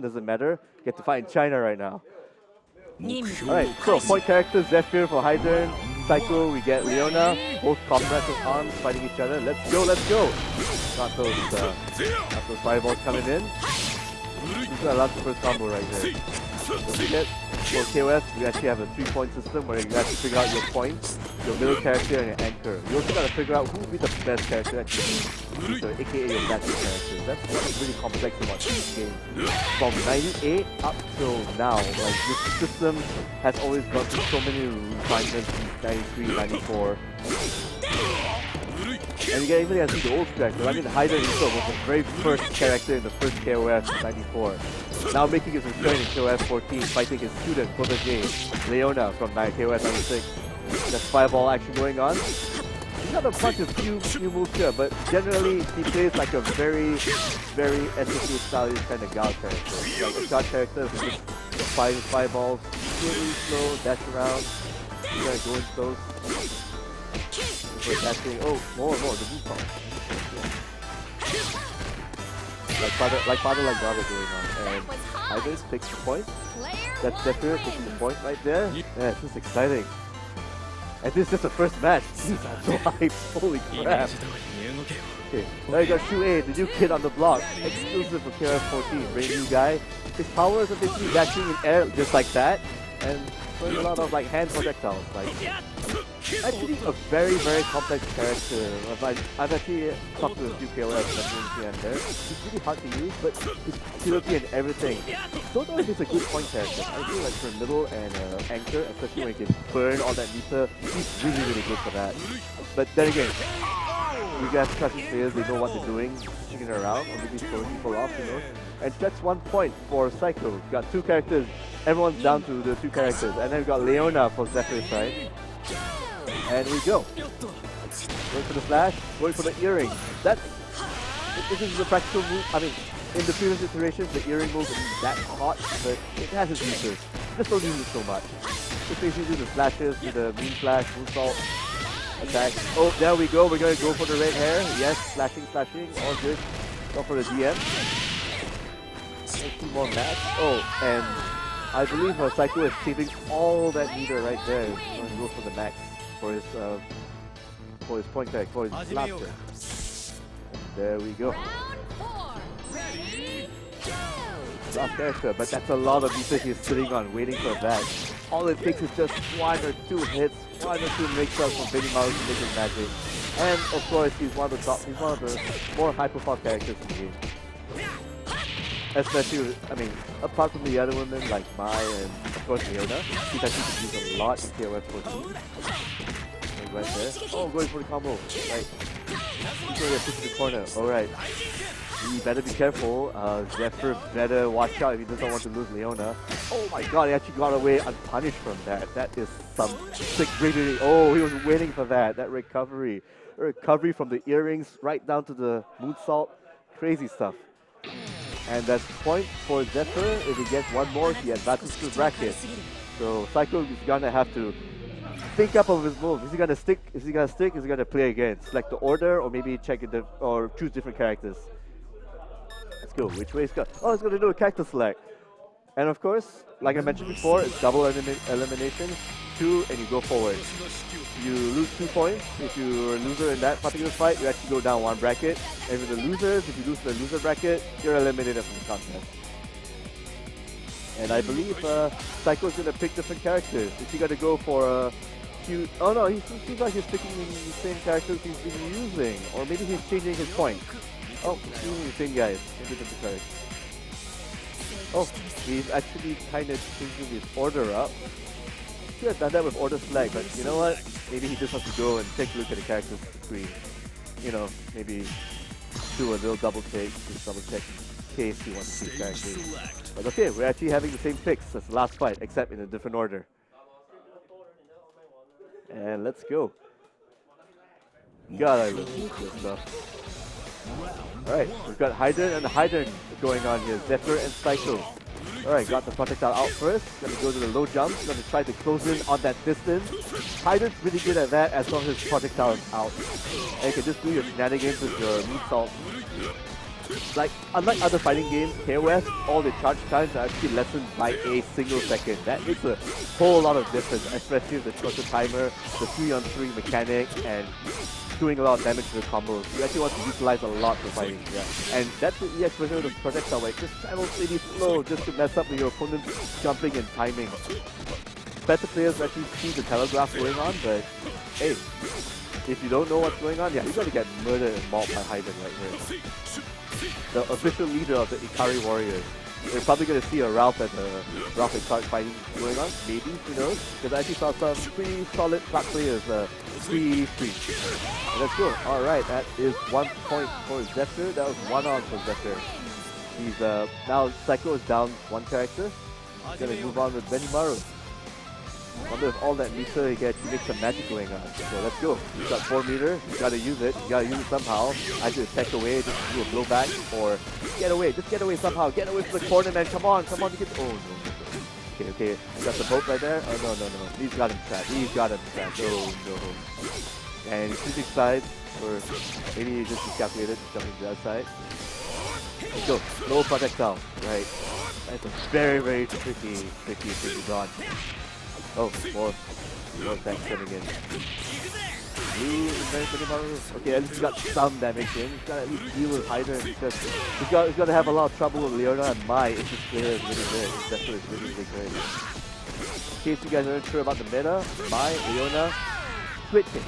doesn't matter. Get to fight in China right now. Alright, so point characters, Zephyr for Hydern, Psycho, we get Leona, both comrades with arms fighting each other. Let's go, let's go! Not those fireballs coming in. This is I love the first combo right there. Don't forget, for KOF, we actually have a 3-point system where you have to figure out your points, your middle character, and your anchor. You also got to figure out who will be the best character that you use, aka your battle character. That's what's really complex about this game. From 98 up till now, like this system has always gone through so many refinements in 93, 94. And you can even see the old character. I mean, Hydern himself was the very first character in the first KOF in 94. Now making his return in KOF 14, fighting his student, protege, Leona from KOF 96. There's fireball action going on. He's got a bunch of few moves here, but generally he plays like a very SSU style kind of Gao character. Like a shot character who just fires fireballs, really slow, dash around, you gotta go in close. Dashing. Oh, more, the move call. Like father, like daughter going on. And Hydern takes the point. That's Zephyr taking the point right there. Yeah, this is exciting. And this is just the first match. Jeez, I'm so hyped. Holy crap. Okay, now you got Shu A, the new kid on the block. Exclusive for KOF 14. Brand new guy. His powers are basically dashing in air just like that. And throwing a lot of like hand projectiles. Like, actually a very complex character. I've actually talked to a few KOFs here and there. He's really hard to use, but his utility and everything. Don't know if he's a good point character. I feel like for middle and anchor, especially when he can burn all that meter, he's really good for that. But then again, you guys trust these players, they know what they're doing, switching it around, or maybe throwing people off, you know. And that's 1 point for Psycho. We've got 2 characters, everyone's down to the 2 characters. And then we've got Leona for Zephyr's side. And we go. Going for the flash, going for the earring. This is the practical move. I mean, in the previous iterations, the earring move isn't that hot, but it has its uses. Just don't use it so much. Just basically do the flashes, do the mean flash, moonsault, attack. Oh, there we go. We're going to go for the red hair. Yes, flashing, all good. Go for the DM. 2 more match. Oh, and I believe Psycho is saving all that meter right there. He's going to go for the max for his point tag, for his blaster. There we go. Last character, but that's a lot of meter he's sitting on, waiting for that. All it takes is just 1 or 2 hits, 1 or 2 mix-ups from Benny Mouse to make his magic. And of course, he's one of the more high-profile characters in the game. Especially, I mean, apart from the other women like Mai and of course Leona, he's actually been used a lot in KOF 14. Right there. Oh, going for the combo. Right. He's going to push the corner. Alright. You better be careful. Zephyr better watch out if he doesn't want to lose Leona. Oh my god, he actually got away unpunished from that. That is some sick bravery. Oh, he was waiting for that. That recovery. Recovery from the earrings right down to the moonsault. Crazy stuff. And that's point for Zephyr. If he gets 1 more, he advances to the bracket. So Psycho is gonna have to think up of his moves. Is he gonna stick? Is he gonna play again? Select the order, or maybe check it or choose different characters. Let's go. Which way is going? Oh, it's gonna do a character select. And of course, like I mentioned before, it's double elimination. 2 and you go forward. You lose 2 points. If you're a loser in that particular fight, you actually go down 1 bracket. And with the losers, if you lose the loser bracket, you're eliminated from the contest. And I believe Psycho's gonna pick different characters. Is he gonna go for a few? Oh no, he seems like he's sticking in the same characters he's been using. Or maybe he's changing his point. Oh, he's using the same guys. Maybe different characters. Oh, he's actually kind of changing his order up. Should have done that with order select, but you know what? Maybe he just wants to go and take a look at the characters screen. You know, maybe do a little double take, just double check in case he wants to see characters. But okay, we're actually having the same picks as the last fight, except in a different order. And let's go. God, I love this stuff. Alright, we've got Hydern and Hydern going on here. Zephyr and Psycho. Alright, got the projectile out first. Gonna go to the low jump. Gonna try to close in on that distance. Hydern's really good at that as long as his projectile is out. And you can just do your shenanigans with your moonsault. Like, unlike other fighting games, KOF, all the charge times are actually lessened by a single second. That makes a whole lot of difference, especially with the shorter timer, the 3-on-3 mechanic, and doing a lot of damage to the combos. You actually want to utilize a lot for fighting, yeah. And that's the EX version of the projectile, like just travel really slow just to mess up with your opponent's jumping and timing. Better players actually see the telegraph going on, but hey, if you don't know what's going on, yeah, you're gonna get murdered and mauled by Hyden right here. The official leader of the Ikari Warriors. We're probably gonna see a Ralph and Clark fighting going on, maybe, who knows? Because I actually saw some pretty solid Clark players pre-stream. Let's go. Alright, that is 1 point for Zephyr. That was 1-on for Zephyr. He's now Psycho is down 1 character. He's gonna move on with Benimaru. I wonder if all that meter he can actually make some magic going on. So let's go. He's got 4 meter. He's gotta use it. He's gotta use it somehow. Either attack away, just do a blowback, or get away. Just get away somehow. Get away from the corner, man. Come on, come on. You can. Oh no. Okay. He got the boat right there. Oh no. He's got him trapped. He's got him trapped. No. And he's choosing sides, or maybe he just miscalculated, jumping to the other side. Let's go. Low projectile. Right. That's a very tricky dodge. Oh, more attacks coming in. Okay, at least he's got some damage in. He's got to at least deal with Hyder. He's got to have a lot of trouble with Leona, and my Aegis player is really good. That's what it's really good. In case you guys aren't sure about the meta, my Leona, switch it.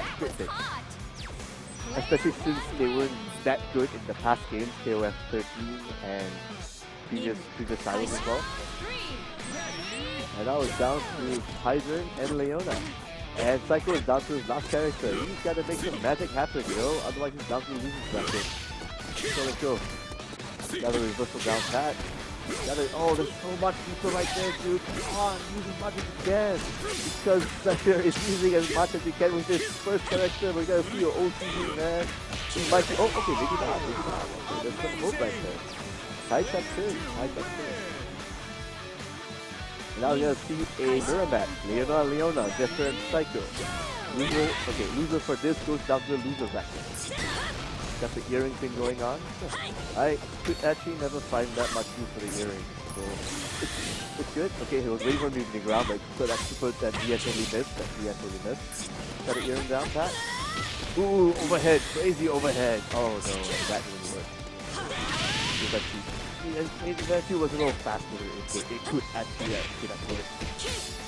Especially since they weren't that good in the past games, KOF 13 and previous titles as well. And now it's down to Hydrant and Leona. And Psycho is down to his last character. He's got to make some magic happen, otherwise he's down to losing bracket. So let's go. Got a reversal down pat. Oh, there's so much people right there, dude. Come on, use as much as you can. Because Zephyr is using as much as he can with his first character. We're going to see your OCD, man. He might be, okay, maybe not. Okay, there's some hope right there. High tech turn. Now we're going to see a mirror match. Leona, Zephyr, and Psycho. Loser for this goes down to the loser bracket. Got the earring thing going on. I could actually never find that much use for the earring. So it's good. Okay, he was waiting for me to the ground, but so that's super that he actually missed. Got the earring down pat. Ooh, overhead, crazy overhead. Oh no, that didn't work. It actually was a little faster than it could actually work.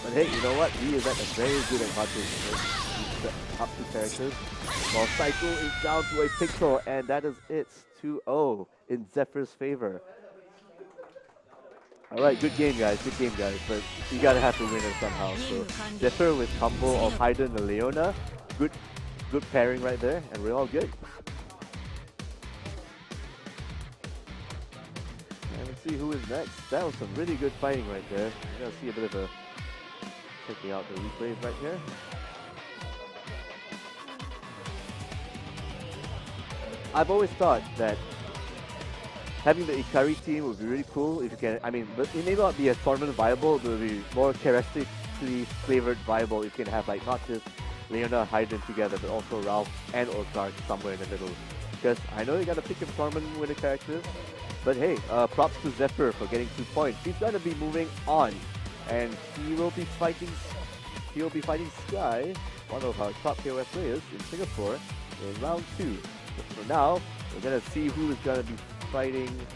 But hey, you know what? He is at a very good advantage with the top 2 characters. While Psycho is down to a pixel, and that is it. 2-0 in Zephyr's favor. Alright, good game guys, but you gotta have to win it somehow. So Zephyr with combo of Hyden and Leona. Good pairing right there, and we're all good. And let's see who is next. That was some really good fighting right there. You're gonna see a bit of a checking out the replays right here. I've always thought that having the Ikari team would be really cool if you can, but it may not be a tournament viable, but it would be more characteristically flavored viable if you can have like not just Leona, Hyden together, but also Ralph and Clark somewhere in the middle. Because I know you gotta pick your tournament winner characters, but hey, props to Zephyr for getting 2 points. He's gonna be moving on, and he will be fighting Sky, one of our top KOF players in Singapore, in round 2. But for now, we're gonna see who is gonna be fighting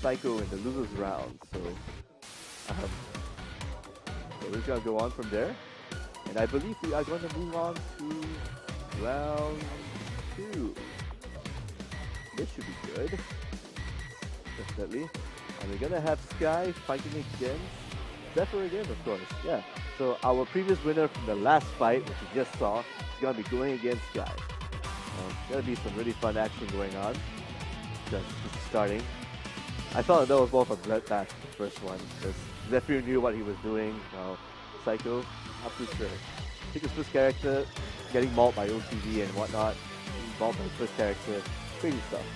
Psycho in the losers round. So we're gonna go on from there, and I believe we are going to move on to round 2. This should be good, definitely. And we're gonna have Sky fighting against Zephyr again, of course. Yeah. So our previous winner from the last fight, which you just saw, is gonna be going against Sky. Gonna be some really fun action going on. Just starting. I thought that was more of a bloodbath, the first one, because Zephyr knew what he was doing. Now, Psycho, not too sure. I think his first character, getting mauled by OTV and whatnot, mauled by his first character, crazy stuff.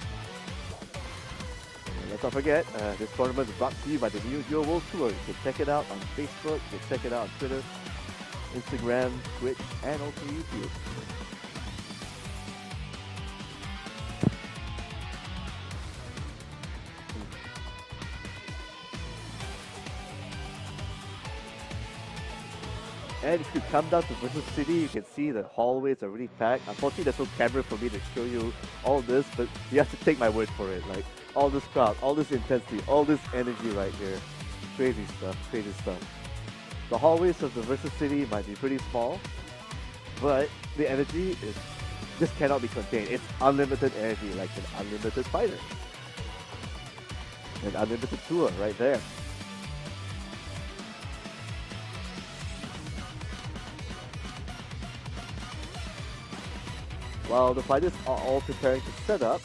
And let's not forget, this tournament is brought to you by the NeoGeo World Tour. You can check it out on Facebook, you can check it out on Twitter, Instagram, Twitch, and also YouTube. And if you come down to Versus City, you can see the hallways are really packed. Unfortunately, there's no camera for me to show you all this, but you have to take my word for it. Like, all this crowd, all this intensity, all this energy right here. Crazy stuff, crazy stuff. The hallways of the Versus City might be pretty small, but the energy is just cannot be contained. It's unlimited energy, like an unlimited fighter. An unlimited tour right there. While the fighters are all preparing to set up,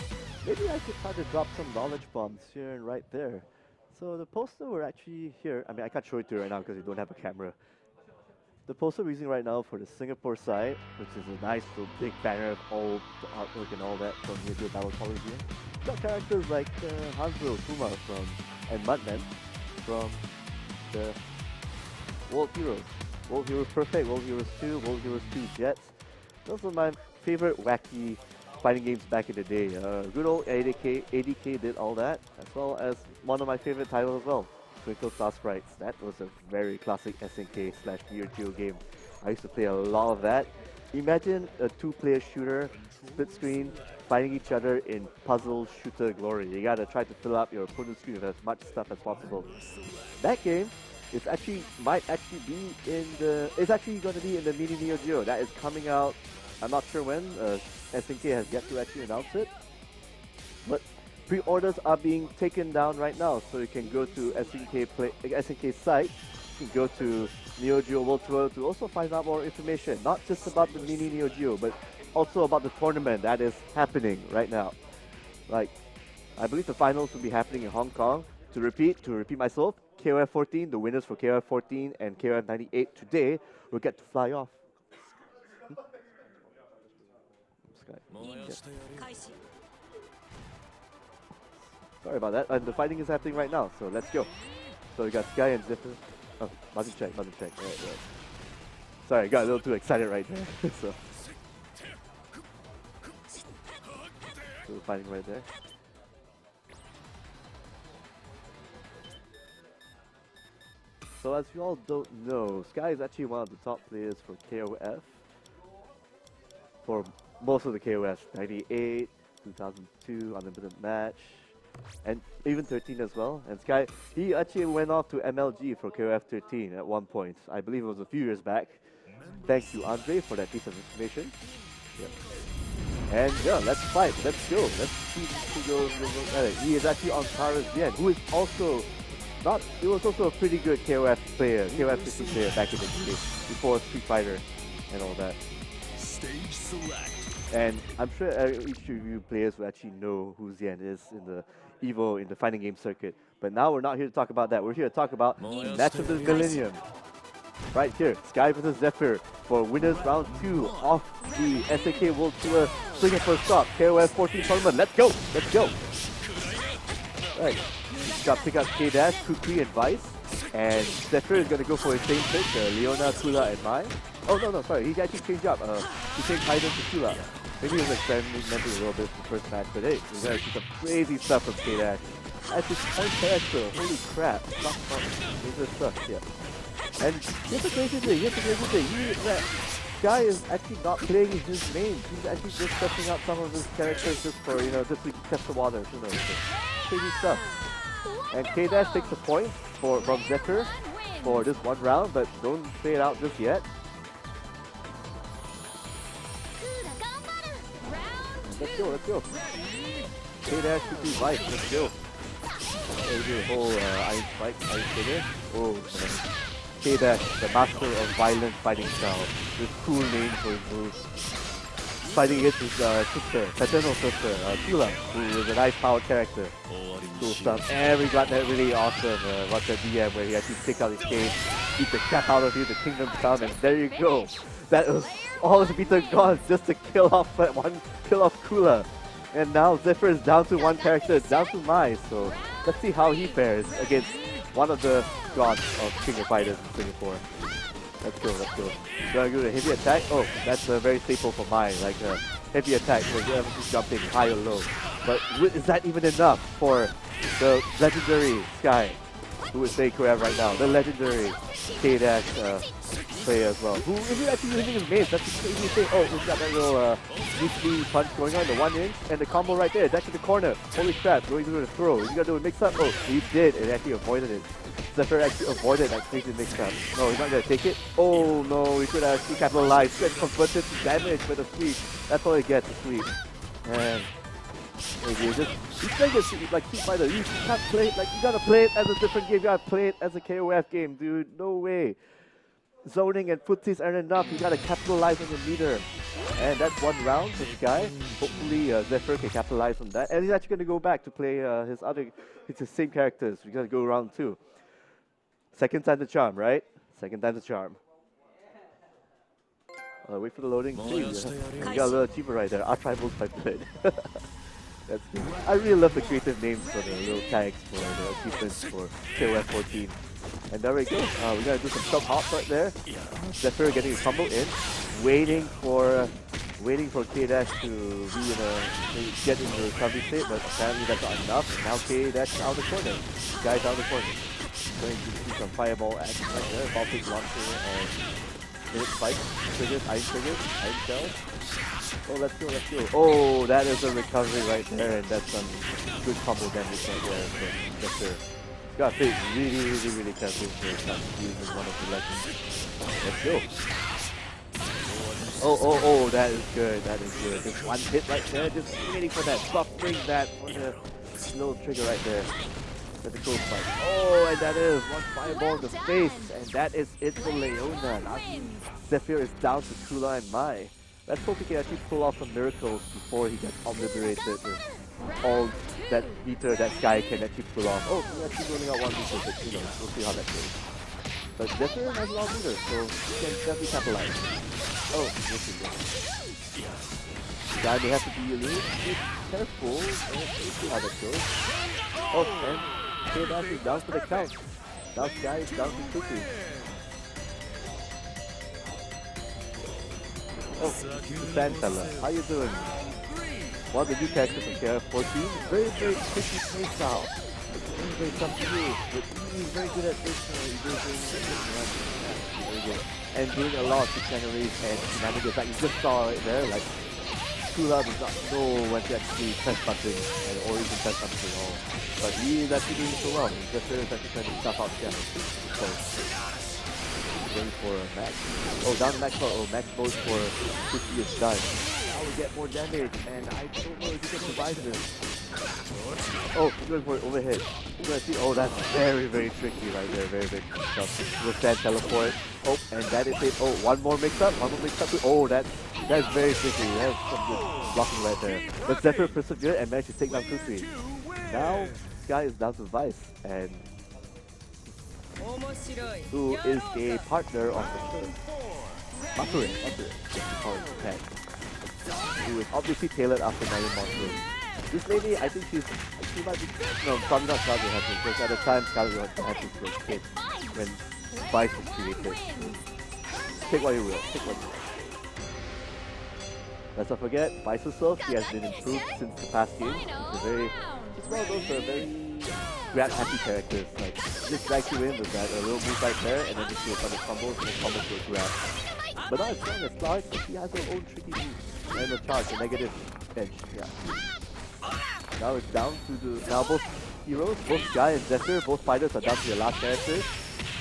maybe I could try to drop some knowledge bombs here and right there. So the poster we're actually here, I mean I can't show it to you right now because we don't have a camera. The poster we're using right now for the Singapore side, which is a nice little big banner of all the artwork and all that from NeoGeo Battle Coliseum. Got characters like Hanzo, Kuma and Mudman from the World Heroes. World Heroes Perfect, World Heroes 2, World Heroes 2 Jets. Those are my favorite wacky fighting games back in the day. Good old ADK did all that, as well as one of my favorite titles as well, Twinkle Star Sprites. That was a very classic SNK/NeoGeo game. I used to play a lot of that. Imagine a two-player shooter, split screen, fighting each other in puzzle shooter glory. You gotta try to fill up your opponent's screen with as much stuff as possible. That game is actually it's actually going to be in the mini NeoGeo. That is coming out. I'm not sure when. SNK has yet to actually announce it. But pre-orders are being taken down right now, so you can go to SNK's site. You can go to NeoGeo World Tour to also find out more information, not just about the mini NeoGeo, but also about the tournament that is happening right now. Like, I believe the finals will be happening in Hong Kong. To repeat myself, KOF 14, the winners for KOF 14 and KOF 98 today will get to fly off. Sorry about that. And the fighting is happening right now, so let's go. So we got Sky and Zipper. Oh, button check. Right. Sorry, I got a little too excited right there. So we're fighting right there. So as you all don't know, Sky is actually one of the top players for KOF. For most of the KOF, 98, 2002, Unlimited Match, and even 13 as well. And Sky, he actually went off to MLG for KOF 13 at one point. I believe it was a few years back. Thanks to Andre for that piece of information. Yep. And yeah, let's fight, let's go. Let's see who goes at it. He is actually on Tara's Bien, who is also he was also a pretty good KOF player, KOF 15 player back in the day, before Street Fighter and all that. Stage select. And I'm sure each of you players will actually know who Xian is in the EVO, in the fighting game circuit. But now we're not here to talk about that. We're here to talk about Match of the Millennium. Right here, Sky vs Zephyr for winners round 2 of the SNK World Tour Singapore Stop KOF 14 tournament. Let's go! Let's go! Right. Got pick up K-Dash, Kukri, and Vice. And Zephyr is going to go for his same pick, Leona, Kula, and Mai. Oh, no, sorry. He actually changed up. He changed Haiden to Kula. Maybe he was experimenting a little bit in the first match, but hey, we're going to see some crazy stuff from K-Dash. That's his own character. Holy crap. Major stuff, yeah. And here's the crazy thing. Guy is actually not playing his main. He's actually just testing out some of his characters just for, just to test the waters, crazy stuff. And K-Dash takes a point from Zephyr for this one round, but don't play it out just yet. Let's go. K-Dash should be right, let's go. The whole Iron Spike, Iron Trigger. Oh, man. K-Dash, the master of violent fighting style, with cool names for his moves. Fighting against his sister, paternal sister, Tula, who is a nice powered character. Cool stuff. And we got that really awesome Rocket DM where he actually takes out his cage, beat the crap out of you, the kingdom come, and there you go. That was all his Peter gone just to kill off Kula. And now Zephyr is down to one character, down to Mai, so let's see how he fares against one of the gods of King of Fighters in Singapore. Let's go. Gonna do the heavy attack. Oh, that's very staple for Mai, like a heavy attack where you're just jumping high or low. But is that even enough for the legendary Sky, who is playing KOF right now? The legendary K-Dash player as well. Who is actually using his mace? That's the crazy thing. Oh, he's got that little deep punch going on, the 1-inch, and the combo right there, back to the corner. Holy crap, going to do a throw. He's gonna do a mix-up. Oh, he did, and actually avoided it. Zephyr actually avoided that crazy mix-up. No, he's not gonna take it. Oh no, he could have actually capitalized. Gets converted to damage with a sweep. That's all he gets, a sweep. And maybe just these players like keep by the you can't play like you gotta play it as a different game, you gotta play it as a KOF game, dude. No way. Zoning and footsies aren't enough, you gotta capitalize on your meter. And that's one round for Sky. Hopefully Zephyr can capitalize on that. And he's actually gonna go back to play his same characters. We're gonna go round 2. Second time the charm, right? Second time the charm. Wait for the loading. You got a little achievement right there. Our tribals by blood. That's good. I really love the creative names for the little tags for the achievements for KOF 14. And there we go. We're gonna do some sub hops right there. Zephyr getting a combo in, waiting for K-Dash to be get in the recovery state, but apparently that's not enough. Now K-Dash out of the corner. Guy's out of the corner. Going to see some fireball action right there. Baltic launcher and hit spike triggers, ice shell. Oh, let's go. Oh, that is a recovery right there, and that's some good combo damage right there from Zephyr. Got to play really carefully for not using one of the legends. Let's go. Oh, that is good. Just one hit right there, just waiting for that, buffering that for the little trigger right there. With the cool spike. Oh, and that is one fireball in the face, and that is it for Leona. Now Zephyr is down to Kula and Mai. Let's hope he can actually pull off some miracles before he gets obliterated with all that meter that Sky can actually pull off. Oh, he's actually rolling out one meter, but you know, we'll see how that goes. But Zephyr has a lot of meters, so he can definitely capitalize. Oh, this is good. Sky may have to be a little bit careful, and we'll see how that goes. Oh, and K-Dash is down for the count. Now Sky is down to quickly. Oh, Sandfella, how you doing? One of the new characters from KOF 14. Very tricky play style. Very tough to do, but he's very good at this. Very good. And doing a lot of sceneries and shenanigans. Like you just saw it there, like Kula does not know when to actually press buttons or even press buttons at all. But he is actually doing so well. He's just actually trying to stuff out the so, going for a max. Oh, down to max mode. Oh, max mode for 50 is done. Now we get more damage, and I don't know if he can survive this. Oh, he's going for it overhead. You're gonna see. Oh, that's very tricky right there. Very tricky stuff. With that teleport. Oh, and that is it. Oh, one more mix up. Oh, that's very tricky. That's some good blocking right there. But Zephyr persevered and managed to take down Kukri. Now, Sky is down to Vice, and who is a partner of the show. Makurin, who is obviously tailored after Mayan Monster. This lady, I think she might be, no, probably not Scarlet Johansson, because at the time Scarlet Johansson was a kid when Vice was created. Take what you will. Let's not forget, Vice herself, she has been improved since the past game. She's one of those very grab happy characters, like just drag you in with that, a little move right there, and then just do a bunch of combos and then combos to a grab. But not as strong as Clark, but she has her own tricky moves and a charge, a negative edge, yeah. Now it's down to now both heroes, both Sky and Zephyr, both fighters are down to their last characters.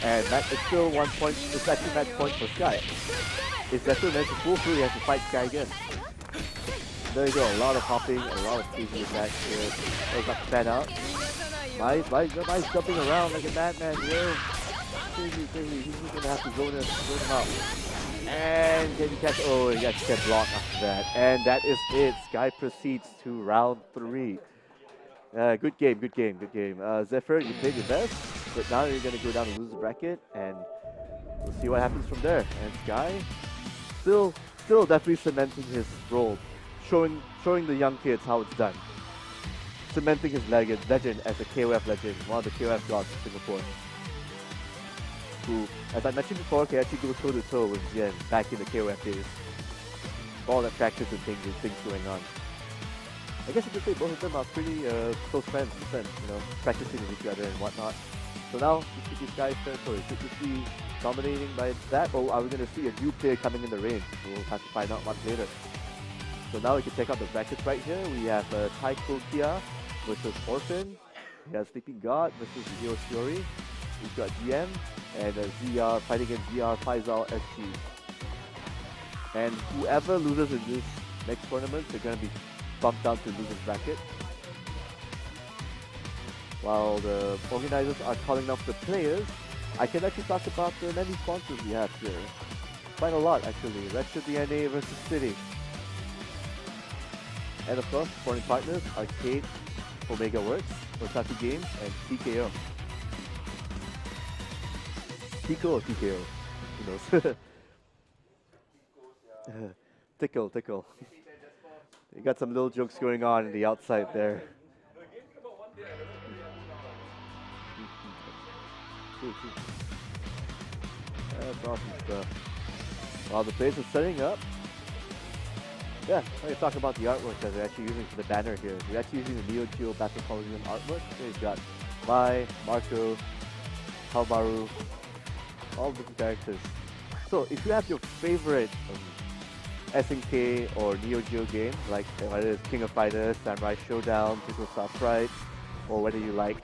And it's still 1 point, it's actually match point for Sky. If Zephyr manages to pull through, he has to fight Sky again. There you go, a lot of hopping, a lot of crazy attacks here. There's not fan out. Mice jumping around like a madman here. Crazy. He's just gonna have to zone him out. And can you catch? Oh, he gets blocked after that. And that is it. Sky proceeds to round 3. Good game. Zephyr, you played your best, but now you're gonna go down the loser bracket, and we'll see what happens from there. And Sky, still definitely cementing his role, showing the young kids how it's done. Cementing his legend as a KOF legend, one of the KOF gods of Singapore. Who, as I mentioned before, can actually go toe-to-toe with Jen back in the KOF days. All the practice and things going on. I guess you could say both of them are pretty close friends in a sense, practicing with each other and whatnot. So now, you see these guys' territory. Good to see dominating by that. Oh, are we going to see a new player coming in the range? We'll have to find out much later. So now we can check out the brackets right here. We have Taiko Kia versus Orphan. We have Sleeping God versus Neo Fury. We've got GM and ZR fighting against ZR Faisal SG. And whoever loses in this next tournament, they're going to be bumped down to losers bracket. While the organizers are calling up the players, I can actually talk about the many sponsors we have here. Quite a lot actually. Retro DNA versus City. And of course, supporting partners, Arcade, Omega Works, Otaku Games, and TKO. Tico or TKO? Who knows? Tickle. You got some little jokes going on in the outside there. That's awesome stuff. While the players are setting up, yeah, let me talk about the artwork that they're actually using for the banner here. We're actually using the NeoGeo Battle Coliseum artwork. Here you've got Mai, Marco, Halbaru, all different characters. So if you have your favorite SNK or NeoGeo game, like whether it's King of Fighters, Samurai Showdown, Pixel Star Sprites, or whether you like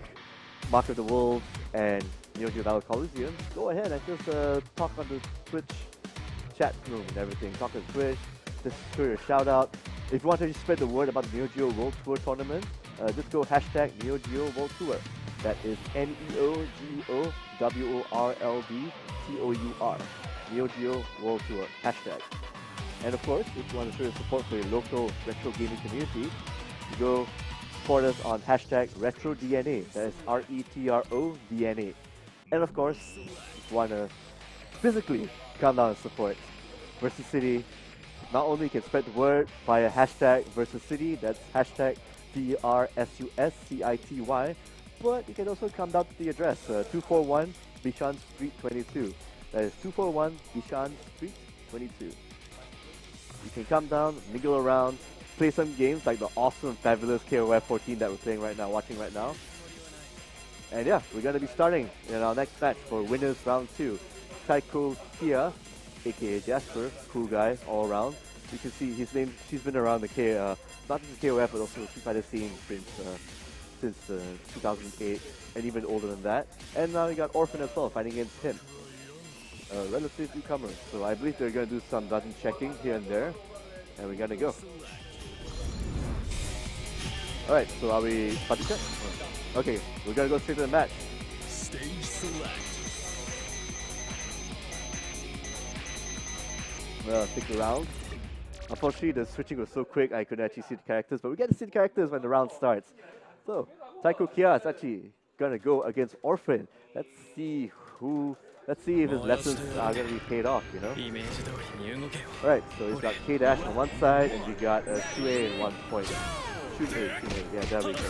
Mark of the Wolves and NeoGeo Battle Coliseum, go ahead and just talk on the Twitch chat room and everything. Talk on Twitch, just throw your shout out. If you want to spread the word about the NeoGeo World Tour Tournament, just go hashtag NeoGeo World Tour. That is NeoGeo WORLD TOUR. NeoGeo World Tour hashtag. And of course, if you want to show your support for your local retro gaming community, you go support us on hashtag RetroDNA. That is RETRODNA. And of course, if you want to physically come down and support Versus City, not only you can spread the word via hashtag Versus City, that's hashtag VRSUSCITY, but you can also come down to the address 241 Bishan Street 22. That is 241 Bishan Street 22. You can come down, mingle around, play some games like the awesome, fabulous KOF 14 that we're playing right now, watching right now. And yeah, we're going to be starting in our next match for winners round 2. Taiko Kia, aka Jasper, cool guy all around. You can see his name, she's been around the not just the KOF but also the Street Fighter scene since 2008 and even older than that. And now we got Orphan as well fighting against him. Relative newcomer. So I believe they're going to do some button checking here and there. And we're going to go. Alright, so are we button check? Okay, we're going to go straight to the match. Stage select. Well, stick around. Unfortunately, the switching was so quick I couldn't actually see the characters, but we get to see the characters when the round starts. So, Taiko Kia is actually going to go against Orphan. Let's see if his lessons are going to be paid off, you know? Alright, so he's got K-Dash on one side, and we got 2A in one point. 2A, yeah, there we go.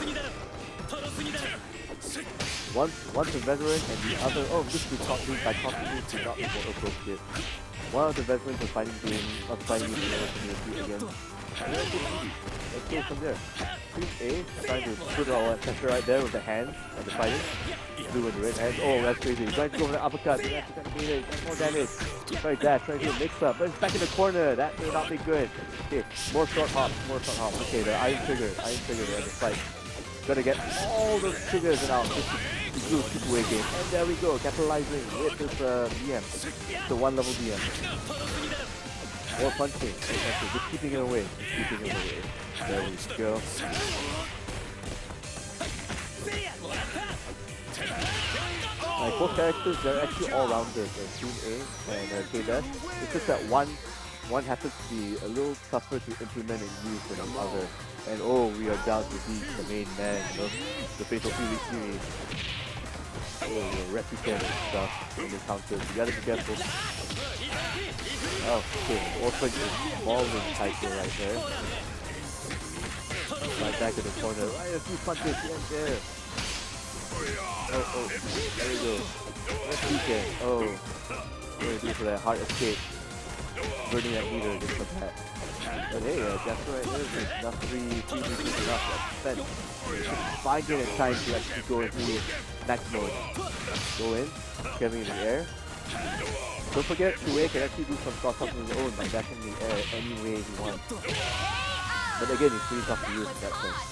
One's a veteran, and the other, oh, this is by continuity, not more appropriate. One of the veterans was fighting game, fighting in the community against. Let's go from there. Team A trying to put it all at center right there with the hands and the fighting. Blue and the red hands. Oh, that's crazy. He's trying to go for the uppercut. He's actually trying to get it. More damage. Trying to dash, trying to do a mix up. But it's back in the corner. That may not be good. Okay, more short hops. Okay, the iron trigger there in the fight. Gotta get all those triggers and out. This is blue super game. And there we go, capitalizing with this DM. The one level DM. More punching. Just keeping it away. There we go. Like both characters, they're actually all-rounders. Team A and K-Dash. It's just that one happens to be a little tougher to implement and use than the other. And oh, we are down to beat the main man, you know, the Fatal Fury series. Oh, the replicant and stuff in the counters. You gotta be careful. Oh, okay. Orphan is mauling Taiko right there. Right back in the corner. Right, a few punches here and there. Oh, there we go. Let's weekend. Oh, what do we do for that hard escape? Burning that meter just like that. But hey, Jasper right here is enough 3 meters enough to spend. Finding a time to actually go into max mode. Go in, carry in the air, Don't forget, Shui can actually do some cross ups on his own by dashing in the air any way he wants. But again, it's pretty tough to use in that sense.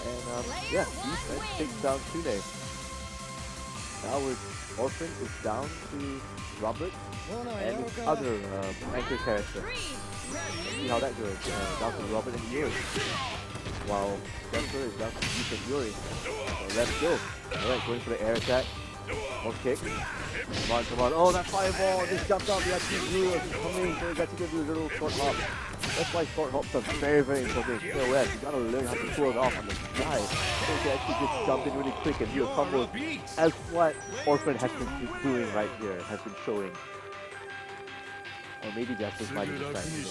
And yeah, defense takes down Tune. Now with Orphan is down to Robert and his other anchor character. Let's see how that goes. Down to Robert and Yuri. While Jasper is down to Keith and Yuri. So let's go. Alright, going for the air attack. More kick. Come on, come on. Oh, that fireball just jumped out. The actually blew us coming. So we got to do a little short hop. That's why short hops are very, very important. You know, you gotta learn how to pull it off on the side. So you actually just jump in really quick and do a combo. As what Orphan has been doing right here, has been showing. Or maybe Jasper's might be trying to do.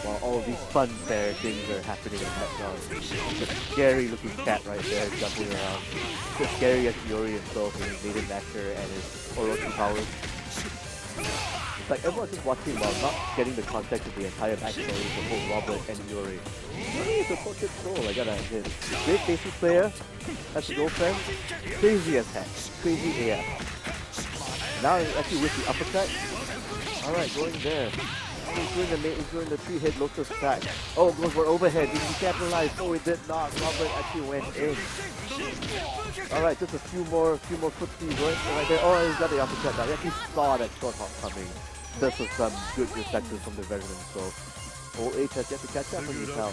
While all these fun fair things are happening in the background. It's a scary looking cat right there jumping around. It's as scary as Yuri himself with his native Nasher and his Orochi powers. It's like everyone's just watching while not getting the context of the entire backstory for both Robert and Yuri. Yuri is a portrait soul, I gotta admit. Great basis player, has a girlfriend, crazy as heck, crazy AF. Now actually with the uppercut. Alright, going there. He's doing the 3-hit lotus attack. Oh, goes for overhead. Did he capitalize? Oh, it did not. Robert actually went in. Alright, just a few more footsies going right there. Oh, he's got the uppercut now. He actually saw that short hop coming. This was some good reflections from the veteran. So, OH has yet to catch up on you now.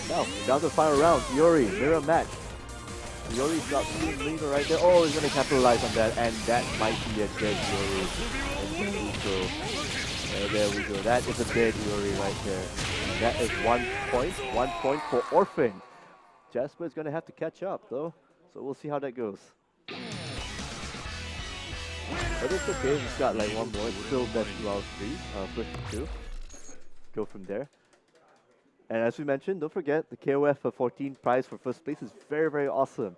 Now, down to the final round. Yuri, mirror match. Yuri's got team leader right there. Oh, he's gonna capitalize on that, and that might be a dead Yuri. And there we go. That is a dead Yuri right there. And that is 1 point. 1 point for Orphan. Jasper's gonna have to catch up though, so we'll see how that goes. But it's okay. He's got like one more. It's still best 2 out of 3. First 2. Go from there. And as we mentioned, don't forget the KOF 14 prize for first place is very, very awesome.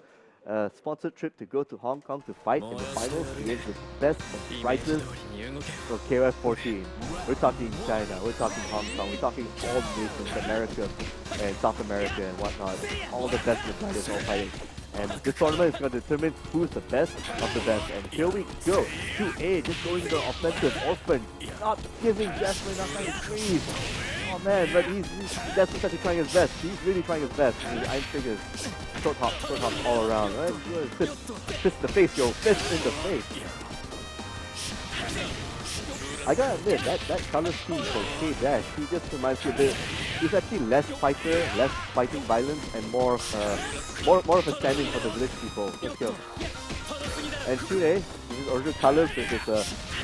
Sponsored trip to go to Hong Kong to fight in the finals against the best and brightest for KOF 14. We're talking China, we're talking Hong Kong, we're talking all nations, America and South America and whatnot. All the best and the brightest all fighting. And this tournament is going to determine who's the best of the best. And here we go. 2A just going to the offensive. Orphan not giving Jasper enough time to breathe. Oh man, but Jasper's actually trying his best. He's really trying his best. Iron figures. Short hops all around. Right? Fist the face, yo. Fist in the face. I gotta admit, that color scheme for K-Dash, he just reminds me a bit. He's actually less fighter, less fighting violence, and more of a standing for the village people. Let's go. And 2A, his original colors with his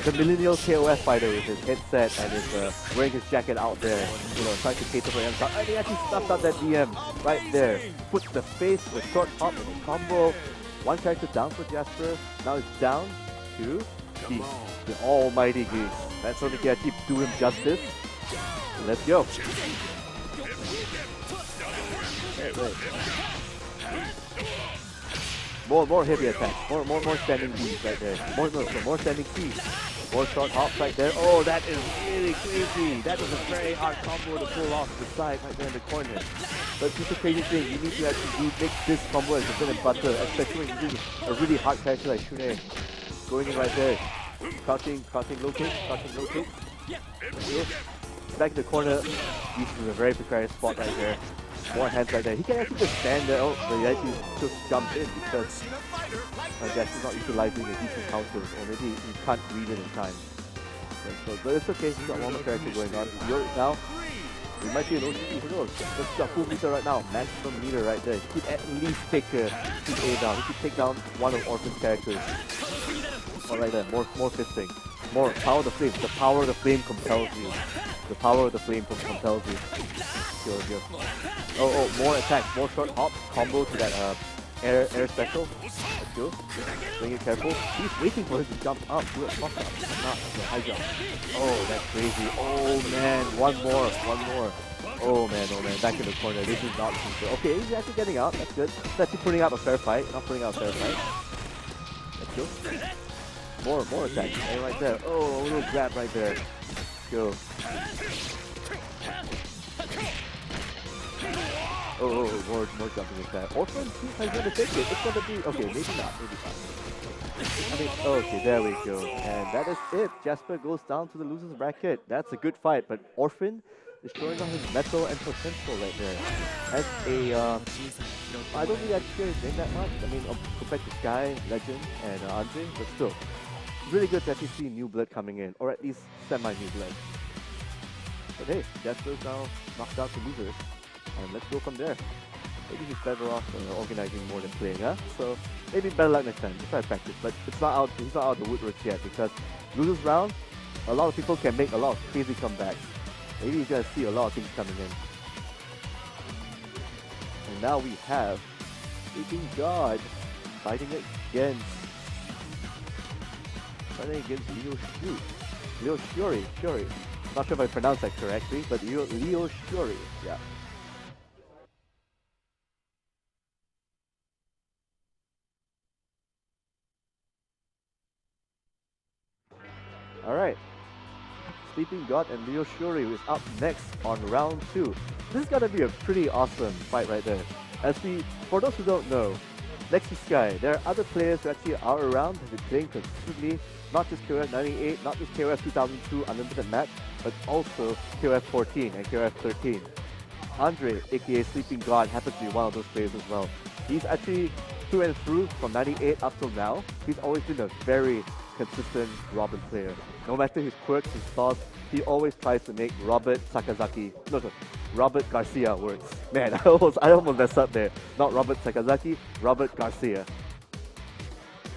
the millennial KOF fighter with his headset and his wearing his jacket out there, you know, trying to cater for himself. And he actually stuffed out that DM right there. Puts the face with short hop and a combo. One character down for Jasper. Now it's down to Geese, the almighty Geese. That's what we can keep do him justice. Let's go. Right. More heavy attacks. More standing Ds right there. More standing Cs. More short hops right there. Oh, that is really crazy. That is a very hard combo to pull off the side right there in the corner. But it's a crazy thing. You need to actually make this combo as a bread and butter, especially when you're using a really hard character like Shune. Going in right there. Crouching low kick. Back in the corner. This is a very precarious spot right there. More hands right there. He can actually just stand there. Oh, but he actually just jumped in because I guess he's not utilizing the decent counters, or maybe he can't read it in time. But it's okay. He's got one more character going on. Now, we might see an OCP. Who knows? Let's got full meter right now. Maximum meter right there. He could at least take A down. He could take down one of Orphan's characters. Alright then, more fisting. More power of the flame. The power of the flame compels you. The power of the flame compels you. Here. Oh, more attacks, more short hops, combo to that air special. Let's go. Bring it careful. He's waiting for him to jump up. Do a cross up. Not a high jump. Oh, that's crazy. Oh man, one more. Oh man. Back in the corner. This is not super. Okay, he's actually getting out. That's good. He's actually putting out a fair fight. Not putting out a fair fight. Let's go. More attacks. And right there. Oh, a little grab right there. Let's go. Oh, more jumping with that. Orphan, he's gonna take it. It's gonna be okay. Maybe not. I mean, okay, there we go. And that is it. Jasper goes down to the loser's bracket. That's a good fight, but Orphan is showing off his metal and potential right there. As a, I don't really actually hear his name that much. I mean, compared to Sky, Legend, and Andre, but still, really good to actually see new blood coming in, or at least semi-new blood. But hey, Jasper's now knocked out to losers, and let's go from there. Maybe he's better off organizing more than playing, huh? So maybe better luck next time. Just try to practice. But it's not out. He's not out of the woodworks yet because losers round, a lot of people can make a lot of crazy comebacks. Maybe you're gonna see a lot of things coming in. And now we have Sleeping God fighting against Leo Shuri. Not sure if I pronounced that correctly, but Leo Shuri. Yeah. Alright. Sleeping God and Leo Shuri is up next on round 2. This is gonna be a pretty awesome fight right there. For those who don't know, next to Sky, there are other players who actually are around, have been playing consistently, not just KOF 98, not just KOF 2002 Unlimited Match, but also KOF 14 and KOF 13. Andre, aka Sleeping God, happens to be one of those players as well. He's actually through and through from 98 up till now. He's always been a very consistent Robin player. No matter his quirks, his flaws, he always tries to make Robert Garcia works. Man, I almost messed up there. Not Robert Sakazaki, Robert Garcia.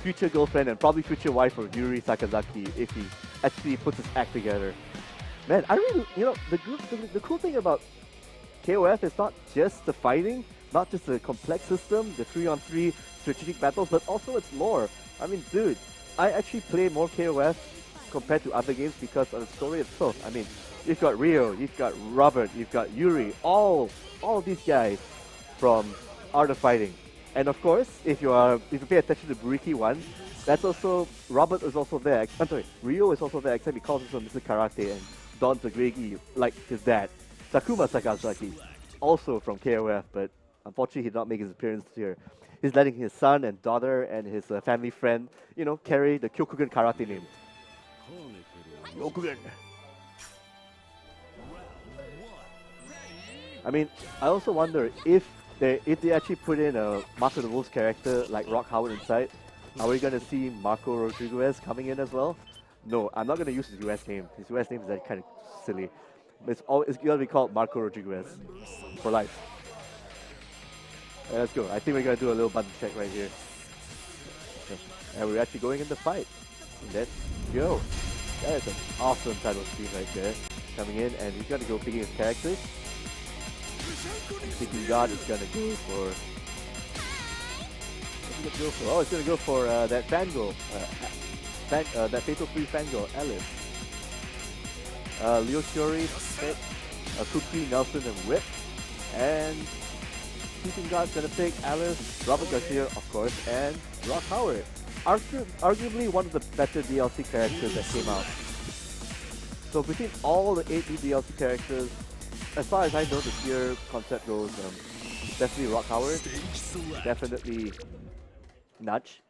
Future girlfriend and probably future wife of Yuri Sakazaki if he actually puts his act together. Man, I really, the cool thing about KOF is not just the fighting, not just the complex system, the 3-on-3 strategic battles, but also its lore. I mean, dude, I actually play more KOF compared to other games because of the story itself. I mean, you've got Rio, you've got Robert, you've got Yuri, all these guys from Art of Fighting. And of course, if you pay attention to Buriki 1, that's also, Robert is also there. I'm sorry, Rio is also there, except he calls himself Mr. Karate and dons a grey gi like his dad. Takuma Sakazaki, also from KOF, but unfortunately he did not make his appearance here. He's letting his son and daughter and his family friend, carry the Kyokugen Karate name. Kyokugen. I mean, I also wonder if they actually put in a Master of the Wolves character like Rock Howard inside, are we going to see Marco Rodriguez coming in as well? No, I'm not going to use his US name. His US name is like kind of silly. But it's going to be called Marco Rodriguez for life. Let's go. I think we're going to do a little button check right here. And we're actually going in the fight. Let's go. That is an awesome title screen right there. Coming in, and he's going to go picking his characters. Sleeping God is going to go for... What's he going to go for? Oh, he's going to go for that fangirl. That Fatal 3 fangirl, Alice. Leo Shuri, Cookie, Nelson, and Whip. And Sleeping God's gonna pick Alice, Robert Garcia, of course, and Rock Howard. Arguably one of the better DLC characters that came out. So between all the 8 new DLC characters, as far as I know the tier concept goes, definitely Rock Howard, definitely Nudge,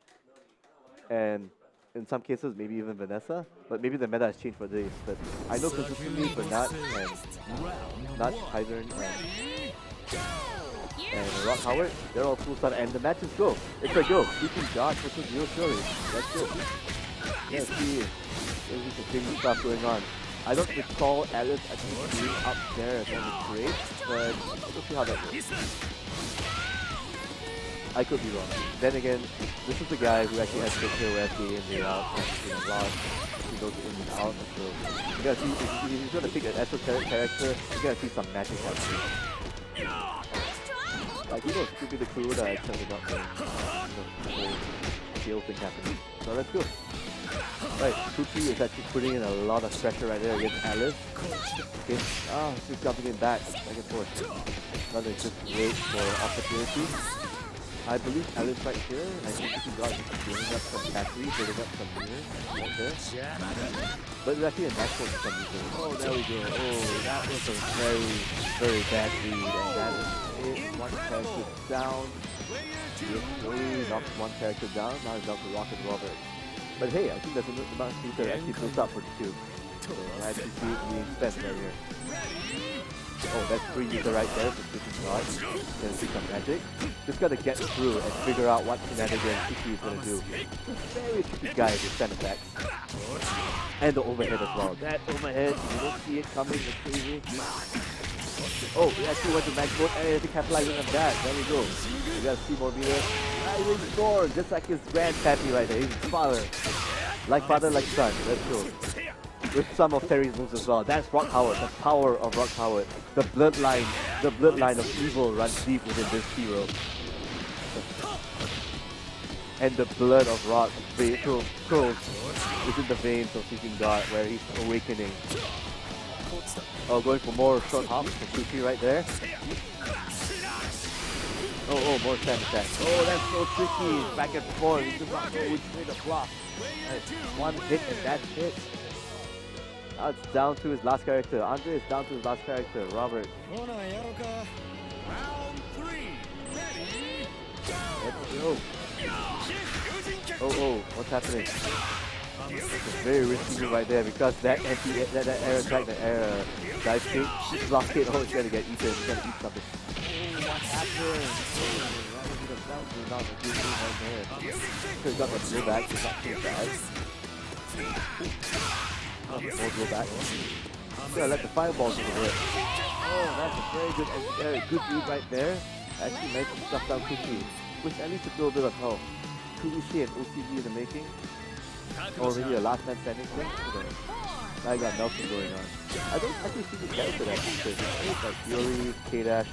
and in some cases maybe even Vanessa, but maybe the meta has changed for this. But I know consistently for Nudge, Hyzern, and Rock Howard, they're all full start, and the matches go. It's a go. Sleeping God versus Leo Shuri. Let's go. Let's see if there's some crazy stuff going on. I don't recall Alice actually being up there as on the grade, but we'll see how that goes. I could be wrong. Then again, this is the guy who actually has to KOF day in, day out, and lost. He goes in and out, so you're gonna see, if he's gonna pick an esoteric character, you're gonna see some magic happening. Like, you know, it could be the clue that I certainly got the whole skill thing happening. So let's go. Right, Kuki is actually putting in a lot of pressure right there against Alice. Okay, she's jumping in back and forth. Rather just wait for opportunity. I believe Alice right here. I think Kuki got building up some battery, building up some mirrors right there. But it's actually a natural for some reason. Oh, there we go. Oh, that was a very, very bad lead, and that is it. One character down. He knocks one character down. Now he's down to Rocket Robert. But hey, I think there's enough meter that actually built up for the cube. So I actually see it being spent right here. Oh, that's 3 meter right there for switching cards. Gonna see some magic. Just gotta get through and figure out what shenanigans Kiki is gonna do. It's a very tricky guy with sand attacks. And the overhead as well. That overhead, you don't see it coming, it's crazy. Oh, we actually went to max mode and to capitalizing on that. There we go. We got 3 more meters. Rising sword, just like his grandpappy right there, his father. Like father, like son, that's true. With some of Terry's moves as well. That's Rock Howard, the power of Rock Howard. The bloodline of evil runs deep within this hero. And the blood of Rock curls within the veins of Seeking God, where he's awakening. Oh, going for more short hops for Suki right there. Oh, more sand attacks. Oh, that's so tricky. Back and forth. You do not know which way to block. One hit and that's it. Now it's down to his last character. Andre is down to his last character, Robert. Round 3. Ready? Let's go. Oh, what's happening? It's a very risky move right there because that air attack, that air dive kick, block it. Oh, it's gonna get eaten. It's gonna eat something. Oh, what happened? That was the down to not a good move right there. Could have got the blow back. It's not too bad. More blow back. Gonna let the fireballs over it. Oh, that's a very good read right there. Actually managed to stuff down quickly, which at least a little bit of help. Could we see an OCV in the making? Or maybe a last man standing thing? Now I got Nelson going on. I don't actually see the character that active. It's like Yuri, K-Dash,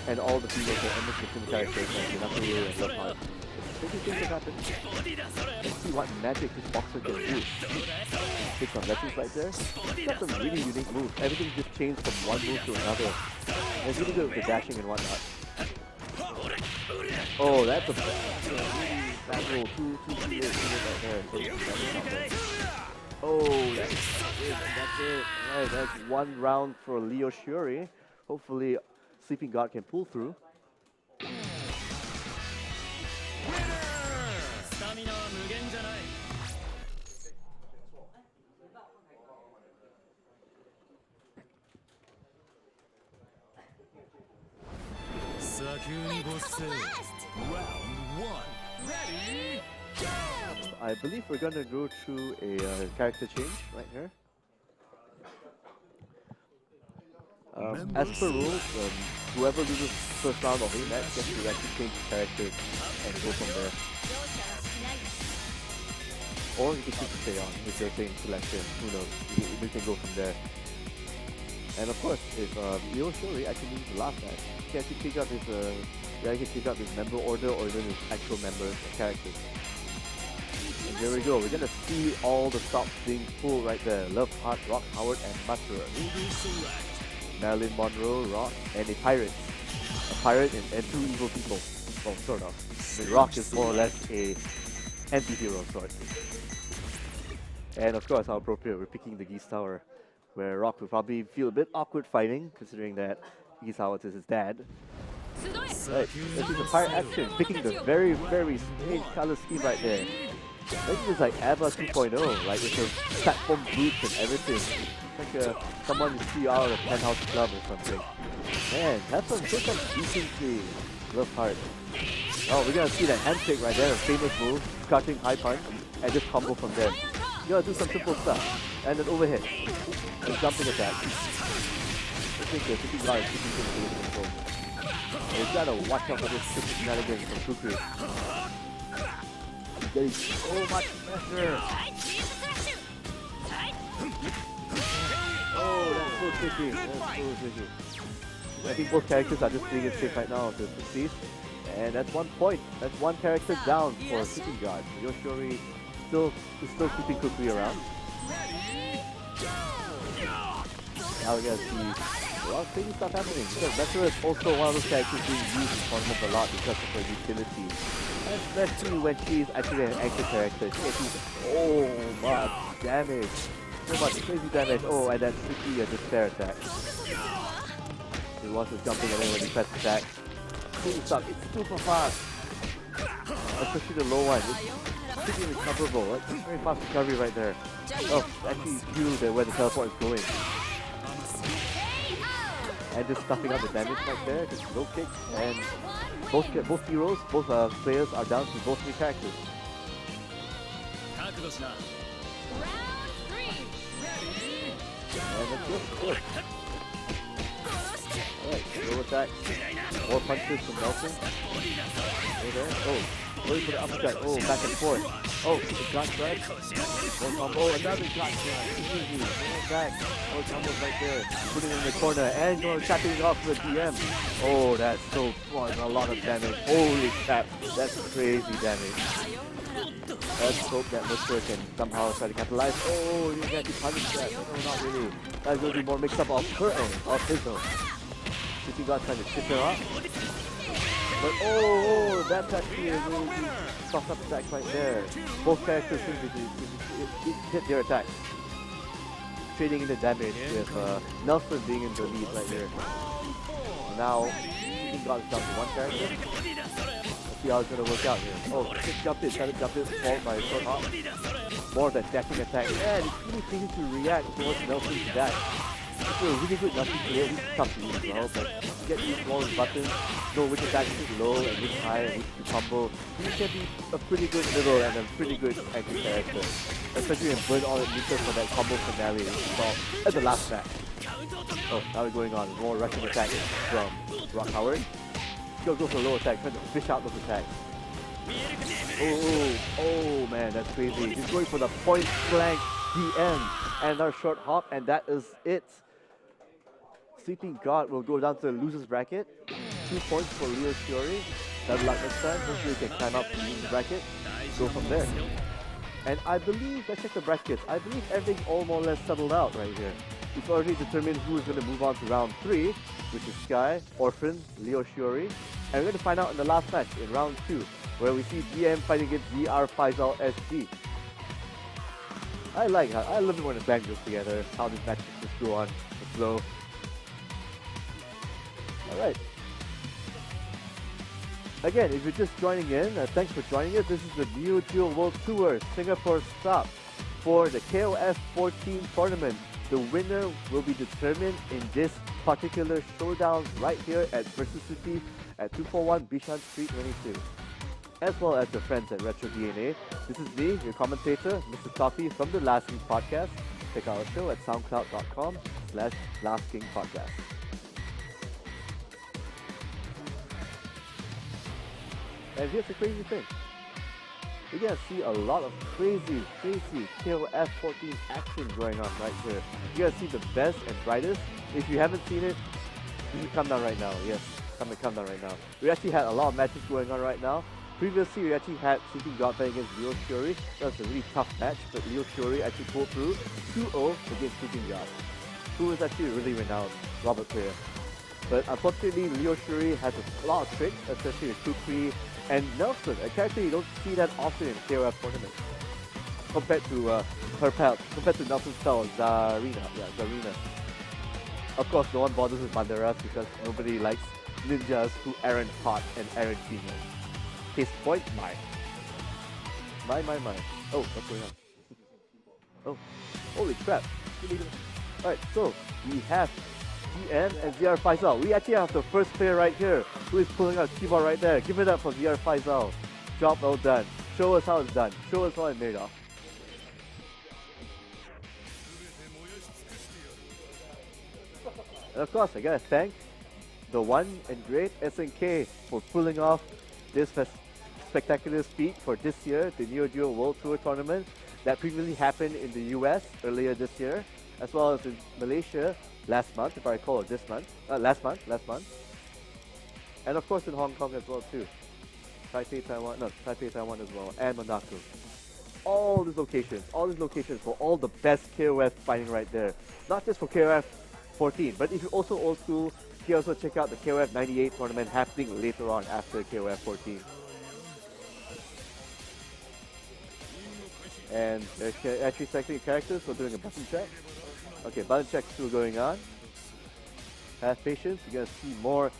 and all the females that almost the same characters like Nakuri and Love Heart. Crazy things have happened. Let's see what magic this boxer can do. Take some lessons right there. He's got some really unique moves. Everything just changed from one move to another. And it's really good with the dashing and whatnot. Oh, that's a bad roll. Two right there. Oh, that's it. Alright, that's 1 round for Leo Shiori. Hopefully, Sleeping God can pull through. I believe we're gonna go through a character change right here. As per rules, whoever loses first round of a match gets to actually change characters and go from there. Or you can choose to stay on with your same selection. Who knows? We can go from there. And of course, if Leo Shiori actually loses the last match, he can actually pick up his member order or even his actual members and characters. And there we go. We're gonna see all the stops being pulled right there. Love Heart, Rock Howard, and Master. Marilyn Monroe, Rock, and a pirate. A pirate and 2 evil people. Well, sort of. I mean, Rock is more or less a anti-hero sort. And of course, how appropriate, we're picking the Geese Tower, where Rock will probably feel a bit awkward fighting, considering that Geese Howard is his dad. Right, let's see the pirate action, picking the very, very strange color scheme right there. Maybe it's like ABBA 2.0, like with the platform boots and everything. Like someone you see out of a penthouse club or something. Man, that's some decency. Love Heart. Oh, we're gonna see that handshake right there, a famous move, crouching high punch, and just combo from there. You gotta do some simple stuff, and an overhead, and jumping attack. I think the City Guard is keeping things really control. You gotta watch out for this tricky shenanigans from Kukri. Getting so much pressure. Oh, that's so tricky. I think both characters are just playing it safe right now to succeed. And that's 1 point. That's 1 character down for Sleeping God. Yoshori is still keeping Kukri around. Now we're gonna see a lot of crazy stuff happening. Because Metro is also one of those characters being used in tournaments a lot because of her utility. Especially when she's actually an anchor character. She can do so much damage. So much crazy damage. Oh, and that's tricky a despair attack. He wants to jumping and then when he press attack. It's super fast. Especially the low one. pretty recoverable. That's very fast recovery right there. Oh, actually knew where the teleport is going. And just stuffing out the damage right there, just low kick, and both heroes, both players are down to both new characters. And that's good. Alright, low attack. More punches from Nelson. Right there. Oh, wait for the uppercut. Oh, back and forth. Oh, the gut strike. More combo. Oh, another gut strike. Easy. More back. More combos right there. Putting it in the corner and going capping it off with DM. Oh, that's so fun. A lot of damage. Holy crap. That's crazy damage. Let's hope that Mr. can somehow try to capitalize. Oh, you can actually punish that. No, not really. That's going to be more mix up of her own, of his own. If you got trying to shift her up. But oh, that's actually a really soft up attack right there. Both characters seem to hit their attacks. Trading in the damage with Nelson being in the lead right here. Now, Shooting God is down to one character. Let's see how it's going to work out here. Oh, quick jump in, try to jump in, followed by a short hop. More of that dashing attack. And it's really easy to react towards Nelson's dash. It's a really good Nelson player, he's tough to use as well, but you get these small buttons, know which attack is low and which high and which to combo. He can be a pretty good middle and a pretty good angry character. Especially in Burn All It Neutral for that combo finale we saw at the last match. Oh, now we're going on. More rushing attacks from Rock Howard. He'll go for low attack, trying to fish out those attacks. Oh man, that's crazy. He's going for the point blank DM and another short hop, and that is it. Sleeping God will go down to the loser's bracket. 2 points for Leo Shiori. Better luck next time. Hopefully he can climb up to the loser's bracket. Go from there. And I believe, let's check the brackets. I believe everything's all more or less settled out right here. We've already determined who is going to move on to round 3, which is Sky, Orphan, Leo Shiori. And we're going to find out in the last match, in round 2, where we see DM fighting against VR Faisal SG. I love it when the band goes together, how these matches just go on the flow. Alright. Again, if you're just joining in, thanks for joining us. This is the NeoGeo World Tour Singapore stop for the KOF 14 tournament. The winner will be determined in this particular showdown right here at Versus City at 241 Bishan Street 22. As well as the friends at Retro DNA. This is me, your commentator, Mr. Toffee from the Last King Podcast. Check out our show at soundcloud.com/LastKingPodcast. And here's the crazy thing. You're gonna see a lot of crazy KOF 14 action going on right here. You're gonna see the best and brightest. If you haven't seen it, you should come down right now. Yes, come down right now. We actually had a lot of matches going on right now. Previously, we actually had Sleeping God playing against Leo Shiori. That was a really tough match, but Leo Shiori actually pulled through 2-0 against Sleeping God, who is actually a really renowned Robert player. But unfortunately, Leo Shiori has a lot of tricks, especially with Kukri and Nelson, a character you don't see that often in KOF tournaments. Compared to compared to Nelson's style, Zarina. Of course, no one bothers with Banderas because nobody likes ninjas who aren't hot and aren't female. Case point, my. Oh, what's going on? Oh, holy crap. Alright, so we have GM and VR Faisal. We actually have the first player right here who is pulling out keyboard right there. Give it up for VR Faisal. Job well done. Show us how it's done. Show us how it made off. And of course, I gotta thank the one and great SNK for pulling off this spectacular feat for this year, the NeoGeo World Tour Tournament that previously happened in the US earlier this year, as well as in Malaysia last month, if I recall, or this month, last month, and of course in Hong Kong as well too. Taipei, Taiwan as well, and Monaco. All these locations for all the best KOF fighting right there. Not just for KOF 14, but if you're also old school, you can also check out the KOF 98 tournament happening later on after KOF 14. And they're actually selecting characters, so doing a button check. Okay, button check still going on. Have patience, you're gonna see more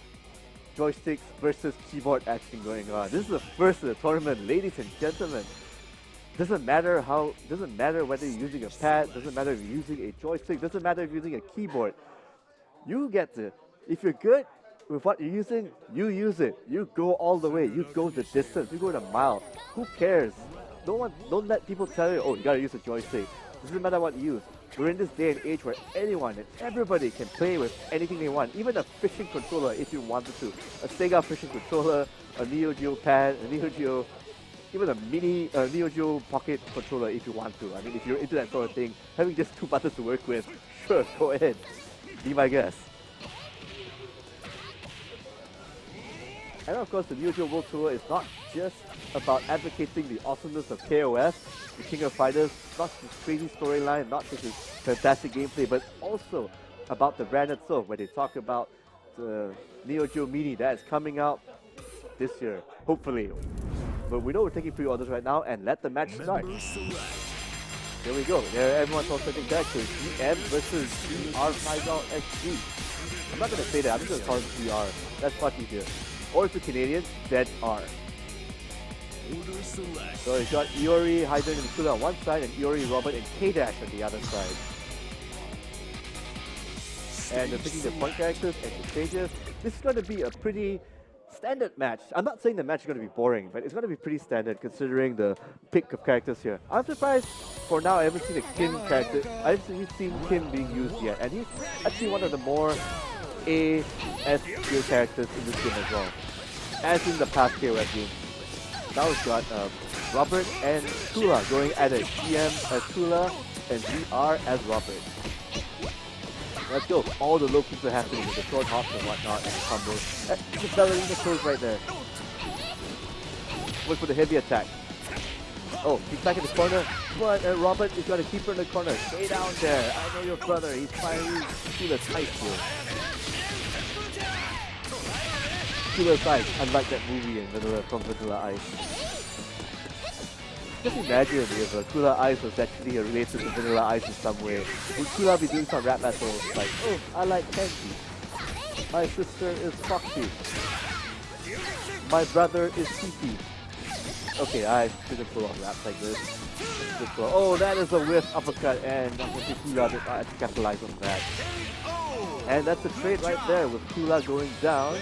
joysticks versus keyboard action going on. This is the first of the tournament, ladies and gentlemen. Doesn't matter whether you're using a pad, doesn't matter if you're using a joystick, doesn't matter if you're using a keyboard. You get to, if you're good with what you're using, you use it. You go all the way. You go the distance. You go the mile. Who cares? Don't let people tell you, oh, you gotta use a joystick. Doesn't matter what you use. We're in this day and age where anyone and everybody can play with anything they want. Even a fishing controller if you wanted to. A Sega fishing controller, a NeoGeo pad, a NeoGeo, even a mini NeoGeo pocket controller if you want to. I mean, if you're into that sort of thing, having just 2 buttons to work with, sure, go ahead. Be my guest. And of course, the NeoGeo World Tour is not just about advocating the awesomeness of KOF, the King of Fighters, not just his crazy storyline, not just his fantastic gameplay, but also about the brand itself, where they talk about the NeoGeo Mini that is coming out this year, hopefully. But we know we're taking pre-orders right now, and let the match start. Here we go. There, everyone's all setting back to GM versus GR Faisal XG. I'm not going to say that, I'm just going to call him GR. That's much easier. Or if you're Canadian, ZR. So you got Iori, Hyden, and Kula on one side, and Iori, Robert, and K-Dash on the other side. And they're picking the point characters and the stages. This is going to be a pretty standard match. I'm not saying the match is going to be boring, but it's going to be pretty standard considering the pick of characters here. I'm surprised for now I haven't seen a Kim character. I haven't seen Kim being used yet, and he's actually one of the more A-S tier characters in this game as well, as in the past KOF games. Now we've got Robert and Kula going at it. GM as Kula and GR as Robert. Let's go. All the low kicks are happening with the short hops and whatnot and the combos. The ballerina pose right there. Wait for the heavy attack. Oh, he's back in the corner. But Robert is going to keep her in the corner. Stay down there. I know your brother. He's finally Kula's tight here. Kula's Ice, unlike that movie in Vanilla Ice. Just imagine if Kula Ice was actually related to Vanilla Ice in some way. Would Kula be doing some rap battles like, oh, I like Kenji. My sister is Foxy. My brother is Kiki. Okay, I shouldn't pull off raps like this. Oh, that is a whiff uppercut, and unfortunately Kula did not capitalize on that. And that's a trade right there with Kula going down.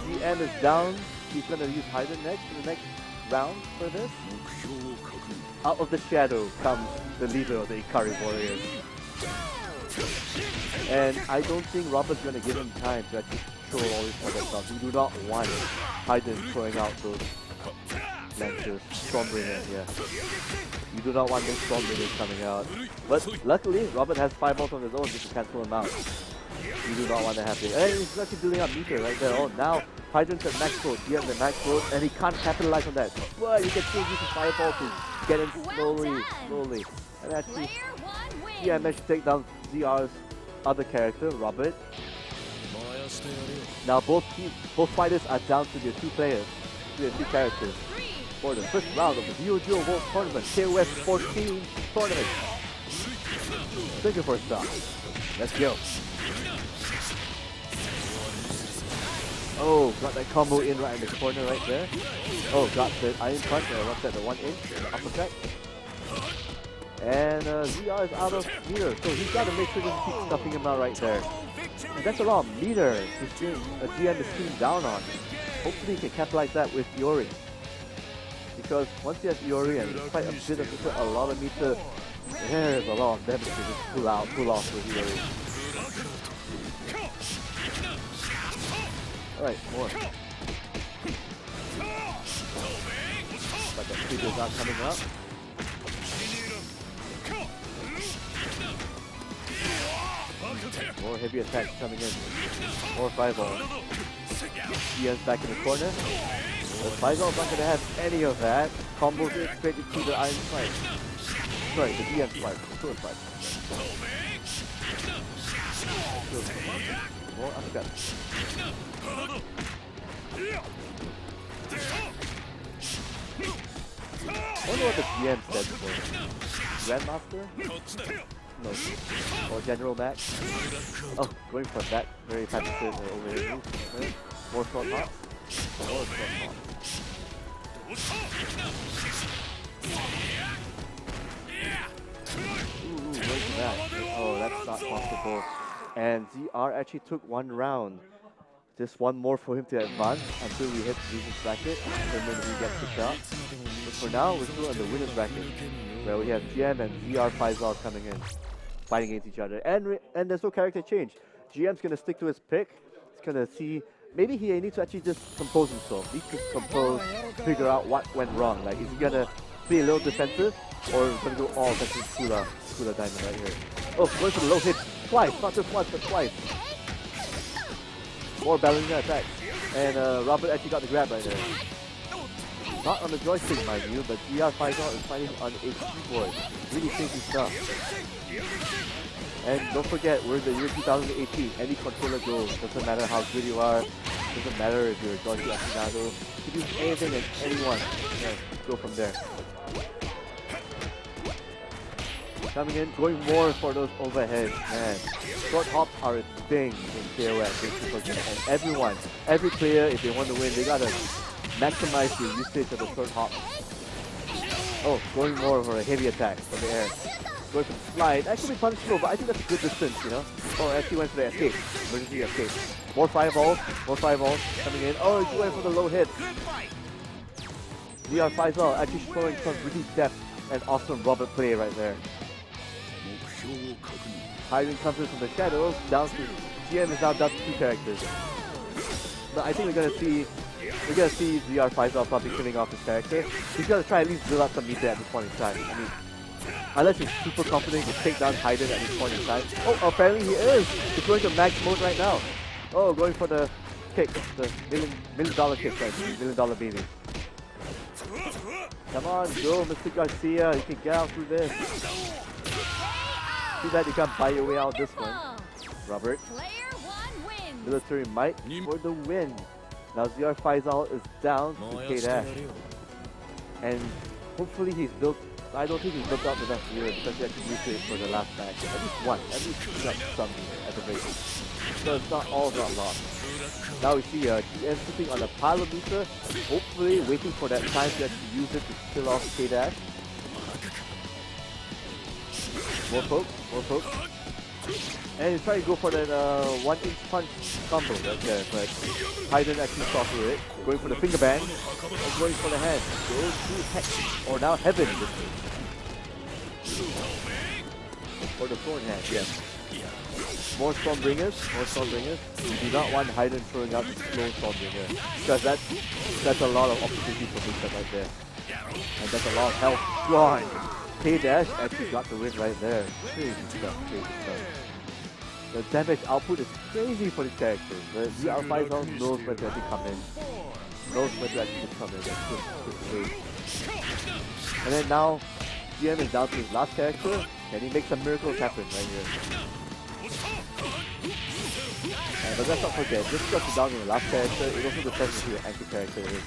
GM is down. He's going to use Hyden next in the next round for this. Out of the shadow comes the leader of the Ikari Warriors. And I don't think Robert's going to give him time to actually throw all this other stuff. We do not want Hyden throwing out those lancers, Stormbringers, yeah. You do not want those Stormbringers coming out. But luckily, Robert has 5 balls on his own just to cancel him out. You do not want to have it. Hey, he's actually building up meter right there. Oh, now Hyden's at max load. GM's at max load, and he can't capitalize on that. Well, you can still use his fireball to get in slowly. And actually, GM managed to take down ZR's other character, Robert. Now both fighters are down to their 2 players, to their 2 characters. For the first round of the NeoGeo World Tournament, KOF 14 tournament. Thank you for a start. Let's go. Oh, got that combo in right in the corner right there. Oh, got the iron punch, what's that, the 1-inch, the uppercut. And ZR is out of meter, so he's got to make sure to keep stuffing him out right there. And that's a lot of meter GM is sitting down on. Hopefully he can capitalize that with Iori. Because once he has Iori and quite a bit of meter, a lot of meter, there's a lot of damage to just pull off with Iori. Alright, more. But the figures are coming up. More heavy attacks coming in. More fireball. Ian's back in the corner. But Faisal's not going to have any of that. Combos it straight into the iron spike. Sorry, the DM spike. The sword spike. More uppercut. I wonder what the GM stands for. Grandmaster? No. Or General Max? Oh, going for that very passive overhead move. Right? More short hops? More short hops. possible. And ZR actually took one round. Just one more for him to advance until we hit losers bracket, and then we get kicked out. But for now, we're still in the winners bracket, where we have GM and ZR Faisal coming in, fighting against each other. And there's no character change. GM's gonna stick to his pick. He's gonna see, maybe he needs to actually just compose himself. He needs to compose, figure out what went wrong. Like, is he gonna play a little defensive, or gonna go all offensive Kula Diamond right here? Oh, going for the low hit twice, not just once, but twice. More ballerina attacks. And Robert actually got the grab right there. Not on the joystick, mind you, but GR Faisal is fighting on a keyboard. Really safety stuff. And don't forget, we're in the year 2018. Any controller goes. Doesn't matter how good you are. Doesn't matter if you're a joystick aficionado. You can do anything and anyone. Yeah, go from there. Coming in, going more for those overheads, man. Short hops are a thing in KOF. And everyone, every player, if they want to win, they gotta maximize the usage of the short hop. Oh, going more for a heavy attack from the air. Going for the slide. That could be punishable, but I think that's a good distance, you know? Oh, actually went for the escape. Emergency escape. More fireballs coming in. Oh, he went for the low hit. ZR Faisal actually showing some really depth and awesome Robert play right there. Hiding comes in from the shadows, down to GM is now down to 2 characters. But I think we're gonna see ZR Faisal probably killing off his character. He's gonna try at least build up some meter at this point in time. I mean, unless he's super confident to take down Hayden at this point in time. Oh, apparently he is! He's going to max mode right now. Oh, going for the kick, the million dollar kick, right? $1 million baby. Come on, go, Mr. Garcia, you can get out through this. Too bad you can't buy your way out this one. Robert. Military might for the win. Now ZR Faisal is down to K-Dash. And hopefully he's built, I don't think he's built up enough gear because he actually used it for the last match. At least one, at least something at the very least. So it's not all got lost. Now we see GM sitting on a pile of meter, hopefully waiting for that time to actually use it to kill off K-Dash. More pokes. And he's trying to go for that 1-inch punch combo right there, but Hayden actually saw through it. Going for the finger bang, and going for the hand. Goes to Hex, or now Heaven in this case. For the thorn hand, yes. More Stormbringers. You do not want Hayden throwing out the slow Stormbringer, because that's a lot of opportunity for mix-up right there. And that's a lot of health gone. K-Dash actually got the win right there. Crazy stuff. The damage output is crazy for this character, but ZR Faisal knows when to actually come in. And then now, GM is down to his last character, and he makes some miracles happen right here. But let's not forget, just because you're down to the last character, it also depends who your anchor character is.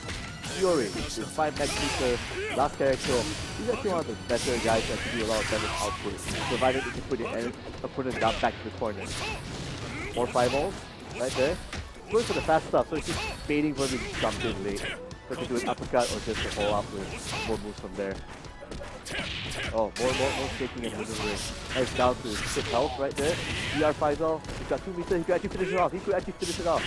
Fury, this 5 max meter, last character, he's actually one of the better guys that can do a lot of damage output, provided he can put the opponent down back to the corner. More fireballs, right there. Going for the fast stuff, so he's just baiting for him to jump in late. So he can do an uppercut or just a follow up with more moves from there. Oh, more shaking and maneuvering. And it's down to 6 health right there. ZR Faisal, he's got 2 meters, he could actually finish it off.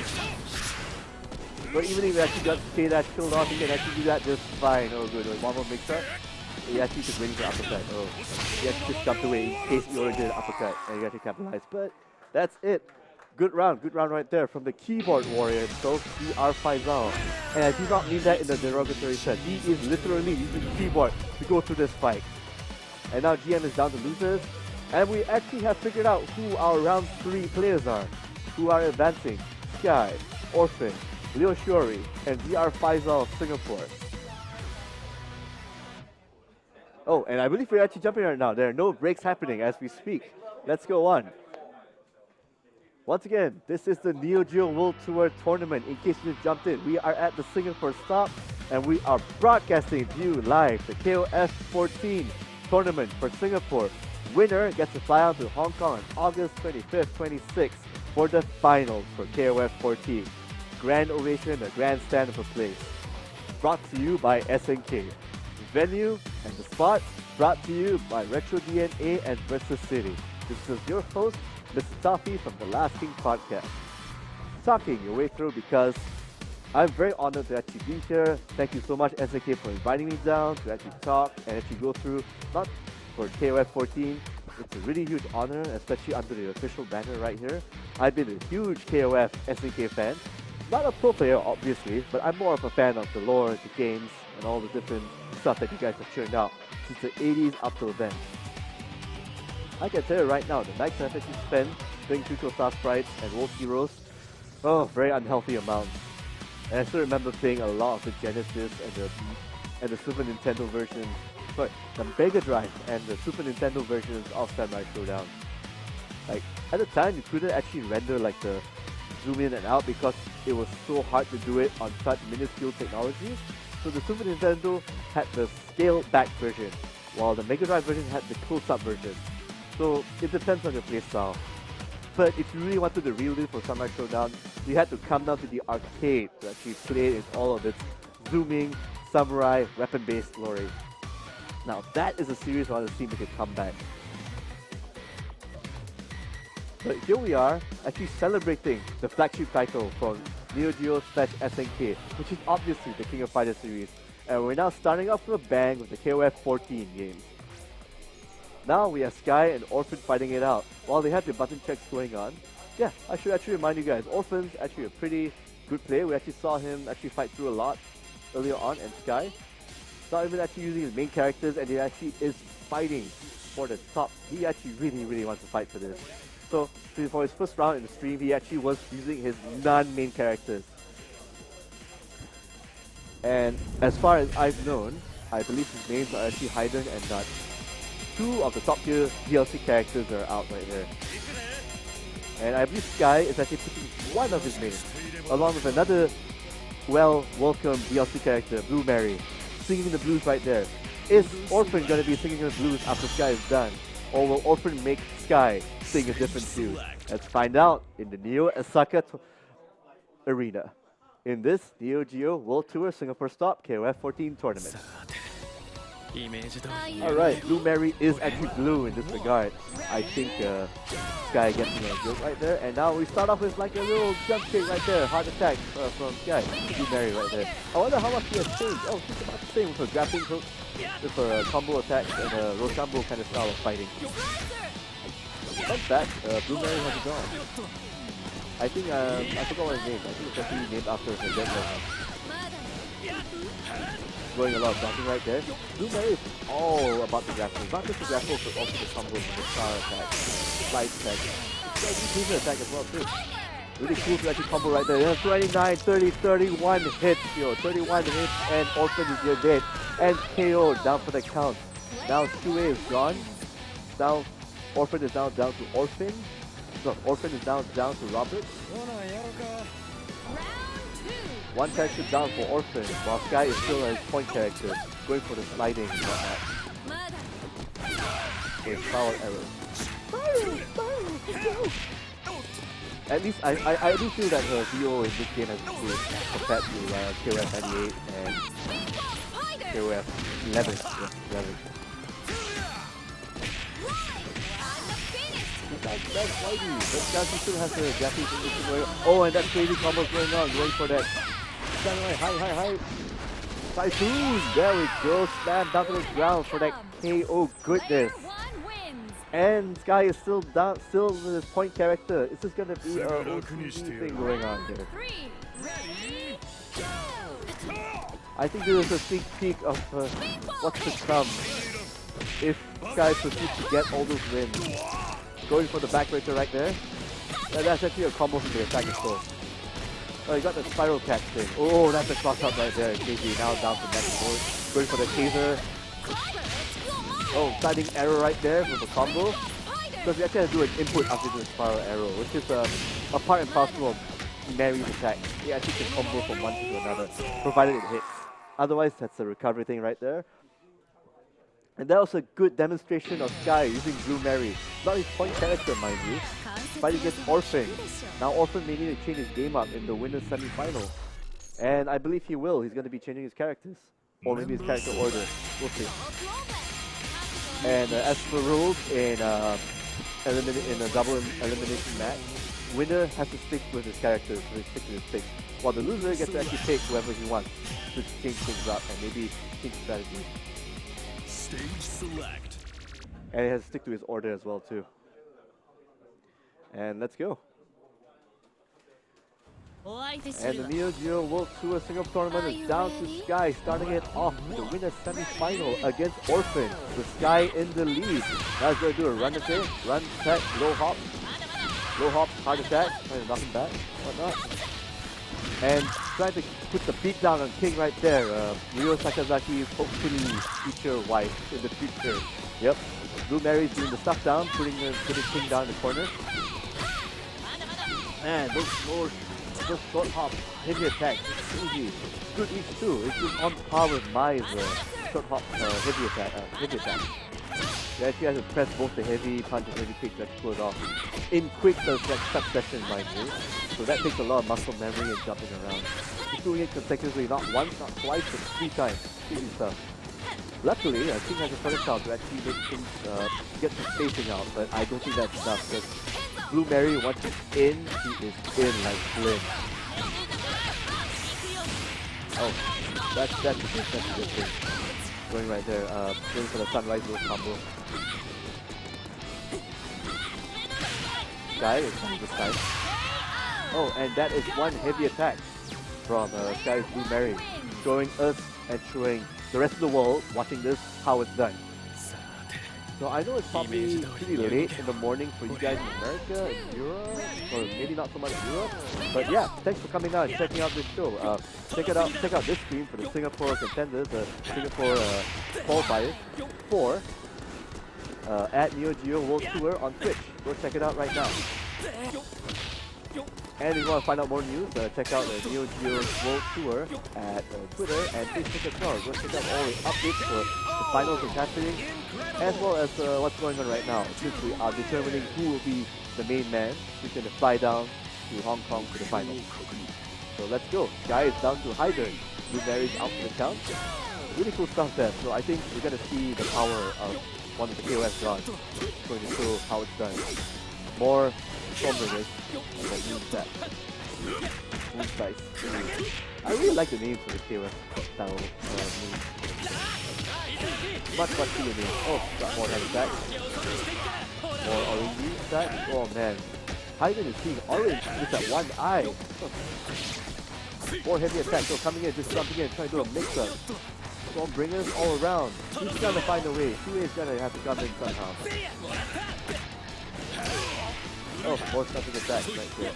But even if he actually got K-Dash killed off, he can actually do that just fine. Oh good, one more mix-up. He actually just waiting for uppercut. Oh, he actually just jumped away in case he already did an uppercut and he actually capitalized. But that's it. Good round right there from the keyboard warrior himself, ZR Faisal. And I do not mean that in the derogatory sense. He is literally using the keyboard to go through this fight. And now GM is down to losers. And we actually have figured out who our round 3 players are. Who are advancing. Sky, Orphan, Leo Shuri, and ZR Faisal of Singapore. Oh, and I believe we're actually jumping right now. There are no breaks happening as we speak. Let's go on. Once again, this is the NeoGeo World Tour Tournament. In case you just jumped in, we are at the Singapore stop and we are broadcasting to you live the KOF 14 tournament for Singapore. Winner gets to fly out to Hong Kong on August 25th, 26th for the finals for KOF 14. Grand ovation, a grandstand of a place. Brought to you by SNK. Venue and the spot brought to you by Retro DNA and Versus City. This is your host, Mr. Toffee from the Last King podcast. Talking your way through because I'm very honored to actually be here. Thank you so much, SNK, for inviting me down to actually talk and actually go through, not for KOF 14. It's a really huge honor, especially under the official banner right here. I've been a huge KOF SNK fan. Not a pro player, obviously, but I'm more of a fan of the lore, the games, and all the different stuff that you guys have churned out since the 80s up till then. I can tell you right now, the nights I've actually spent playing Tutorial Star Sprites and World Heroes, oh, very unhealthy amounts. And I still remember playing a lot of the Genesis and the Super Nintendo versions, sorry, the Mega Drive and the Super Nintendo versions of Samurai Showdown. Like, at the time, you couldn't actually render like the zoom in and out because it was so hard to do it on such minuscule technology. So the Super Nintendo had the scaled back version, while the Mega Drive version had the close-up version. So it depends on your playstyle. But if you really wanted the real deal for Samurai Showdown, you had to come down to the arcade to actually play it in all of its zooming, samurai, weapon-based glory. Now that is a series I want to see make a comeback. But here we are, actually celebrating the flagship title from NeoGeo / SNK, which is obviously the King of Fighters series. And we're now starting off with a bang with the KOF 14 games. Now we have Sky and Orphan fighting it out, while they have the button checks going on. Yeah, I should actually remind you guys, Orphan's actually a pretty good player. We actually saw him actually fight through a lot earlier on, and Sky, not even actually using his main characters, and he actually is fighting for the top. He actually really wants to fight for this. So for his first round in the stream, he actually was using his non-main characters. And as far as I've known, I believe his names are actually Haiden and Nut. Two of the top tier DLC characters are out right here. And I believe Sky is actually picking one of his mains, along with another welcome DLC character, Blue Mary, singing the blues right there. Is Orphan gonna be singing the blues after Sky is done? Or will Orphan make Sky sing a different tune? Let's find out in the Neo Osaka Arena in this NeoGeo World Tour Singapore Stop KOF 14 tournament. Alright, Blue Mary is actually blue in this regard. I think Sky gets me a joke right there. And now we start off with like a little jump kick right there. Hard attack from Sky. Blue Mary right there. I wonder how much he has changed. Oh, she's about the same with her grappling hook, with her combo attacks and a Rochambeau kind of style of fighting. Fun fact, Blue Mary has a gone. I think, I forgot what his name. I think it's actually named after her dead one. Going a lot of blocking right there. Blue Mary is all about the grappling. Not just the grapples, but also the combos and the star attack, the slide attack. It's actually cruiser attack as well too. Really cool to actually combo right there. Yeah, 29, 30, 31 hits, yo. 31 hits and Orphan is your dead. And KO down for the count. Now 2A is gone. Now Orphan is now down to Orphan. No, Orphan is now down to Robert. One character down for Orphan, while Sky is still a point character, going for the sliding and whatnot. Okay, power arrow. At least I do feel that her VO in this game has improved compared to KOF 98 and KOF 11. Yes, 11. That's Whitey. That guy still has the Japanese position going on. Oh, and that crazy combo going on. Going for that. High. Typhoon. There we go. Slam down to the ground for that KO. Goodness. And Sky is still down, still with his point character. Is this gonna be a OCD thing going on here? I think this is a sneak peek of what's to come if Sky proceeds to get all those wins. Going for the backbreaker right there. That's actually a combo from the attack as well. Oh, you got the spiral catch thing. Oh, that's a cross up right there. KG now down to next board. Going for the taser. Oh, sliding arrow right there with a combo. Because you actually have to do an input after the spiral arrow, which is a part and parcel of Mary's attack. You actually can combo from one to another, provided it hits. Otherwise, that's a recovery thing right there. And that was a good demonstration of Sky using Blue Mary. Not his point character, mind you. Fighting against Orphan. Now Orphan may need to change his game up in the winner's semi-final. And I believe he will. He's going to be changing his characters. Or maybe his character order. We'll see. And as for rules in in a double elimination match, winner has to stick with his character, so they stick to his picks. While the loser gets to actually pick whoever he wants to change things up and maybe change strategy. Stage select. And he has to stick to his order as well too. And let's go. And the NeoGeo World Tour Singapore Tournament is down to Sky, starting it off with the winner's semi-final against Orphan, with Sky in the lead. Now he's going to do a run attack, low hop, hard attack, trying to knock him back, whatnot. And trying to put the beat down on King right there. Ryo Sakazaki's hopefully future wife in the future. Yep, Blue Mary's doing the stuff down, putting King down in the corner. Man, those short hop, heavy attacks, it's easy. Good reach too. It's just on par with my short hop heavy attack. You actually have to press both the heavy punch and heavy kick to actually pull it off in quick succession, mind you. So that takes a lot of muscle memory and jumping around. He's doing it consecutively, not once, not twice, but 3 times. Easy stuff. Luckily, King has a projectile to actually make things get some spacing out, but I don't think that's enough because Blue Mary, once he's in, he is in like Flynn. Oh, that's a good thing. Going right there, going for the Sunrise Road combo. Sky is coming this time. Oh, and that is one heavy attack from Sky's Blue Mary, showing us and showing the rest of the world watching this how it's done. So I know it's probably pretty late in the morning for you guys in America, in Europe, or maybe not so much Europe. But yeah, thanks for coming out and checking out this show. Check out this stream for the Singapore contenders, the Singapore qualifiers for at NeoGeo World Tour on Twitch. Go check it out right now. And if you want to find out more news, check out the NeoGeo World Tour at Twitter and Facebook as well. Go check out all the updates for the finals and happening, as well as what's going on right now, since we are determining who will be the main man who's going to fly down to Hong Kong for the finals. So let's go. Sky is down to Hyder. Blue Mary's out for the count. Really cool stuff there. So I think we're going to see the power of one of the KOF gods. It's going to show how it's done. More Stormbringers and then Moonset. Moonsize. I really like the names for the KOF style moves. Much cooler names. Oh, got more heavy attack. More orange attack. Oh man. Hyden is seeing orange with that one eye. More heavy attack. So coming in, just jumping in, trying to do a mix-up. Stormbringers all around. He's gonna find a way. Shuei is gonna have to come in somehow. Oh, more something attack right there.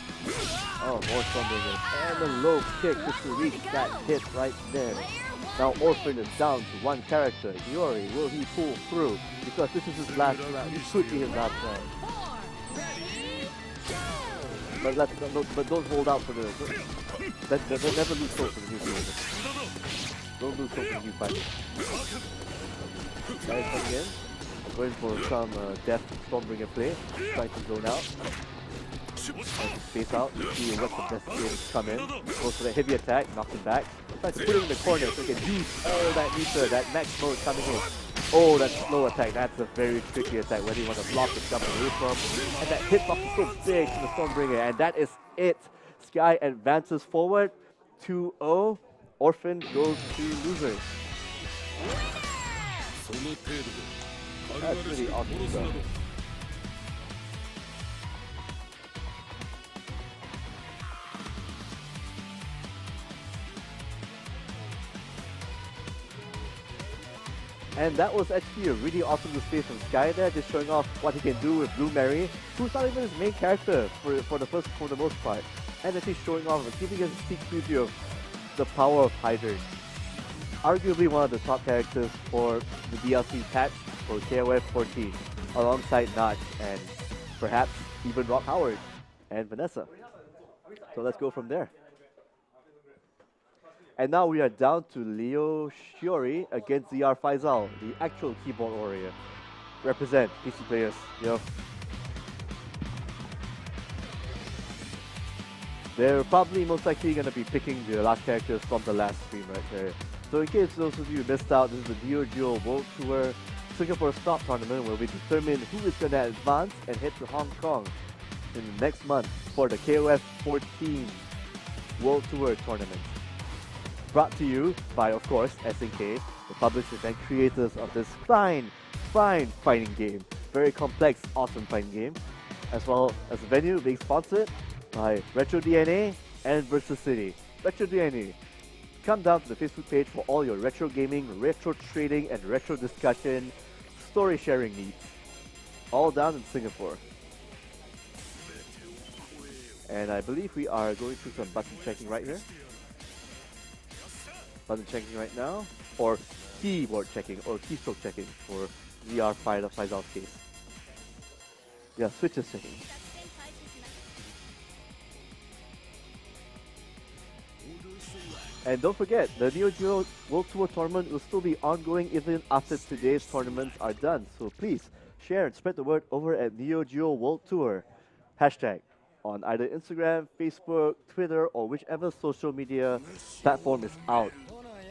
Oh, more Stormbringers. And a low kick just to reach that hit right there. Now Orphan is down to one character. Yori, will he pull through? Because this is his last round. It could be his last round. But don't hold out for the... never lose hope for the new season. Don't lose hope for the new fighter. Guys coming in. Going for some death Stormbringer play. Trying to zone out. Trying to space out. See what's the best game to come in. Goes for the heavy attack. Knocks him back. Tries to put him in the corner so he can use all that meter, that max mode coming in. Oh, that slow attack. That's a very tricky attack. Whether you want to block or jump away from. And that hitbox is so big from the Stormbringer. And that is it. Sky advances forward. 2-0. Orphan goes to losers. That's really awesome stuff. And that was actually a really awesome display from Sky there, just showing off what he can do with Blue Mary, who's not even his main character for the most part. And actually showing off, giving us a sneak preview of the power of Hyder. Arguably one of the top characters for the DLC patch for KOF 14, alongside Notch and perhaps even Rock Howard and Vanessa. So let's go from there. And now we are down to Leo Shiori against ZR Faisal, the actual keyboard warrior. Represent, PC players, yo. They're probably most likely going to be picking the last characters from the last stream right there. So in case those of you missed out, this is the NeoGeo World Tour Singapore Stop tournament where we determine who is going to advance and head to Hong Kong in the next month for the KOF 14 World Tour tournament. Brought to you by, of course, SNK, the publishers and creators of this fine fighting game. Very complex, awesome fighting game. As well as the venue being sponsored by Retro DNA and Versus City. Retro DNA. Come down to the Facebook page for all your retro gaming, retro trading, and retro discussion, story sharing needs. All down in Singapore. And I believe we are going through some button checking right here. Button checking right now, or keyboard checking, or keystroke checking for VR Faisal's case. Yeah, switches checking. And don't forget, the NeoGeo World Tour tournament will still be ongoing even after today's tournaments are done. So please share and spread the word over at NeoGeo World Tour. Hashtag on either Instagram, Facebook, Twitter, or whichever social media platform is out.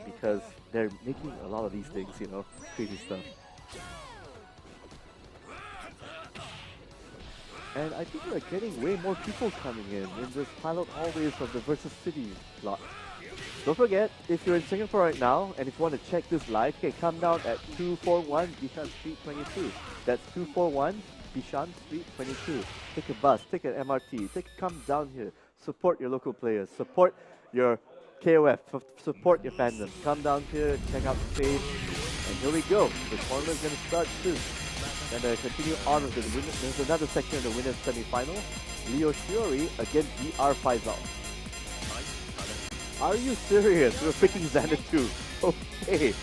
Because they're making a lot of these things, you know, crazy stuff. And I think we're getting way more people coming in this pilot hallways of the Versus City lot. Don't forget, if you're in Singapore right now and if you want to check this live, you can come down at 241 Bishan Street 22. That's 241 Bishan Street 22. Take a bus, take an MRT, come down here, support your local players, support your KOF, support your fandom. Come down here, check out the stage, and here we go. The tournament's going to start soon. And continue on with the winner. There's another section of the winners semi-final. Leo Shiori against VR Faisal. Are you serious? We're picking Xanadu. Okay.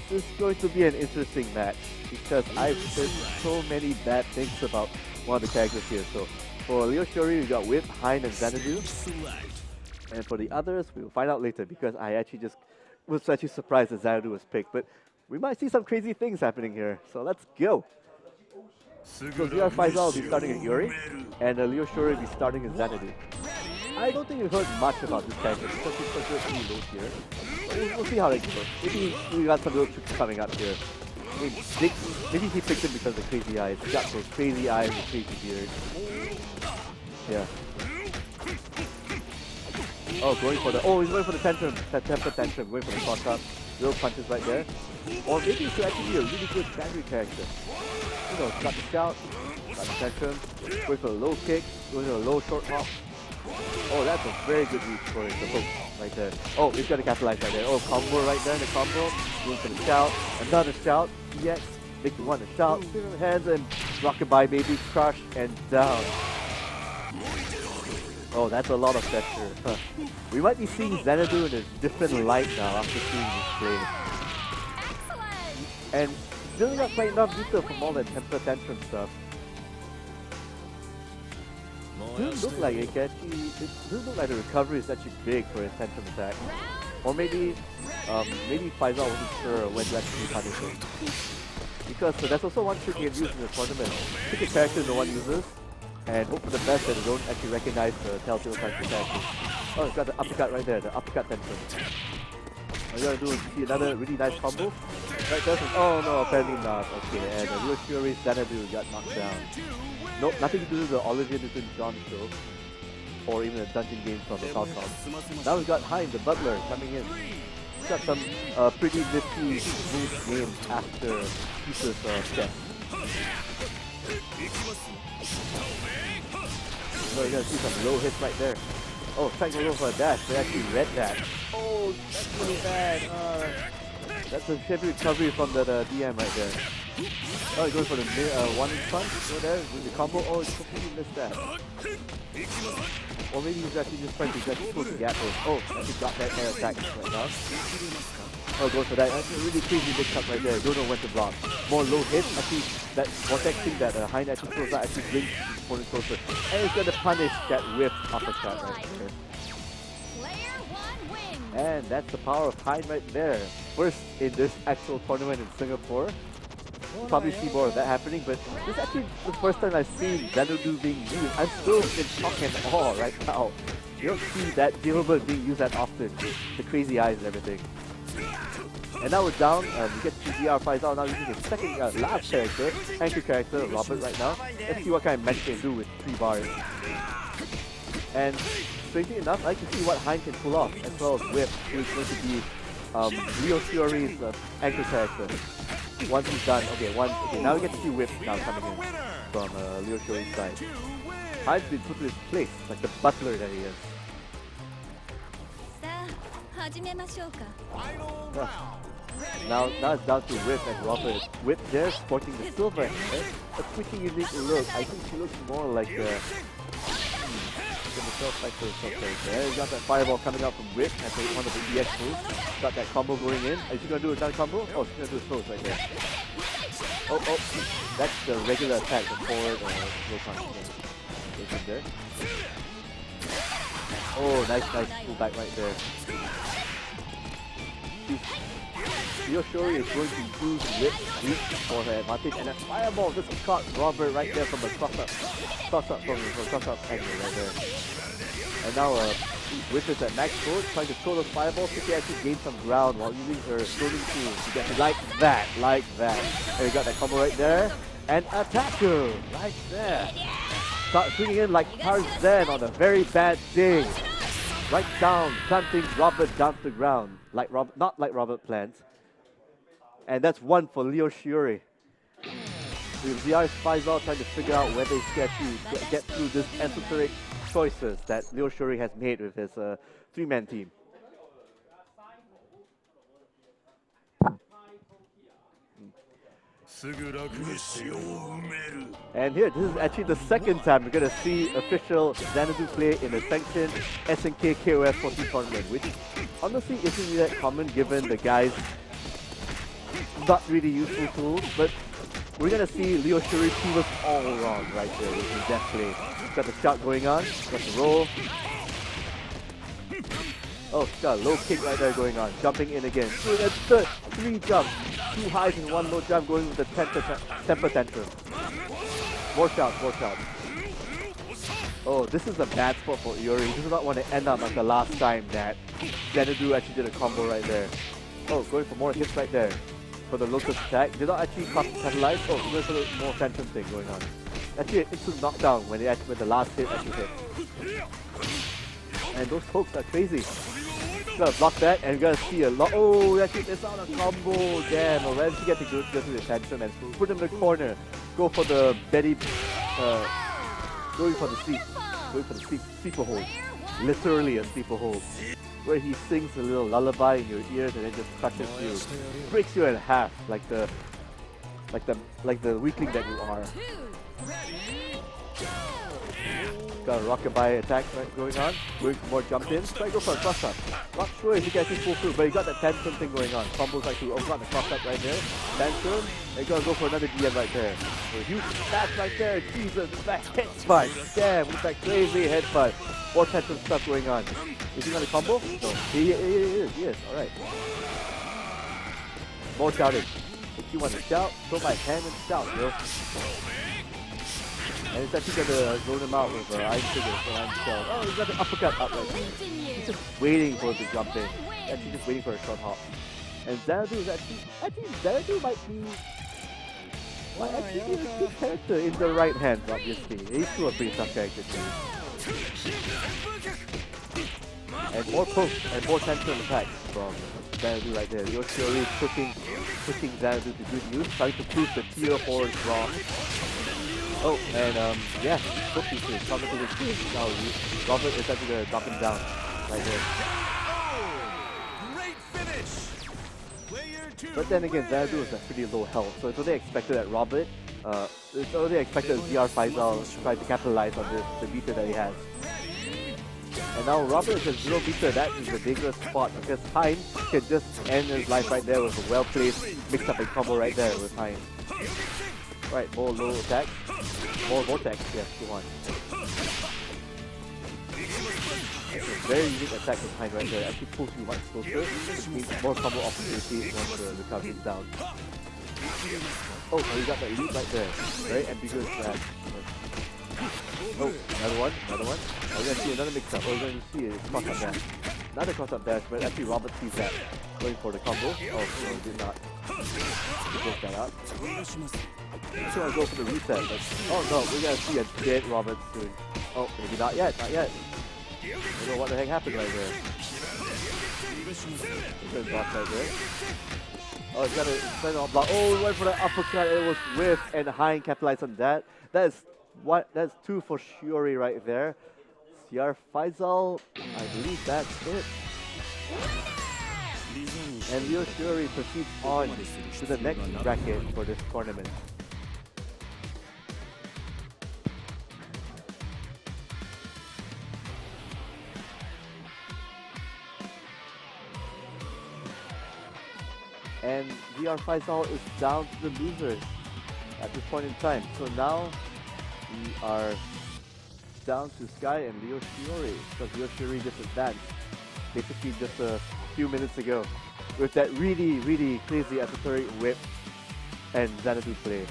This is going to be an interesting match because I've heard so many bad things about one of the characters here. So for Leo Shiori, we got Whip, Hein, and Xanadu. And for the others, we'll find out later because I actually was surprised that Xanadu was picked. But we might see some crazy things happening here. So let's go. So VR Faisal will be starting at Yuri, and Leo Shiori will be starting at Xanadu. I don't think we've heard much about this character because he's pretty low here. But we'll see how that goes. Maybe we got some little tricks coming up here. Maybe he picked him because of the crazy eyes. He got those crazy eyes and crazy beard. Yeah. Oh, he's going for the tantrum. That temper tantrum, going for the cross up. Real punches right there. Or maybe he could actually be a really good boundary character. You know, got the shout, got the tantrum, going for a low kick, going for a low short hop. Oh, that's a very good reach for the hook right there. Oh, he's got to capitalize right there. Oh, combo right there, the combo. Going for the shout, another shout. EX, make you want to shout. Spin on the hands and rockabye baby, crush and down. Oh, that's a lot of pressure. Huh. We might be seeing Xanadu in a different light now after seeing this play. And building up right now Vita from all that temper tantrum stuff. It doesn't look like it doesn't look like the recovery is actually big for his tantrum attack. Or maybe Faisal wasn't sure when to actually punish him. Because that's also one trick you can use in the tournament. Pick a character no one uses, and hope for the best that they don't actually recognize the telltale signs of characters. Oh, it's got the uppercut right there, the uppercut tantrum. All you gotta do is see another really nice combo. Right there. Oh no, apparently not. Okay, and the Leo Shiori Xanadu got knocked down. Nope, nothing to do with the Olivier Newton-John show. Or even a dungeon game from the South Hall. Now we've got Hein, the butler, coming in. He's got some pretty nifty moves named after pieces of chess. So you're gonna see some low hits right there. Oh, trying to go for a dash. They actually read that. Oh, that's really bad. That's a heavy recovery from the DM right there. Oh, he goes for the one punch over there with the combo. Oh, he completely missed that. Or maybe he's actually just trying to get close to gap post. Oh, actually got that air attack right now. Oh, goes for that. That's a really crazy big cut right there. Don't know when to block. More low hit. Actually, that vortex thing that Hein actually throws out actually brings his opponent closer. And he's gonna punish that whip uppercut right there. And that's the power of Hein right there. First in this actual tournament in Singapore. You'll probably see more of that happening, but this is actually the first time I've seen Xanadu being used. I'm still in shock and awe right now. You don't see that Jailbird being used that often. The crazy eyes and everything. And now we're down, we get to ZR Files out now using his second, last character, anchor character, Robert right now. Let's see what kind of magic he can do with 3 bars. And strangely enough, I can see what Hein can pull off, as well as Whip, who is going to be Leo Fury's anchor character. Once he's done, okay, now we get to see Whip now coming in from Leo Fury's side. Hein's been put to his place, like the butler that he is. Now it's down to Whip and Robert. Whip there sporting the silver hair, a pretty unique look. I think she looks more like a He's got that fireball coming out from Whip and one of the EX moves. Got that combo going in. Is she gonna do another combo? Oh, she's gonna do a close right there. Oh, that's the regular attack, the forward low punch. There. Oh, nice pullback right there. Leo Fury is going to use Whip's reach for her advantage, and that fireball just caught Robert right there from the cross-up angle right there. And now Whip is at max force, trying to throw those fireballs to actually gain some ground while using her throwing tool to get like that. And we got that combo right there, and attacker right there. Start swinging in like Tarzan on a very bad day. Right down, planting Robert down to the ground, not like Robert plants. And that's one for Leo Fury. ZR's Files out trying to figure out whether he can actually get through this esoteric choices that Leo Fury has made with his 3-man team. And here, this is actually the second time we're going to see official Xanadu play in a sanctioned SNK KOF XIV tournament, which honestly isn't really that common given the guy's not really useful tools, but we're going to see Leo Fury prove us all wrong right there with his death play. Got the shot going on, got the roll. Oh, got a low kick right there going on, jumping in again. And third, 3 jumps, 2 highs and 1 low jump going with the temper tantrum. More shots. Oh, this is a bad spot for Iori. This does not want to end up like the last time that Xanadu actually did a combo right there. Oh, going for more hits right there. For the lotus attack. Did not actually capitalize. Oh, there's a more phantom thing going on. Actually, it's a knockdown when the last hit actually hit. And those hooks are crazy. Gotta block that and you're gonna see a lot. Oh, actually it's out a combo. Damn, or where did you get to go to the attention and put him in the corner. Go for the Betty going for the sleeper hold. Literally a sleeper hold. Where he sings a little lullaby in your ears and then just crushes you. Breaks you in half like the weakling that you are. Got a rockabye attack going on. Going for more jump in. Try to go for a cross up. Not sure if he can actually pull through, but he got that tantrum thing going on. Combos like to got the cross up right there. Tantrum. They gotta go for another DM right there. So huge smash right there. Jesus, that headbutt. Damn, with that crazy headbutt. More tantrum stuff going on. Is he gonna combo? No. He is. Alright. More shouting. If you want to shout, throw my hand and shout, yo. And it's actually gonna zone him out with Iron Trigger for Iron Shell. Oh, he's got the uppercut up right there. He's just waiting for it to jump in. Actually just waiting for a short hop. And Xanadu is actually Xanadu might be a good character in the right hands, obviously. He's still a pretty tough character too. And more pokes and more tantrum attacks from Xanadu right there. Leo Fury pushing Xanadu to good use, trying to prove the tier 4 is wrong. Oh, and yeah, cooking to coming to the team. Now Robert is actually gonna drop him down right there. Great finish. Player 2. But then again, Xanadu is at pretty low health, so it's only expected that Robert, it's only expected that ZR Faisal try to capitalize on the meter that he has. And now Robert is at 0 meter. That is a dangerous spot because Hein can just end his life right there with a well-placed mix-up and combo right there with Hein. Right, more low attacks. More vortex, yes, go on. Very unique attack from Hein right there. Actually pulls you much closer, which means more combo opportunities once the recovery is down. Oh, so you got that lead right there. Very ambiguous attack. Oh, another one. We're gonna see another mix-up. We're gonna see a cross-up dash. Another cross-up dash, but actually Robert sees that. Going for the combo. Oh, no, did not. He broke that out. Just want to go for the reset. But, oh no, we're gonna see a dead Robert soon. Oh, maybe not yet, not yet. I don't know what the heck happened right there. He's gonna block right there. Oh, he's gonna send on block. Oh, he went for the uppercut. It was whiff, and Hein capitalized on that. That's two for Shiori right there. CR Faisal, I believe that's it. And Leo Shiori proceeds on to the next bracket for this tournament. And VR Faisal is down to the losers at this point in time. So now we are down to Sky and Leo Shiori, because Leo Shiori just advanced basically just a few minutes ago with that really crazy esoteric whip and Xanadu play.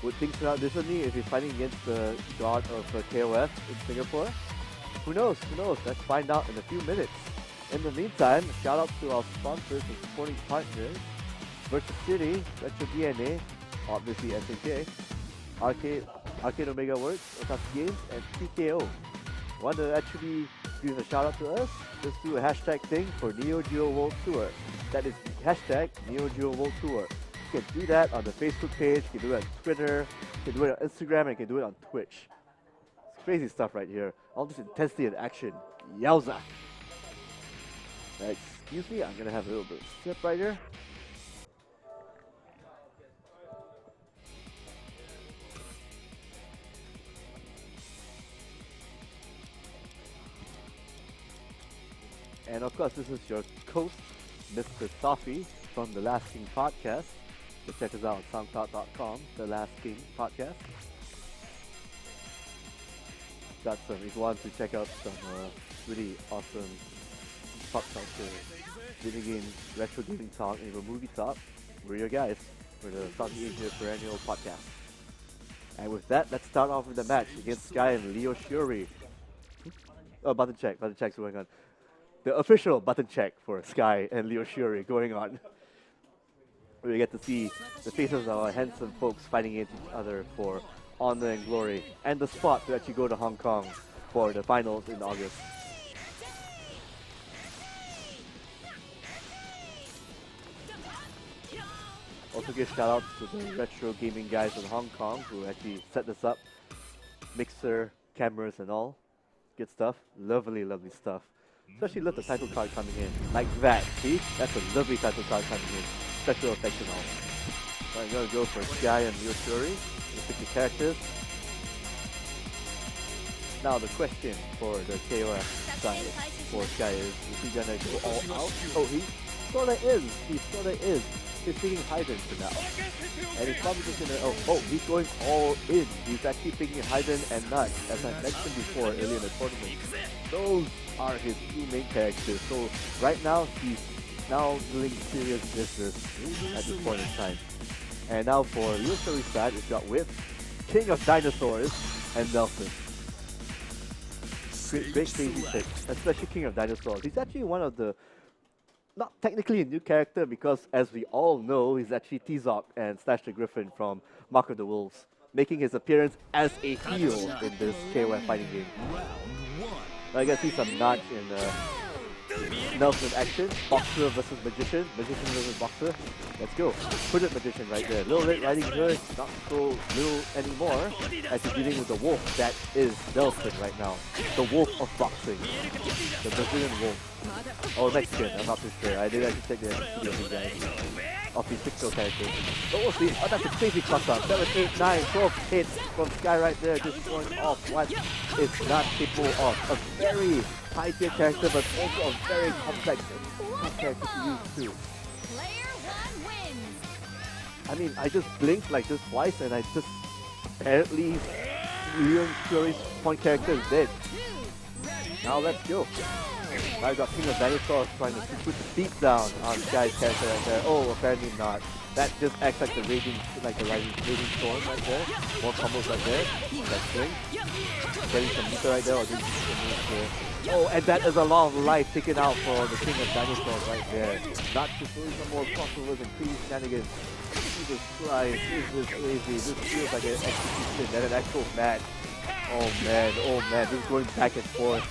Would things turn out differently if he's fighting against the god of KOF in Singapore? Who knows? Let's find out in a few minutes. In the meantime, shout out to our sponsors and supporting partners: Versus City, Retro DNA, obviously SNK, Arcade Omega Works, Otaku Games, and TKO. Want to actually give a shout out to us? Let's do a hashtag thing for NeoGeo World Tour. That is hashtag NeoGeo World Tour. You can do that on the Facebook page, you can do it on Twitter, you can do it on Instagram, and you can do it on Twitch. It's crazy stuff right here. All this intensity and action. Yowza! Excuse me, I'm gonna have a little bit of sip right here. And of course, this is your host, Mr. Toffee from The Last King Podcast. So check us out on soundcloud.com, The Last King Podcast. Got some, if you want to check out some really awesome pop culture, video games, retro gaming talk, and even movie talk, we're your guys. We're the Southeast Asia Perennial Podcast. And with that, let's start off with the match against Sky and Leo Shiori. Oh, button check's going on. The official button check for Sky and Leo Shiori going on. We get to see the faces of our handsome folks fighting against each other for honor and glory, and the spot to actually go to Hong Kong for the finals in August. Also give shout outs to the retro gaming guys in Hong Kong who actually set this up. Mixer, cameras and all. Good stuff. Lovely stuff. Especially love the title card coming in. Like that, see? That's a lovely title card coming in. Special effects and all. So I'm gonna go for Sky and Leo Shiori. Let's pick the characters. Now the question for the KOF side for Sky is he gonna go all out? Oh, he sorta is. He's picking Haydn for now. And he's probably just gonna, he's going all in. He's actually picking Haydn and Nut, as I mentioned before earlier in the tournament. Those are his two main characters. So right now, he's now doing serious business at this point in time. And now for Leo Shiori's side, we've got Whip, King of Dinosaurs, and Nelson. Great crazy pick, especially King of Dinosaurs. He's actually one of the, not technically a new character, because as we all know, he's actually T-Zok and Slash the Griffin from Mark of the Wolves, making his appearance as a heel in this KOF fighting game. I can see some notch in Nelson action. Boxer versus Magician. Magician versus Boxer. Let's go. Put it Magician right there. Little Red Riding Hood. Not so little anymore as he's dealing with the wolf that is Nelson right now. The wolf of boxing. The Brazilian wolf. Or Mexican, I'm not too sure. I didn't actually check the video of these guys. Of these pixel characters. But we'll see. Oh, that's a crazy cluster. 7, 8, 9, 12 hits from Sky right there. Just going off what is not capable of. A very high tier character, but also a very complex character to use too. I mean, I just blinked like this twice and I just apparently Leo Shiori's point character is dead. Now let's go. I got King of Dinosaurs trying to put the beat down on Sky's character right there. Oh, apparently not. That just acts like the raging storm right there. More combos right there. That swing. Getting some meter right there or doing some moves here. Oh, and that is a lot of life taken out for the King of Dinosaurs right there. Not just doing some more crossovers and crazy shenanigans. Jesus Christ, this is crazy. This feels like an execution and an actual match. Oh man, this is going back and forth.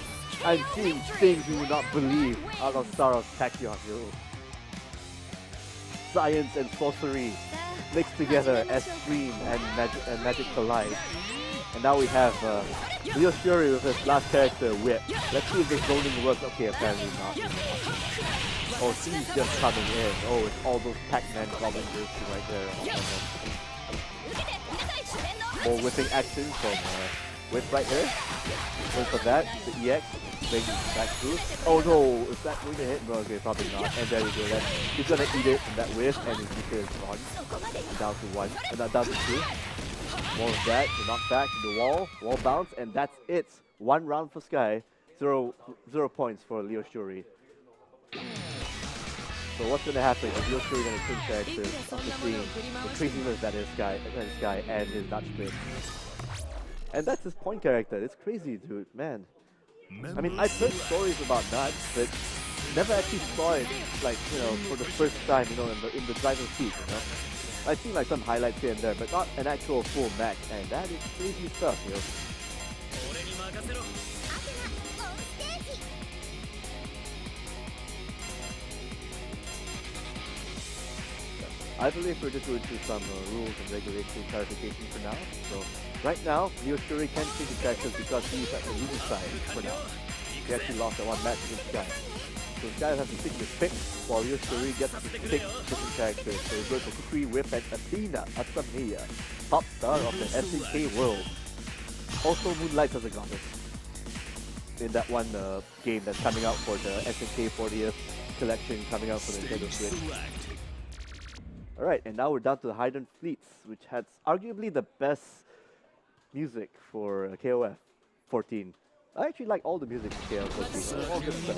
I'm seeing things you would not believe out of Star of Tachyon, yo. Science and sorcery mixed together as Stream and Magic collide. And now we have Leo's Fury with his last character, Whip. Let's see if this zoning works. Okay, apparently not. Oh, she's just coming in. Oh, it's all those Pac-Man Goblin Bursts right there. More whipping action from Whip right here. Going for that, the EX. Making back through. Oh no, is that going to hit? No, okay, probably not. And there you go. He's gonna eat it from that whiff, and his meter is gone. Down to 1, and down to 2. More of that, to knock back to the wall bounce, and that's it. 1 round for Sky, 0 points for Leo Shuri. So what's gonna happen? Is Leo Shuri gonna change characters after seeing the craziness that is Sky and his Dutch spin? And that's his point character. It's crazy, dude, man. I mean, I've heard stories about Nuts, but never actually saw it, like, you know, for the first time, you know, in the driver's seat, you know. I've seen like some highlights here and there, but not an actual full match, and that is crazy stuff, you know. I believe we're just going through some rules and regulation clarification for now. So right now, Leo Shuri can't change his characters because he's at the losing side for now. He actually lost that 1 match against Sky. So Sky has to stick with pick while Leo Shuri gets to pick different characters. So he goes for Kukri, Whip, and Athena, Atsamea, top star of the SNK world. Also moonlights as a goddess in that one game that's coming out for the SNK 40th collection coming out for the Nintendo Switch. Alright, and now we're down to the Hidden Fleets, which has arguably the best music for KOF 14. I actually like all the music in KOF 14, all good stuff.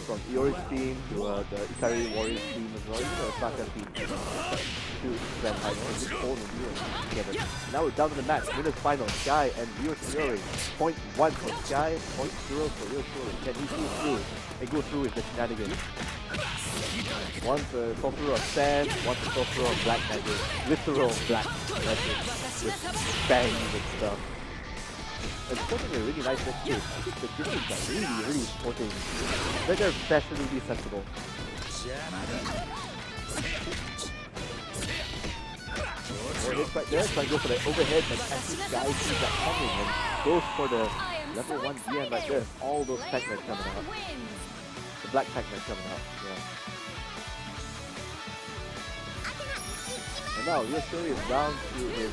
From Iori's theme to the Ikari Warriors theme as well, even the Osaka theme. To Grand Hydro, just hold and Leo together. Now we're down to the match, winners final, Sky and Leo Fury. Point 1 for Sky, point 0 for Leo Fury. Can he see through and go through with the shenanigans? One's a sorcerer of sand, one's a sorcerer of black magic, literal black magic with bangs and stuff. And sporting a really nice set too. The difference are really sporting. They're fashionably sensible. More hits right there, trying to go for the overhead, but actually Sky sees that coming and goes for the level 1 DM right there. All those Pac-Man coming out. The black Pac-Man coming out, yeah. And now Leo Shuri is down to his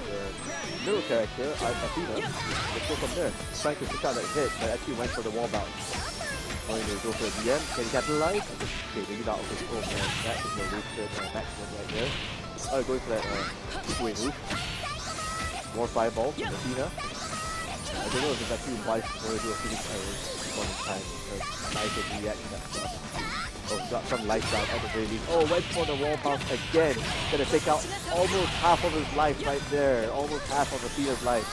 middle character, Athena. Let's go from there. Trying to pick out that hit, but actually went for the wall bounce. Going to go for the DM. Can he capitalize? Okay, maybe not. Okay, oh man, that is the wasted maximum right there. Oh, going for that takeaway move. More fireball from Athena. I don't know if it's actually wise to do a Phoenix Arrow one time because I could react to that stuff. Oh, got some life down at the very least. Oh, went for the wall bounce again. Gonna take out almost half of his life right there. Almost half of Athena's life.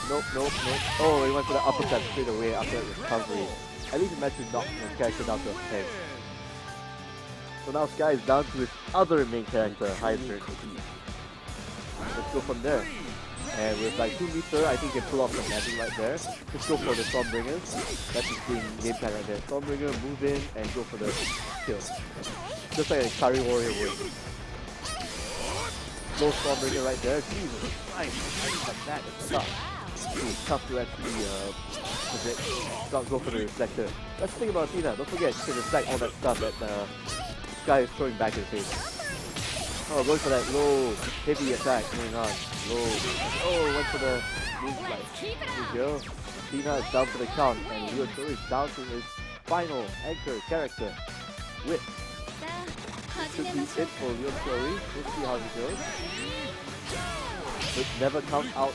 Nope. Oh, he went for the uppercut straight away after recovery. At least he managed to knock his character down to a peg. So now Sky is down to his other main character, Hydra. Let's go from there. And with like 2 meter, I think he can pull off some magic right there. Just go for the Stormbringers. That's his game plan right there. Stormbringer, move in, and go for the kill. Just like a Ikari Warrior would. Low Stormbringer right there. Jesus Christ, like that is tough. It's tough to actually go for the reflector. Let's think about Athena. Don't forget, she can reflect all that stuff that Sky is throwing back in the face. Oh, going for that low, heavy attack going on. Low. Oh, went for the moonlight. NeoGeo. Athena is down for the count, and Leo Shuri is down to his final anchor character, Whip. This should be it for Leo Shuri. We'll see how he goes. But never count out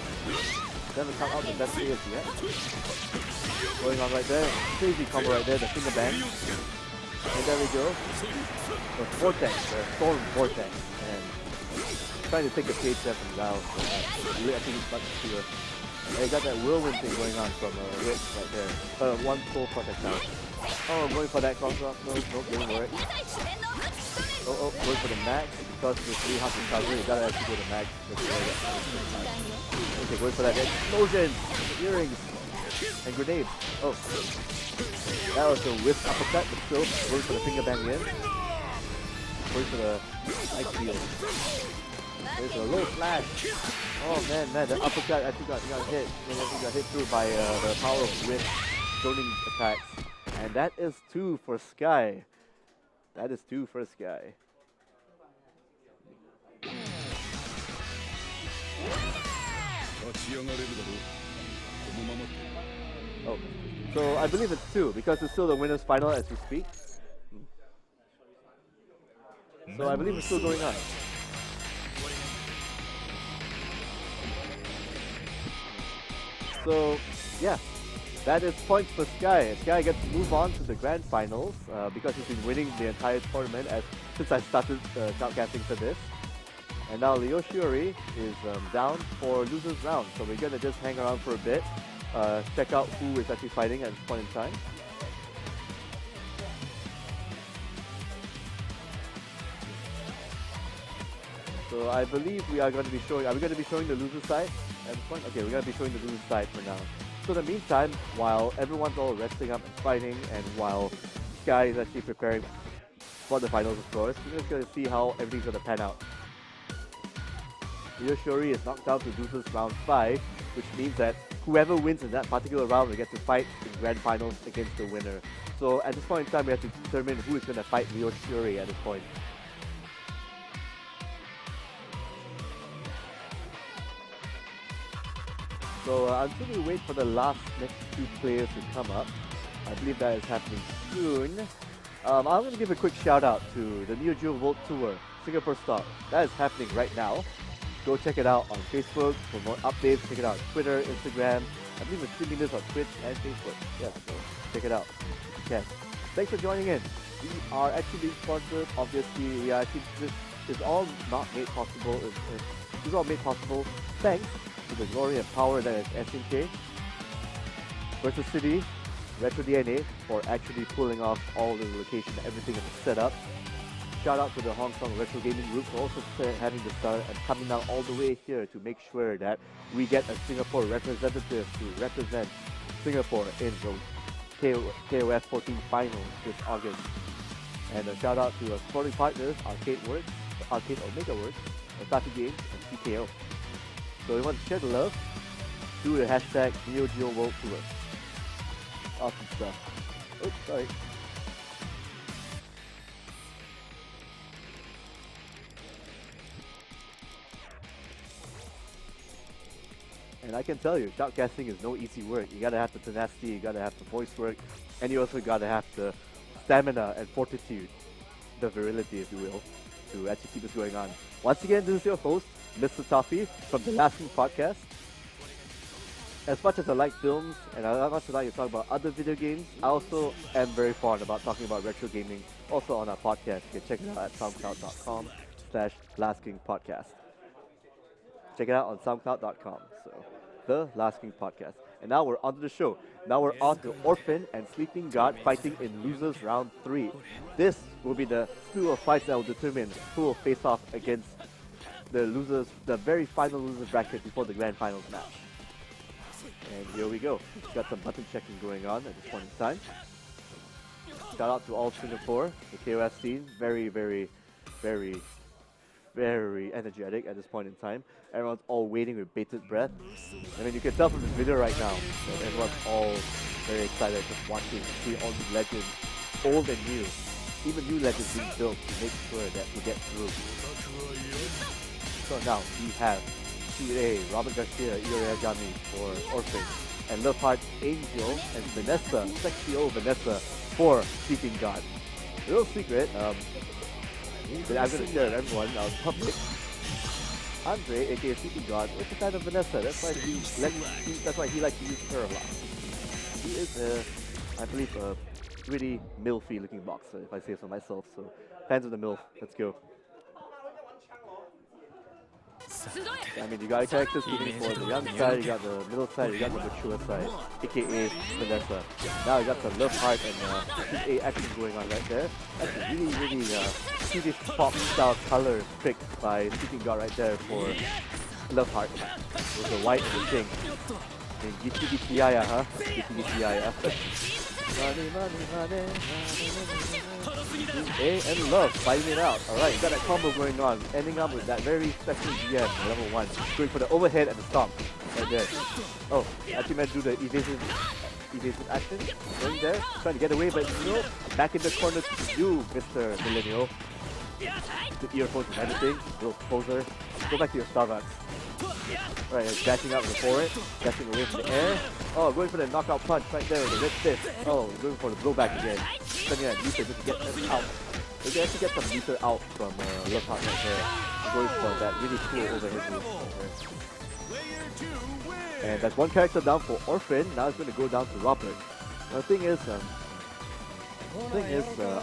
the best players yet. Going on right there. Crazy combo right there, the finger bang. And there we go. The vortex, the storm vortex. And trying to take a page there from Gal. I think it's much clearer. They got that whirlwind thing going on from Rick right there. One full protect now. Oh, I'm going for that cross up. No, didn't work. Oh, going for the max. Because of the 3 half recovery, you gotta actually go to max. Okay, going for that explosion! Earrings! And grenades. Oh. That was a whiff uppercut, but still going for the finger bang in. Going for the ice shield. There's a low flash. Oh man, the uppercut actually got hit. He got hit through by the power of whiff zoning attacks. And that is 2 for Sky. That is 2 for Sky. Oh, so I believe it's 2 because it's still the winner's final as we speak. So I believe it's still going on. So yeah, that is points for Sky. Sky gets to move on to the grand finals because he's been winning the entire tournament since I started shoutcasting for this. And now Leoshiori is down for losers round, so we're gonna just hang around for a bit, check out who is actually fighting at this point in time. So I believe we are going to be showing. Are we going to be showing the loser side at this point? Okay, we're going to be showing the loser side for now. So in the meantime, while everyone's all resting up and fighting, and while Sky is actually preparing for the finals, of course, we're just going to see how everything's going to pan out. Yoshori is knocked down to losers round 5, which means that whoever wins in that particular round will get to fight in grand finals against the winner. So at this point in time, we have to determine who is going to fight Yoshori at this point. So until we wait for the next 2 players to come up, I believe that is happening soon. I'm going to give a quick shout out to the NeoGeo World Tour Singapore Stock. That is happening right now. Go check it out on Facebook for more updates. Check it out on Twitter, Instagram. I believe we're streaming this on Twitch and Facebook. Yes, so check it out if you can. Thanks for joining in. We are actually being sponsored. Obviously, we are actually this is all not made possible. This is all made possible thanks to the glory and power that is SNK, Versus City, Retro DNA for actually pulling off all the location, everything is set up. Shout out to the Hong Kong Retro Gaming Group for also having the start and coming down all the way here to make sure that we get a Singapore representative to represent Singapore in the KOF 14 finals this August. And a shout out to our supporting partners, Arcade Omega Works, Otaku Games, and TKO. So we want to share the love, do the hashtag NeoGeo World Tour. Awesome stuff. Oops, sorry. And I can tell you, shoutcasting is no easy work. You gotta have the tenacity, you gotta have the voice work, and you also gotta have the stamina and fortitude, the virility, if you will, to actually keep this going on. Once again, this is your host, Mr. Toffee, from the Last King Podcast. As much as I like films, and as much as I like to talk about other video games, I also am very fond about talking about retro gaming, also on our podcast. You can check it out at soundcloud.com/LastKingPodcast. Check it out on soundcloud.com. So, the Last King Podcast. And now we're on to the show. Now we're on to Orphan and Sleeping God fighting in Losers Round 3. This will be the slew of fights that will determine who will face off against the losers, the very final losers bracket before the grand finals match. And here we go. We've got some button checking going on at this point in time. Shout out to all Singapore, the KOF scene. Very, very, very, very energetic at this point in time. Everyone's all waiting with bated breath. I mean, you can tell from this video right now that everyone's all very excited just watching to see all these legends, old and new. Even new legends being built to make sure that we get through. So now we have CA, Robert Garcia, Ioriagami for Orphan, and Love Heart Angel and Vanessa, sexy old Vanessa for Sleeping God. Real secret, that I'm going to share with everyone on public. Andre, aka Sleeping God, is a fan of Vanessa. That's why he likes to use her a lot. He is, I believe, a pretty milfy looking boxer, if I say so myself. So, fans of the milf, let's go. I mean, you got characters moving for the young side, you got the middle side, you got the mature side, aka Vanessa. Now you got the Love Heart and A action going on right there. That's a really Swedish pop style color picked by Sleeping God right there for Love Heart. With the white and the pink. I mean, Gichi Gichi Yaya, huh? Gichi Gichi Yaya. Money. A and Love fighting it out. Alright, you got that combo going on, ending up with that very special GM, level 1. Going for the overhead and the stomp. Right there. Oh, actually meant to do the evasive action. Going there, trying to get away, but no. Back in the corner to you, Mr. Millennial. The earphones and everything. Little poser. Go back to your Starbucks. Right, dashing out with the forward, dashing away from the air. Oh, going for the knockout punch right there with the red fist. Oh, going for the blowback again. Sending that meter just to get them out. We can actually get some meter out from Love Heart right there. Going for that really cool overhead move. And that's one character down for Orphan. Now it's going to go down to Robert. Now, the thing is,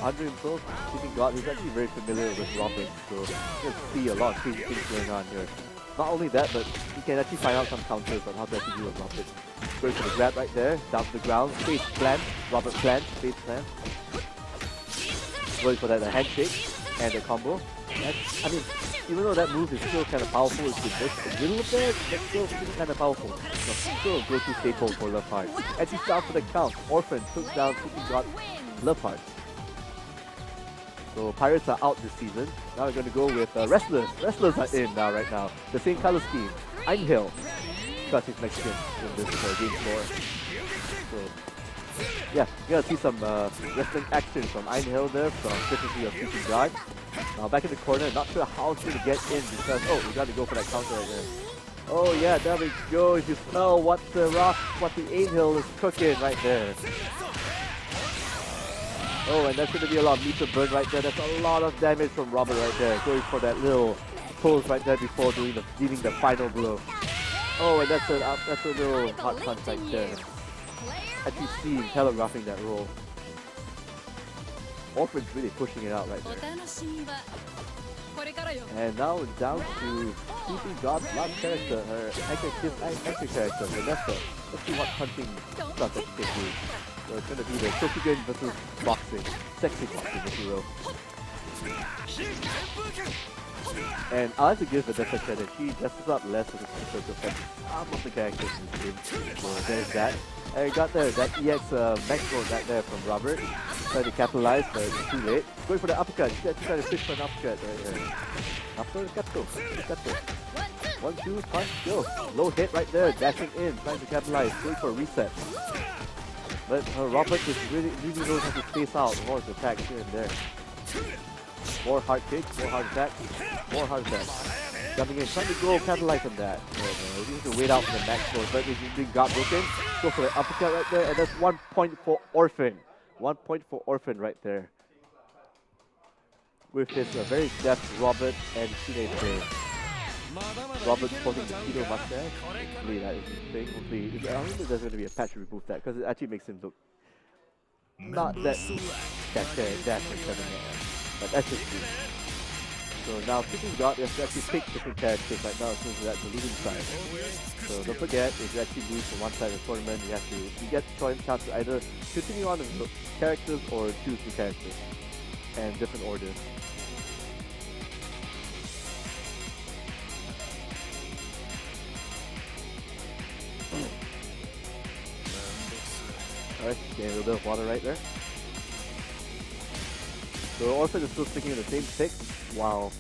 Andre himself, Sleeping God, he's actually very familiar with Robin. So you can see a lot of crazy things going on here. Not only that, but you can actually find out some counters on how to actually do a Robin. Going for the grab right there, down to the ground, face plant, Robert plant, face plant. Going for that handshake and the combo. And, I mean, even though that move is still kind of powerful, it's just a little bit, but still kind of powerful. So, still a go-to staple for Love Heart. And he's down for the count. Orphan took down Sleeping God Love Heart. So Pirates are out this season. Now we're going to go with Wrestlers. Wrestlers are in now, right now. The same color scheme. Einhill. Because he's Mexican in this game score. So, yeah, you're going to see some wrestling action from Einhill there, from Courtesy of Sleeping God. Now back in the corner, not sure how he's going to get in because, oh, we got to go for that counter right there. Oh yeah, there we go. If you smell what the Einhill is cooking right there. Oh, and that's going to be a lot of meter burn right there. That's a lot of damage from Robert right there. Going for that little pose right there before dealing the final blow. Oh, and that's a little hard punch right there. Actually seeing, telegraphing that roll. Orphan's really pushing it out right there. And now it's down to Sleeping God's last character, her anchor character, Vanessa. Let's see what punching stuff that she can do. So it's going to be the Shokugan versus boxing. Sexy boxing, if you will. And I like to give Vanessa credit. She dresses up less with the effects some of the characters in this game. So there's that. And you got there, that EX max mode right there from Robert. Trying to capitalize, but it's too late. Going for the uppercut. She's actually trying to fish for an uppercut right there. Uppercut. 1, 2, punch, go. Low hit right there, dashing in, trying to capitalize, going for a reset. But Robert just really knows how to space out more attacks here and there. More hard kicks, more hard attacks, more hard attacks. Jumping in, trying to go capitalize on that. You need to wait out for the max mode, but if you think got broken, go for the uppercut right there, and that's 1 point for Orphan. 1 point for Orphan right there. With his very deft Robert and Shine play. Robert sporting the keto mustache. Hopefully that is his thing. Hopefully, I don't think there's going to be a patch to remove that because it actually makes him look not that dash but that's just me. So now Sleeping God has to actually pick different characters right now since we're at the leading side. So don't forget, if you actually lose from one side of the tournament, you get the chance to either continue on with the characters or choose new characters and different orders. Alright, getting a little bit of water right there. So Orphan is still sticking in the same pick, while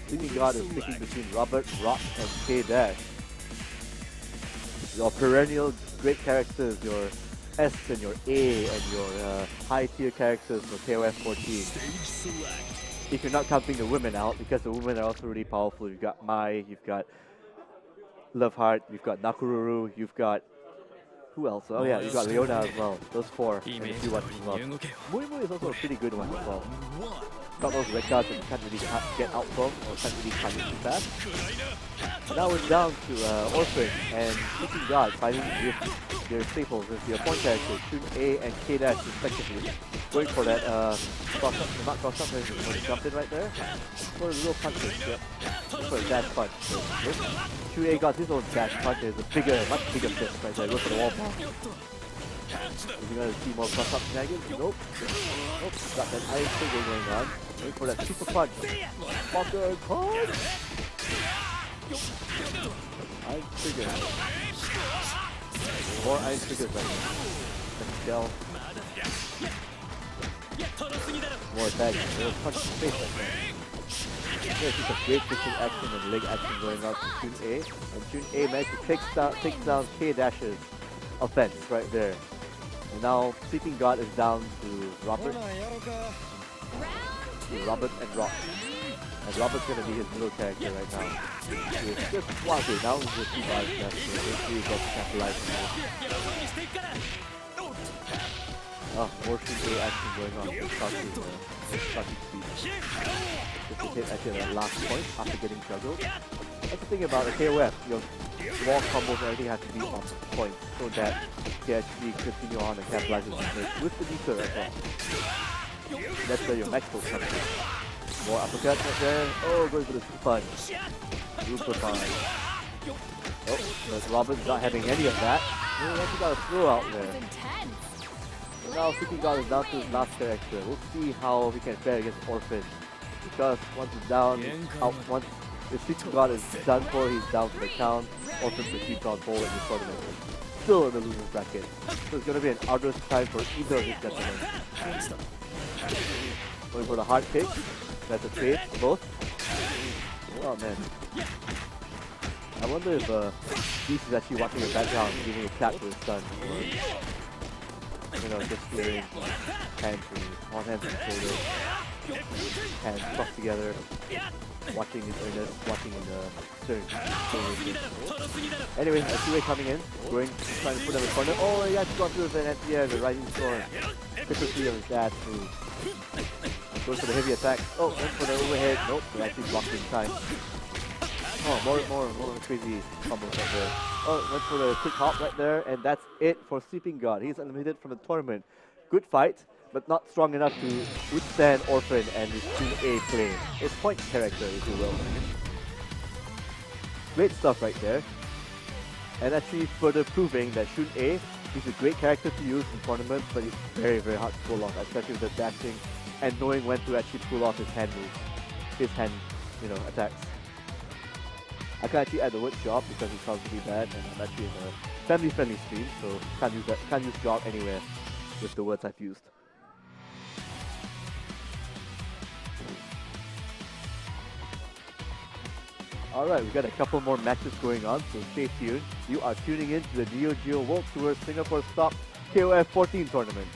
Sleeping God is sticking between Robert, Rock, and K-Dash. Your perennial great characters, your S and your A and your high tier characters for KOF 14. If you're not counting the women out, because the women are also really powerful. You've got Mai, you've got Love Heart, you've got Nakururu, you've got... Who else? Oh yeah, you've got Leona as well. Those 4 and a few ones as well. Muimu is also a pretty good one as well. Got those red cards that you can't really get out from or can't really punish too fast. Now we're down to Orphan and Sleeping God fighting with their staples, with their point characters, Tune A and K-Dash respectively. Going for that cross up, not cross up, but jumped in right there. For a little punch, yeah. For a dash punch. So, Shun-A got his own dash punch. There's a bigger, much bigger fist right there. Go for the wall ball. Is he gonna see more cross up shenanigans? Nope. Nope. Got that ice trigger going on. Wait for that super punch. Fucker punch! Ice trigger. More ice triggers right now. Shell. More attacks. Little punch in the face right there. There's just a great fishing action and leg action going on from Shun-A. And Shun-A managed to take down K-Dash's offense right there. And now Sleeping God is down to Robert. Robert and Rock. And Robert's gonna be his middle character right now. With just one okay, now he's just 2 bars left, so hopefully he gets capitalized on this. Oh, more Shun-A action going on. It's starting to speed. Just to hit actually that last point after getting juggled. That's the thing about a KOF, your wall combos and everything has to be on point so that you can actually continue on and capitalize on this with the neutral as well. That's where your max pull comes in. More uppercut right there. Oh, going for the super punch. Super punch. Oh, but Robert's not having any of that. Oh, actually got a throw out there. So now Sleeping God is down to his last character. We'll see how he can fare against Orphan. Because once he's down, once the Sleeping God is done for, he's down for the count. Orphan proceeds on forward in the tournament. Still in the loser's bracket. So it's going to be an arduous time for either of these gentlemen. Going for the hard kick. That's a trade for both. Oh man. I wonder if Beast is actually watching in the background, giving a clap to his son. Or, you know, just hearing hands on hands and shoulders. Hands crossed together. Watching in earnest, watching in the stern. Anyway, a two-way coming in. Trying to put him in the corner. Oh, he actually got through with an FDR, the rising storm. Quickly on his dash move. Goes for the heavy attack. Oh, went for the overhead. Nope, they actually blocked in time. Oh, more crazy combos right there. Oh, went for the quick hop right there, and that's it for Sleeping God. He's eliminated from the tournament. Good fight, but not strong enough to withstand Orphan and his Shun-A play. His point character, if you will. Great stuff right there. And actually further proving that Shun-A is a great character to use in tournaments, but it's very, very hard to pull off, especially with the dashing and knowing when to actually pull off his hand moves. His hand, attacks. I can actually add the word job because it sounds really bad, and I'm actually in a family-friendly stream, so can't use job anywhere with the words I've used. Alright, we've got a couple more matches going on, so stay tuned. You are tuning in to the NeoGeo World Tour Singapore Stop KOF 14 tournament.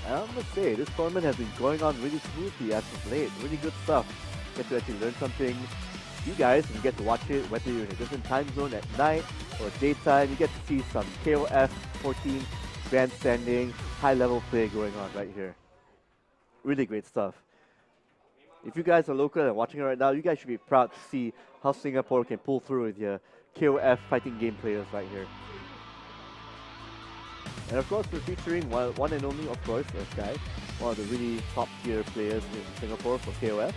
I must say, this tournament has been going on really smoothly as of late. Really good stuff. Get to actually learn something. You guys can get to watch it whether you're in a different time zone at night or daytime. You get to see some KOF 14 grandstanding, high-level play going on right here. Really great stuff. If you guys are local and watching it right now, you guys should be proud to see how Singapore can pull through with your KOF fighting game players right here. And of course, we're featuring one and only, of course, Sky, one of the really top-tier players in Singapore for KOF.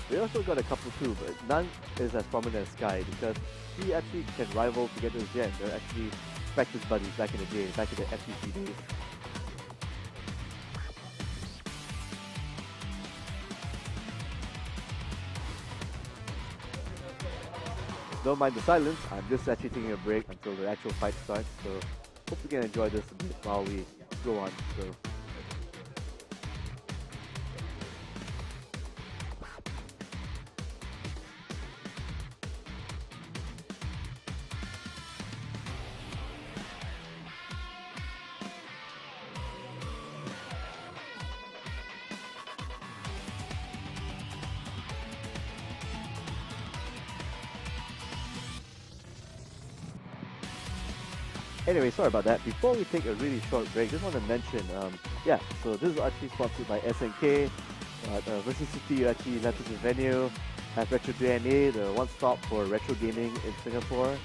We also got a couple too, but none is as prominent as Sky because he actually can rival together with Jen. They're actually practice buddies back in the day, back in the FTC days. Don't mind the silence, I'm just actually taking a break until the actual fight starts, so hope you can enjoy this a bit while we go on. So. Anyway, sorry about that. Before we take a really short break, just want to mention, so this is actually sponsored by SNK. Versus City actually left us the venue. Have Retro DNA, the one stop for retro gaming in Singapore.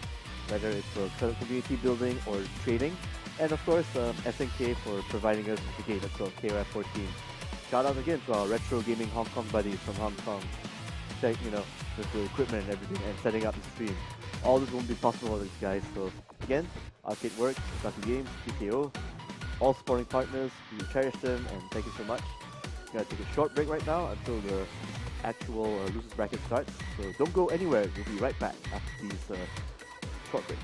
whether it's for community building or trading. And of course, SNK for providing us with the game as well, KOF 14. Shout out again to our retro gaming Hong Kong buddies from Hong Kong. With the equipment and everything and setting up the stream. All this won't be possible without these guys. So again, Arcade Works, Lucky Games, PKO, all supporting partners, we cherish them and thank you so much. We're gonna take a short break right now until the actual losers bracket starts. So don't go anywhere. We'll be right back after these short breaks.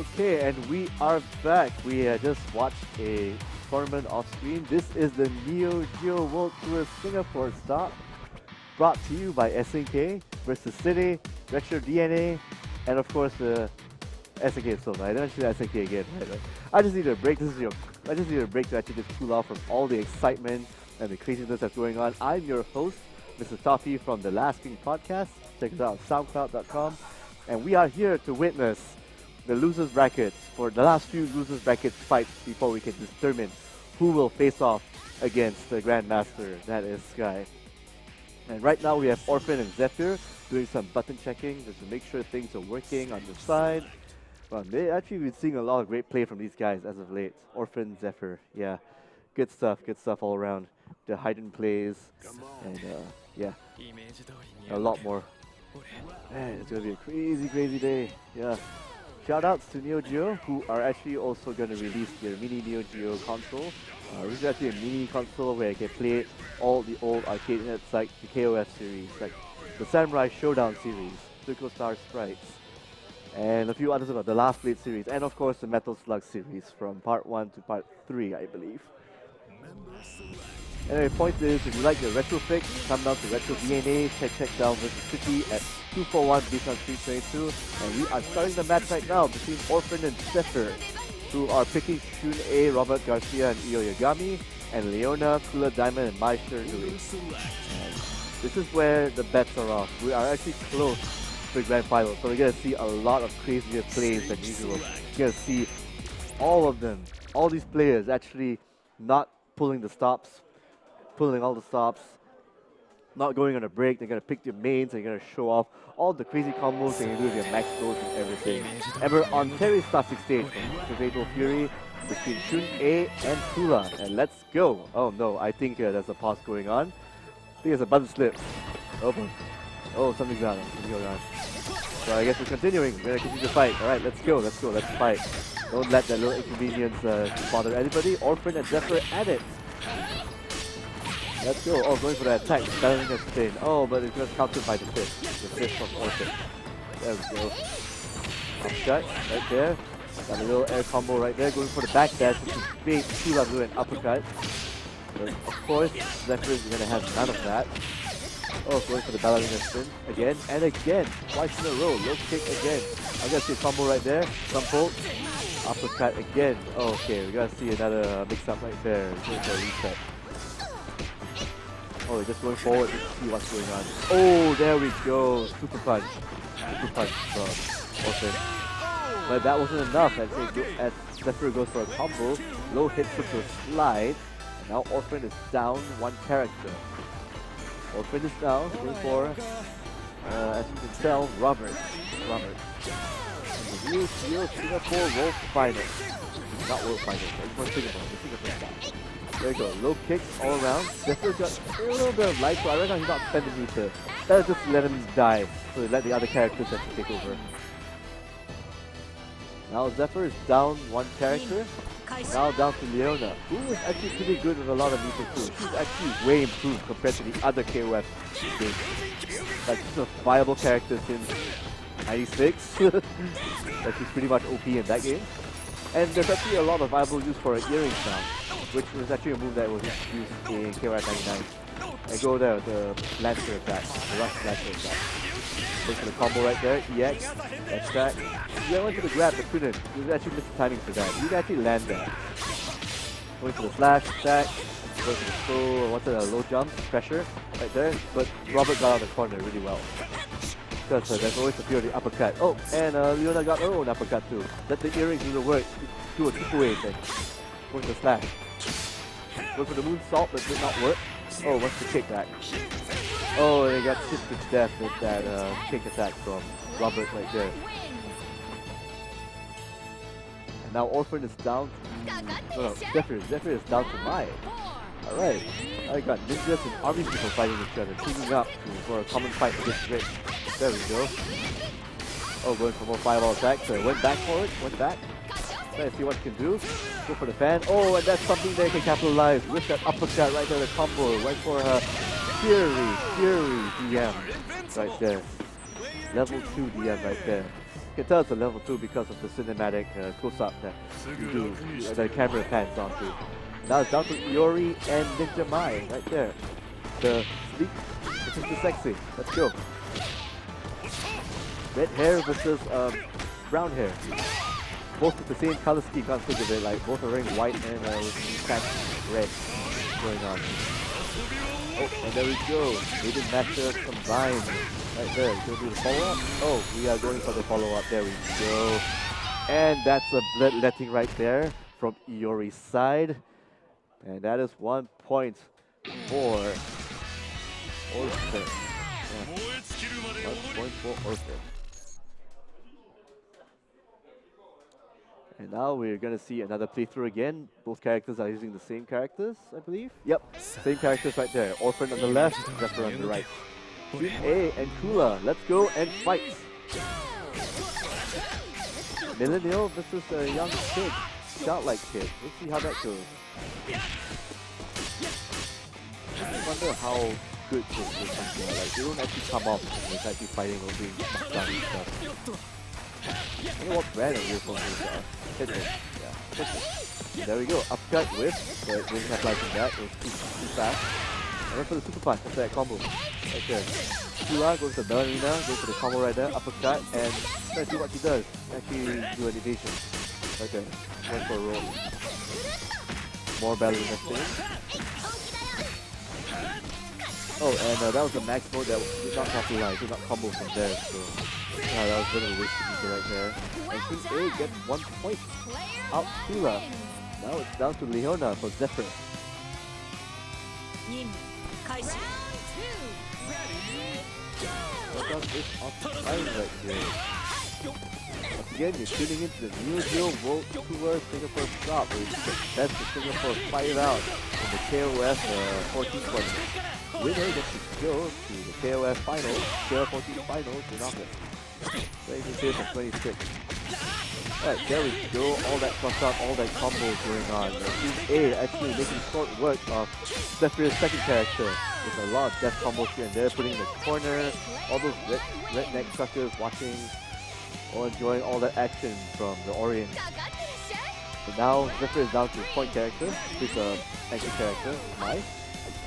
Okay, and we are back. We just watched a tournament off screen. This is the NeoGeo World Tour Singapore stop, brought to you by SNK versus City, Retro DNA, and of course SNK itself. I don't actually SNK again. Right? I just need a break. I just need a break to actually just cool off from all the excitement and the craziness that's going on. I'm your host, Mr. Toffee from the Last King Podcast. Check us out on SoundCloud.com, and we are here to witness the losers brackets for the last few losers brackets fights before we can determine who will face off against the Grandmaster, that is Sky. And right now we have Orphan and Zephyr doing some button checking just to make sure things are working on the side. Well, actually we've been seeing a lot of great play from these guys as of late. Orphan, Zephyr, yeah. Good stuff all around. The hidden plays and yeah, a lot more. Man, it's gonna be a crazy day, yeah. Shoutouts to NeoGeo, who are actually also going to release their mini NeoGeo console. This is actually a mini console where you can play all the old arcade hits like the KOF series, like the Samurai Showdown series, Circle Star Sprites, and a few others about the Last Blade series, and of course the Metal Slug series from part 1 to part 3, I believe. Anyway, point is, if you like the retro fix, come down to Retro DNA, check down versus City at 241 Beacon Street 22, and we are starting the match right now between Orphan and Zephyr, who are picking Shun A, Robert Garcia, and Io Yagami, and Leona, Kula Diamond, and Meister Nui. And this is where the bets are off. We are actually close to the grand final, so we're going to see a lot of crazier plays than usual. You're going to see all of them, all these players actually not pulling all the stops, not going on a break. They're going to pick their mains, they're going to show off all the crazy combos they can do with their max goals and everything. And we're on Terry's classic stage from Fatal Fury between Shun A and Kula. And let's go! Oh no, I think there's a pause going on. I think there's a button slip. Open. Oh, something's going on. So I guess we're continuing. We're going to continue the fight. Alright, let's go, let's fight. Don't let that little inconvenience bother anybody. Orphan and Zephyr at it. Let's go. Oh, going for the attack. Balancing a spin. Oh, but it's just countered by the fist. The fist from Orphan. There we go. Upshot right there. Got a little air combo right there. Going for the back dash, which is big. Kula do an uppercut. But of course, Zephyr is going to have none of that. Oh, going for the balancing spin. Again and again. Twice in a row. Low kick again. I got to see a combo right there. Some pull. Uppercut again. Oh, okay, we gotta see another mix-up right there. Going for a reset. Oh, we're just going forward to see what's going on. Oh, there we go. Super punch from Orphan. But that wasn't enough as Zephyr goes for a combo. Low hit to a slide. And now Orphan is down one character. Orphan is down. Going for, as you can tell, Robert. And the NeoGeo Singapore World Final. Not World Final, but it's Singapore. The Singapore style. There you go, low kicks all around. Zephyr's got a little bit of life, so I reckon he's not spending meter. Let's just let him die, so let the other characters have to take over. Now Zephyr is down one character. Now down to Leona, who is actually pretty good with a lot of meter too. She's actually way improved compared to the other KOF games. Like, she's a viable character since 96. Like, she's pretty much OP in that game. And there's actually a lot of viable use for her earrings now, which was actually a move that was introduced in KOF 99. And go there with the Lancer attack, the Rush Lancer attack. Look for the combo right there, EX, attack. Yeah, went for the grab but couldn't. You actually missed the timing for that. You can actually land that. Going for the flash, attack, going for the slow, what's it, a low jump, pressure, right there. But Robert got out of the corner really well. Because there's always a fear of the uppercut. Oh, and Leona got her own uppercut too. Let the earrings do the work. Do a triple-A thing. Going for the slash. Going for the moonsault, but did not work. Oh, wants to kick back. Oh, they got hit to death with that kick attack from Robert right there. And now Orphan is down to... Zephyr is down to Mai. Alright. I got ninjas and army people fighting each other, teaming up for a common fight against Rich. There we go. Oh, going for more fireball attack. So went back for it, went back. Let's see what he can do. Go for the fan. Oh, and that's something they can capitalize with that uppercut right there, the combo. Went for her Fury DM right there. Level 2 DM right there. You can tell it's a level 2 because of the cinematic close-up that you do, that the camera pans onto. Now it's down to Iori and Ninja Mai right there. The sleek versus the sexy. Let's go. Red hair versus brown hair. Both with the same color scheme, can't think of it, like both are wearing white and with patch red going on. Oh, and there we go. Maiden Master combined. Right there. Gonna do the follow-up? Oh, we are going for the follow-up. There we go. And that's a bloodletting right there from Iori's side. And that is 1 point for Orphan. Yeah. 1 point for Orphan. And now we're gonna see another playthrough again. Both characters are using the same characters, I believe. Yep, same characters right there. Orphan on the left, Zephyr on the right. Team A and Kula, let's go and fight. Millennial versus a young kid, childlike kid. Let's see how that goes. I wonder how good this is. Like, they don't actually come off when it's actually fighting or doing knockdown and stuff. I wonder what brand of earphones these are. Yeah. There we go. Upcut with, but didn't have life in that. It was too fast. And then for the super punch, that's that combo. Right there. Kula goes to the arena, goes for the combo right there, uppercut, and let's see what she does. Actually do an evasion. Right there. Going for a roll. More battle in that thing. Oh, and that was the max mode that did not capitalize, did not combo from there, so that was a bit of a waste right there. And Team A gets 1 point out Kula. Now it's down to Leona for Zephyr. What else is on time right here? Once again, you're tuning into the NeoGeo World Tour Singapore Stop, where you get best of Singapore fight out in the KOF 14 tournament. Winner gets to go to the KOF finals, KOF 14 finals in August. 25th and 26th. Alright, there we go. All that cross up, all that combo going on. Team A actually making short work of Zephyr's second character. With a lot of death combos here and there, putting in the corner, all those redneck truckers watching, or enjoying all that action from the Orient. And now Zephyr is down to his point character, his anchor character, Mai.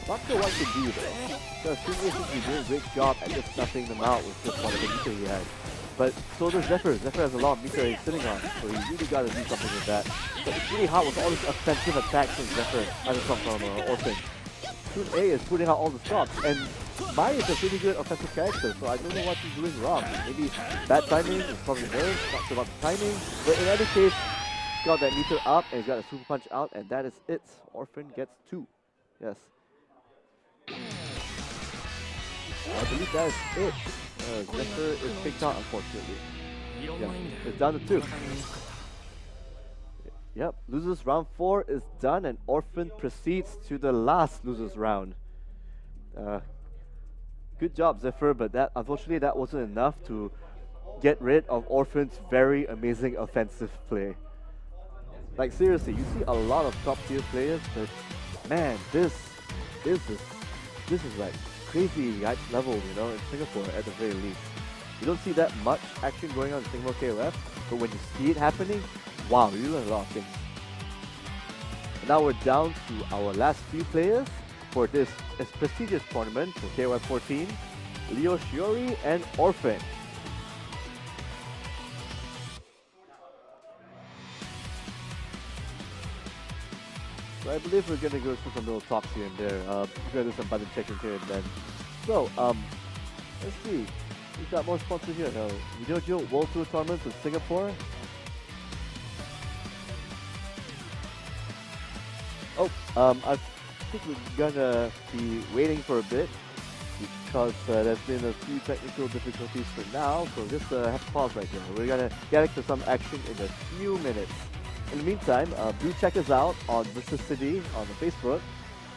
Not sure what to do though. So Team A seems to be doing a great job at just stuffing them out with just one of the meter he had. But so does Zephyr. Zephyr has a lot of meter he's sitting on, so he really gotta do something with that. But it's really hard with all these offensive attacks from Zephyr, from Orphan. Team A is putting out all the stops, and Mai is a pretty good offensive character, so I don't know what he's doing wrong. Maybe bad timing, it's probably nerves, not sure about the timing. But in any case, he's got that meter up, and he's got a super punch out, and that is it. Orphan gets 2. Yes. I believe that is it. Zephyr is picked out, unfortunately. Yeah, it's down to 2. Yep, losers round 4 is done, and Orphan proceeds to the last losers round. Good job, Zephyr, but unfortunately that wasn't enough to get rid of Orphan's very amazing offensive play. Like seriously, you see a lot of top tier players, but man, this is like crazy hype level, you know, in Singapore at the very least. You don't see that much action going on in Singapore KOF, but when you see it happening, wow, you learn a lot of things. And now we're down to our last few players for this prestigious tournament for KOF 14, Leo Shiori and Orphan. So I believe we're gonna go through some little talks here and there. We're gonna do some button checking here and then. So, let's see. We've got more sponsors here now. NeoGeo World Tour Tournaments in Singapore. Oh, I think we're gonna be waiting for a bit because there's been a few technical difficulties for now. So just have to pause right here. We're gonna get to some action in a few minutes. In the meantime, do check us out on Versus City on Facebook,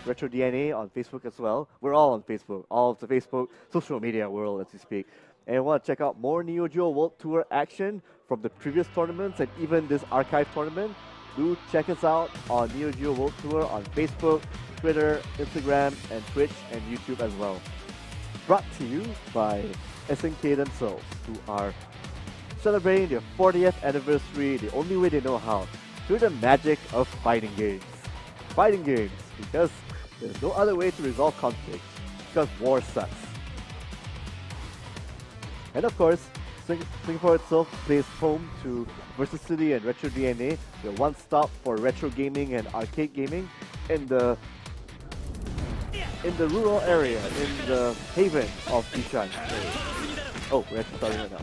Retro DNA on Facebook as well. We're all on Facebook, all of the Facebook social media world as we speak. And want to check out more NeoGeo World Tour action from the previous tournaments and even this archive tournament, do check us out on NeoGeo World Tour on Facebook, Twitter, Instagram, and Twitch and YouTube as well. Brought to you by SNK themselves, who are celebrating their 40th anniversary the only way they know how, through the magic of fighting games. Fighting games, because there's no other way to resolve conflict, because war sucks. And of course, Singapore itself plays home to Versatility and Retro DNA, the one-stop for retro gaming and arcade gaming in the rural area, in the haven of Bishan. Oh, we're actually starting right now.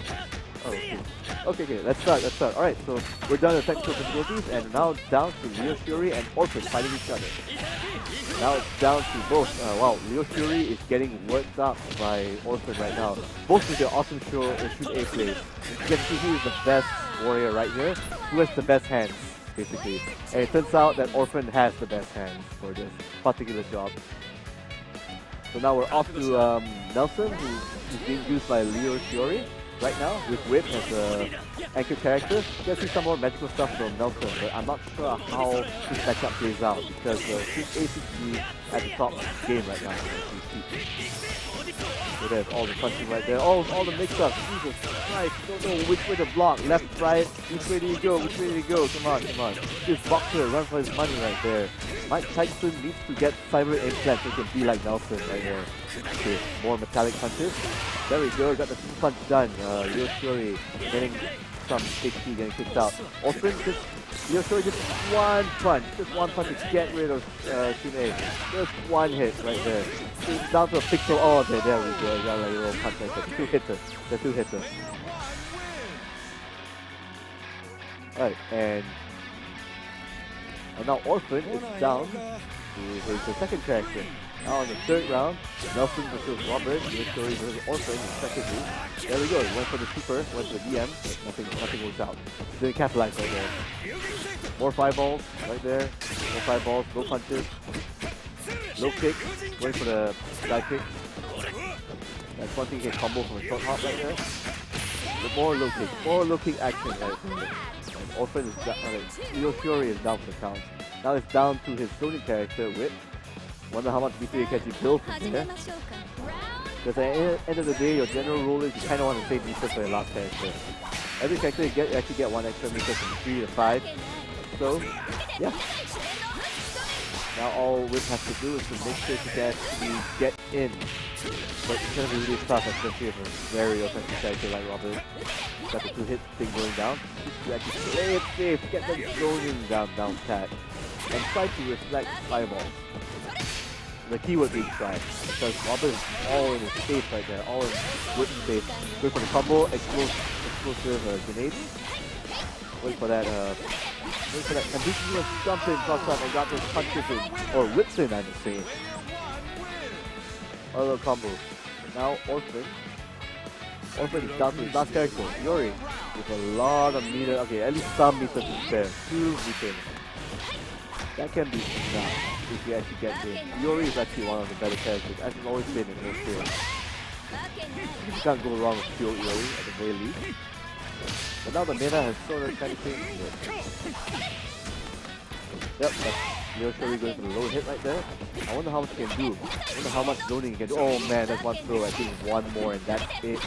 Oh, okay, let's start. Alright, so we're done with technical difficulties and now down to Leo Fury and Orphan fighting each other. Now it's down to both. Wow, Leo Fury is getting worked up by Orphan right now. Both with their awesome shoot A plays. You can see who is the best warrior right here, who has the best hands, basically. And it turns out that Orphan has the best hands for this particular job. So now we're off to Nelson, who's being used by Leo Fury right now, with Whip as a anchor character. You can see some more magical stuff from Nelson, but I'm not sure how this matchup plays out because Team A seems to be at the top of the game right now. So there's all the punching right there, all the mix-ups. Jesus Christ, don't know which way to block, left, right, which way do you go, come on. This boxer run for his money right there. Mike Tyson needs to get cyber implants so he can be like Nelson right here. Okay, more metallic punches. There we go, got the two punch done. Leo Fury getting some HP, getting kicked out. Orphan just, Leo Fury just one punch to get rid of Team A. Just one hit right there. It's down to a pixel. Oh, there we go. Got like a little punch like that. Two hitters. Alright, and now Orphan is down to his second character. Now in the third round, Nelson versus Robert, Leo Fury versus Orphan respectively. There we go, he went for the super, went for the DM, but nothing works out. Didn't capitalize right there. More fireballs right there, more fireballs, low punches, low kick, going for the side kick. That's one thing he can combo from a short hop right there. More low kick action right there. And Orphan is down, Leo Fury is down for the count. Now it's down to his zoning character, Whip. Wonder how much meter you can actually build from there. Because at the end of the day, your general rule is you kind of want to save meters for your last character. Every character you actually get 1 extra meter from 3 to 5. So, yeah. Now all Whip has to do is to make sure he can actually get in. But it's going to be really tough, especially if a very offensive character like Robert. Got the 2-hit thing going down. You actually play it safe, get them zoning down pat. And try to reflect fireballs. The keyword being tried, because Robert is all in his face right there, all in Whip's face. Going for the combo, explosive grenades. Wait for that, and this is a jump in cross up and got those punches in, or whips in, I would say. A little combo. Now Orphan is down to his last character, Yuri, with a lot of meter, okay, at least some meter to spare, 2 meters. That can be enough if you actually get in. Yuri is actually one of the better characters, as he's always been in this field. You can't go wrong with pure Yuri at the very least. But now the meta has sort of kind of changed it. Yep, that's Leo Fury going for the low hit right there. I wonder how much he can do. I wonder how much zoning he can do. Oh man, that's one throw. I think one more and that's it.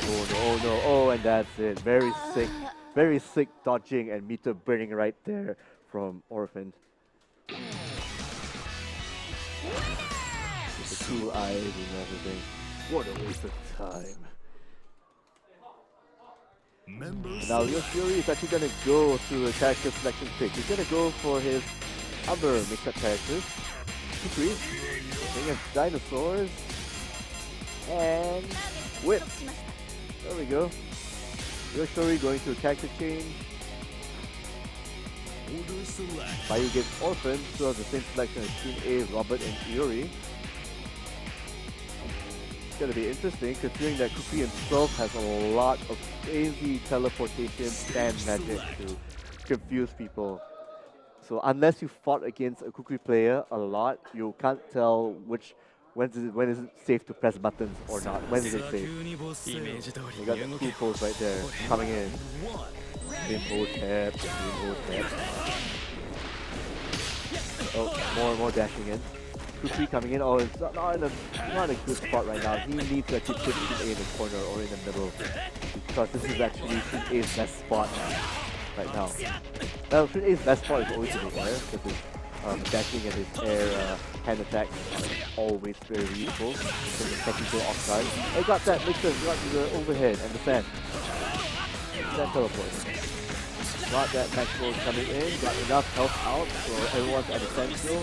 Oh no, oh and that's it. Very sick dodging and meter burning right there from Orphan. With the cool eyes and everything. What a waste of time. And now Leo Fury is actually going to go through a character selection pick. He's going to go for his other mix-up characters. Kukri, bring us dinosaurs, and Whip. There we go. Leo Fury going to a character change. Bayou gets Orphan, so has the same selection as Team A, Robert and Yuri. It's gonna be interesting considering that Kukri himself has a lot of crazy teleportation and magic to confuse people. So unless you fought against a Kukri player a lot, you can't tell when is it safe to press buttons or not. When is it safe? You got the cool pose right there coming in. Rainbow tap. Oh, more dashing in. Kukri coming in. Oh, it's not in a good spot right now. He needs to actually put Team A in the corner or in the middle to because this is actually Shin A's best spot right now. Well, Shin A's best spot is always in the air because his dashing and his air hand attacks are always very useful from the technical offside. I got that mixer, got the overhead and the sand. That teleport. Got that Maxwell coming in, got enough health out, so everyone's at a standstill.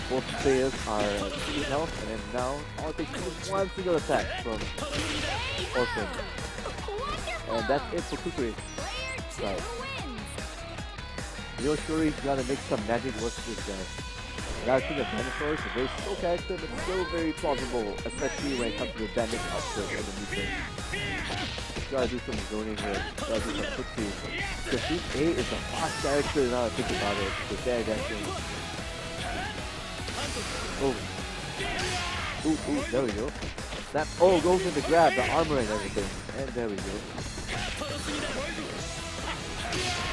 Both players are at 2 health, and then now all it takes is one single attack from Orphan. And that's it for Kukuri. Right. NeoGeo gotta make some magic work with this guy. Now I think the Dinosaur is a very slow character, but still very plausible, especially when it comes to the damage output of the meter. Gotta do some zoning here, gotta do some quick speed. Because Team A is a fast character now I think about it, with their dashing. Oh. Ooh, there we go. That, oh, goes in the grab, the armor and everything. And there we go.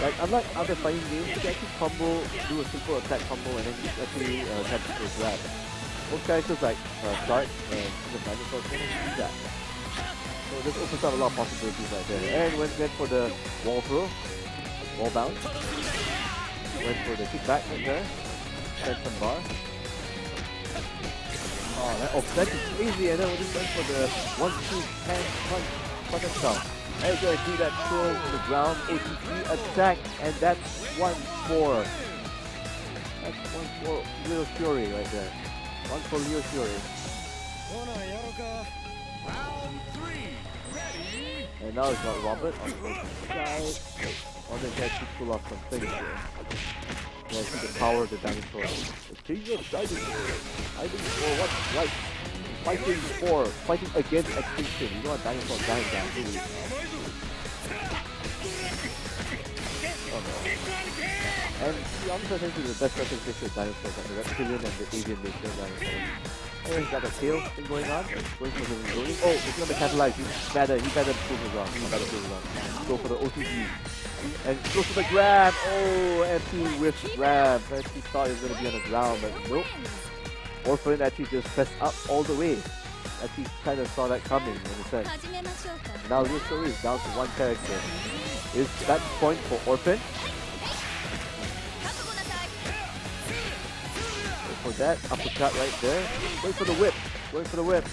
Like, unlike other fighting games, you can actually combo, do a simple attack combo and then you actually catch the grab. Most characters like Start and the Dinosaur can do that. So this opens up a lot of possibilities right there. And went for the wall throw, wall bounce. Went for the kickback right there. Sent some bar. Oh, that offset is crazy, and then we just went for the 1-2 hand punch button shot. And gonna do that throw to the ground, OTP attack, and that's 1-4. That's 1-4 Little Fury right there. 1-4 Little Fury. Round 3. Ready? And now it's got Robert on the side. On the head to pull off some things here. Yeah, see the power of the dinosaur. The king of dinosaurs. I think for what's right. Fighting against extinction. You don't want dinosaurs dying down, do we? Oh no. And the honest, I think is the best representation of dinosaurs, like the reptilian and the avian nature of dinosaurs. Oh, he's got a tail thing going on. Going for the zoning. Oh, it's gonna catalyze. He better prove it wrong. Go for the OTG. And goes for the grab. Oh, MP with grab. He thought he was gonna be on the ground, but nope. Orphan actually just pressed up all the way. Actually kind of saw that coming in a sense. Now this story is down to one character. Is that point for Orphan? For that uppercut right there. Going for the whip.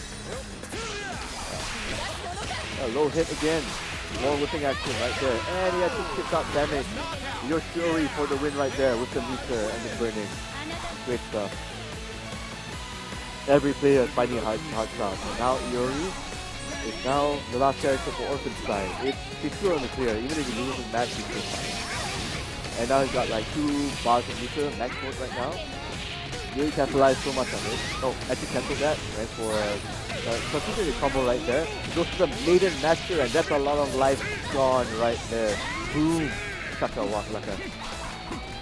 A low hit again. More whipping action right there. And he actually kicks out damage. Your Fury for the win right there with the meter and the burning. Great stuff. Every player is fighting a hard shot. So now Iori is now the last character for Orphan's side. He's still on the clear, even if he loses the match, he's still fine. And now he's got like 2 bars of meter, max mode right now. Really capitalized so much on it. No, actually cancelled that. Went for considering the combo right there. Goes to the Maiden Master, and that's a lot of life gone right there. Boom! Shaka Wakalaka.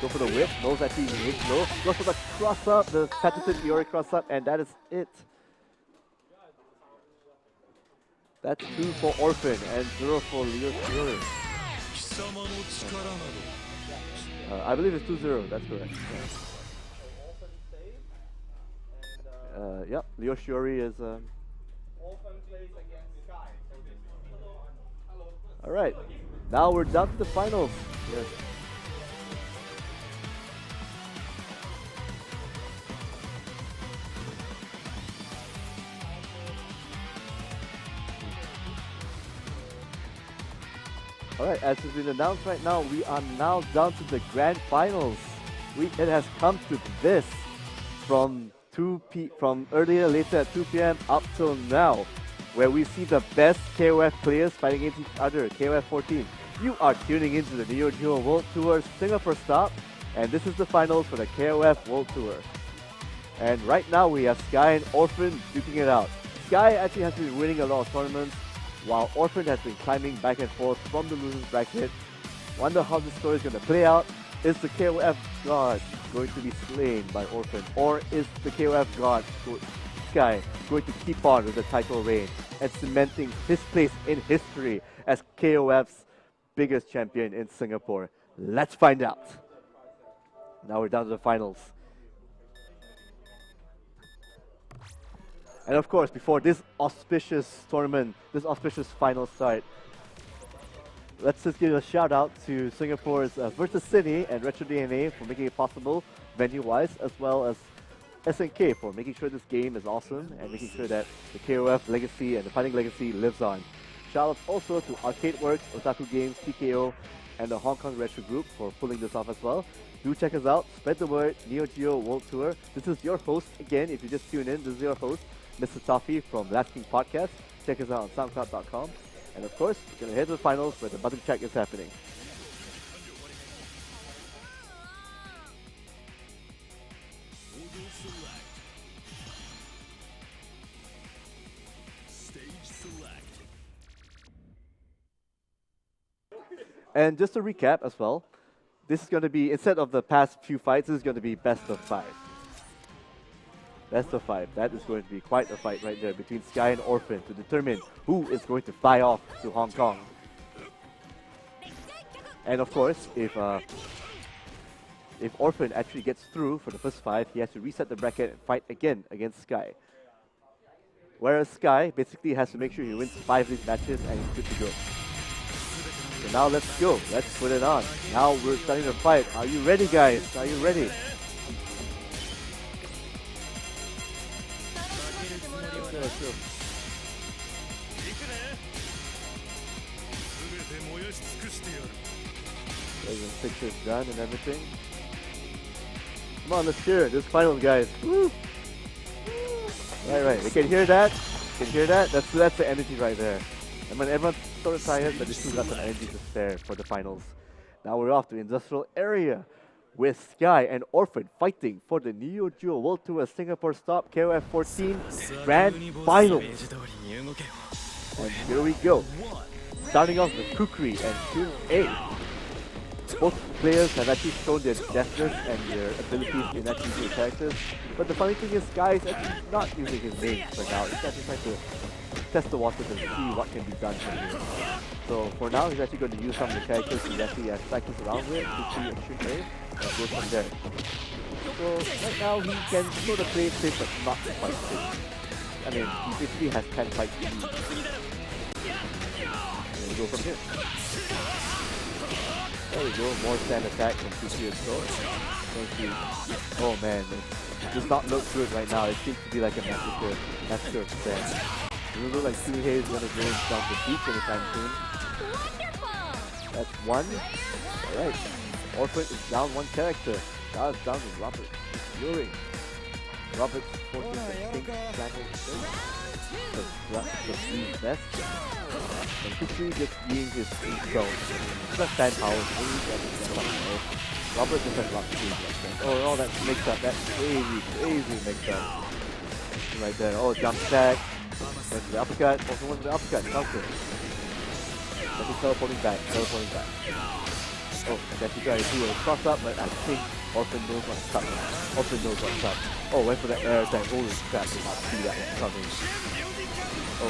Go for the whip, knows that he hits low. Goes for the cross up, the patented Iori cross up, and that is it. That's 2 for Orphan and 0 for Leo Fury. I believe it's 2-0, that's correct. Yep, Leo Fury is. Alright, now we're down to the finals. Yes. Alright, as has been announced right now, we are now down to the grand finals. It has come to this from later at 2 PM up till now, where we see the best KOF players fighting against each other, KOF 14. You are tuning into the NeoGeo World Tour Singapore stop, and this is the finals for the KOF World Tour. And right now we have Sky and Orphan duking it out. Sky actually has been winning a lot of tournaments, while Orphan has been climbing back and forth from the losers bracket. Wonder how this story is going to play out. Is the KOF God going to be slain by Orphan, or is the KOF God Sky going to keep on with the title reign and cementing his place in history as KOF's biggest champion in Singapore? Let's find out. Now we're down to the finals. And of course, before this auspicious tournament, this auspicious final start, let's just give a shout out to Singapore's Versus Cine and Retro DNA for making it possible venue-wise, as well as SNK for making sure this game is awesome and making sure that the KOF legacy and the fighting legacy lives on. Shout out also to Arcade Works, Otaku Games, TKO, and the Hong Kong Retro Group for pulling this off as well. Do check us out, spread the word, NeoGeo World Tour. This is your host, again, if you just tune in, this is your host, Mr. Toffee from Last King Podcast. Check us out on SoundCloud.com. And of course, we're going to head to the finals where the button check is happening. And just to recap as well, this is going to be, instead of the past few fights, this is going to be best of 5. Best of 5. That is going to be quite a fight right there between Sky and Orphan to determine who is going to fly off to Hong Kong. And of course, if Orphan actually gets through for the first 5, he has to reset the bracket and fight again against Sky. Whereas Sky basically has to make sure he wins 5 of these matches and he's good to go. So now let's go. Let's put it on. Now we're starting to fight. Are you ready, guys? Are you ready? Let's go. There's pictures done and everything. Come on, let's hear it. This final, guys. Woo! Right. You can hear that? You can hear that? That's the energy right there. I mean, everyone's sort of tired, but they still got some energy to spare for the finals. Now we're off to industrial area with Sky and Orphan fighting for the NeoGeo World Tour Singapore Stop KOF 14 Grand Finals. And here we go. Starting off with Kukri and Team A. Both players have actually shown their deftness and their abilities in actually using characters. But the funny thing is, Sky is actually not using his name for now. He's actually trying to test the waters and see what can be done from here. So for now, he's actually going to use some of the characters he actually has practiced around with, Kukri and Team A, and go from there. So right now, he can sort of play it safe, but not quite safe. I mean, he basically has 10 fights to lose. And we go from here. There we go, more stand attack from Kukri as well. Oh man, it does not look good right now. It seems to be like a massacre of stand. It doesn't look like Suhei is going to go down the beach anytime soon. That's one. Alright. Orphan is down one character. Now it's down to Robert. Luring. Robert's fortune to pink flannel shirt. The blue vest. And Kukri just being his pink zone. Just fan power. Robert just has lots of things like that. Oh, all that mix up. That's crazy mix up. Right there. Oh, jump stack. Went to the uppercut. Also went to the uppercut. Counter. But he's teleporting back. Oh, and then he tried to do a cross up, but I think Orphan knows what's up. Oh, went for the air attack. Holy crap, did not see that one coming. Oh.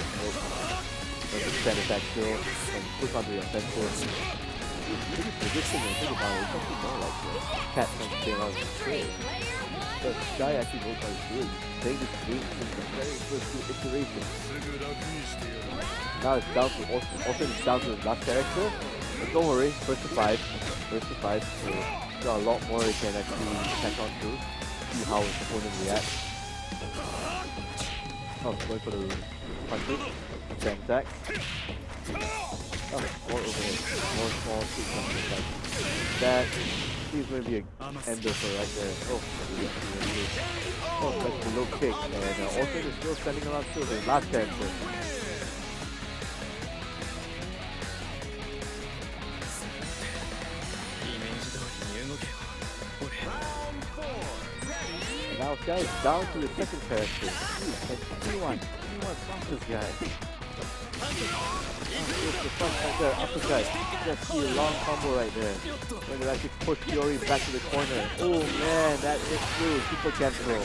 There's a stand attack still, and push onto the offensive. Maybe position and think about it, it's something more like the cat trying to stay around the trade. But Sky actually knows how to do it. He's playing this game since the very first iteration. Now it's down to Orphan is down to the last character. But don't worry, first to five, so there's got a lot more he can actually catch on to. See how his opponent reacts. Oh, going for the punches. Stand attack. Oh, more overhead. More small quick punches like that. He's going to be an ender for right there. Oh, that's the low kick. And Orphan is still standing around still, the last character. And now Sky is down to the second character. And T1 fuck this guy. Just the front right there, uppercut. Just see a long combo right there. When they actually push Fury back to the corner. Oh man, that is through. Super cancel.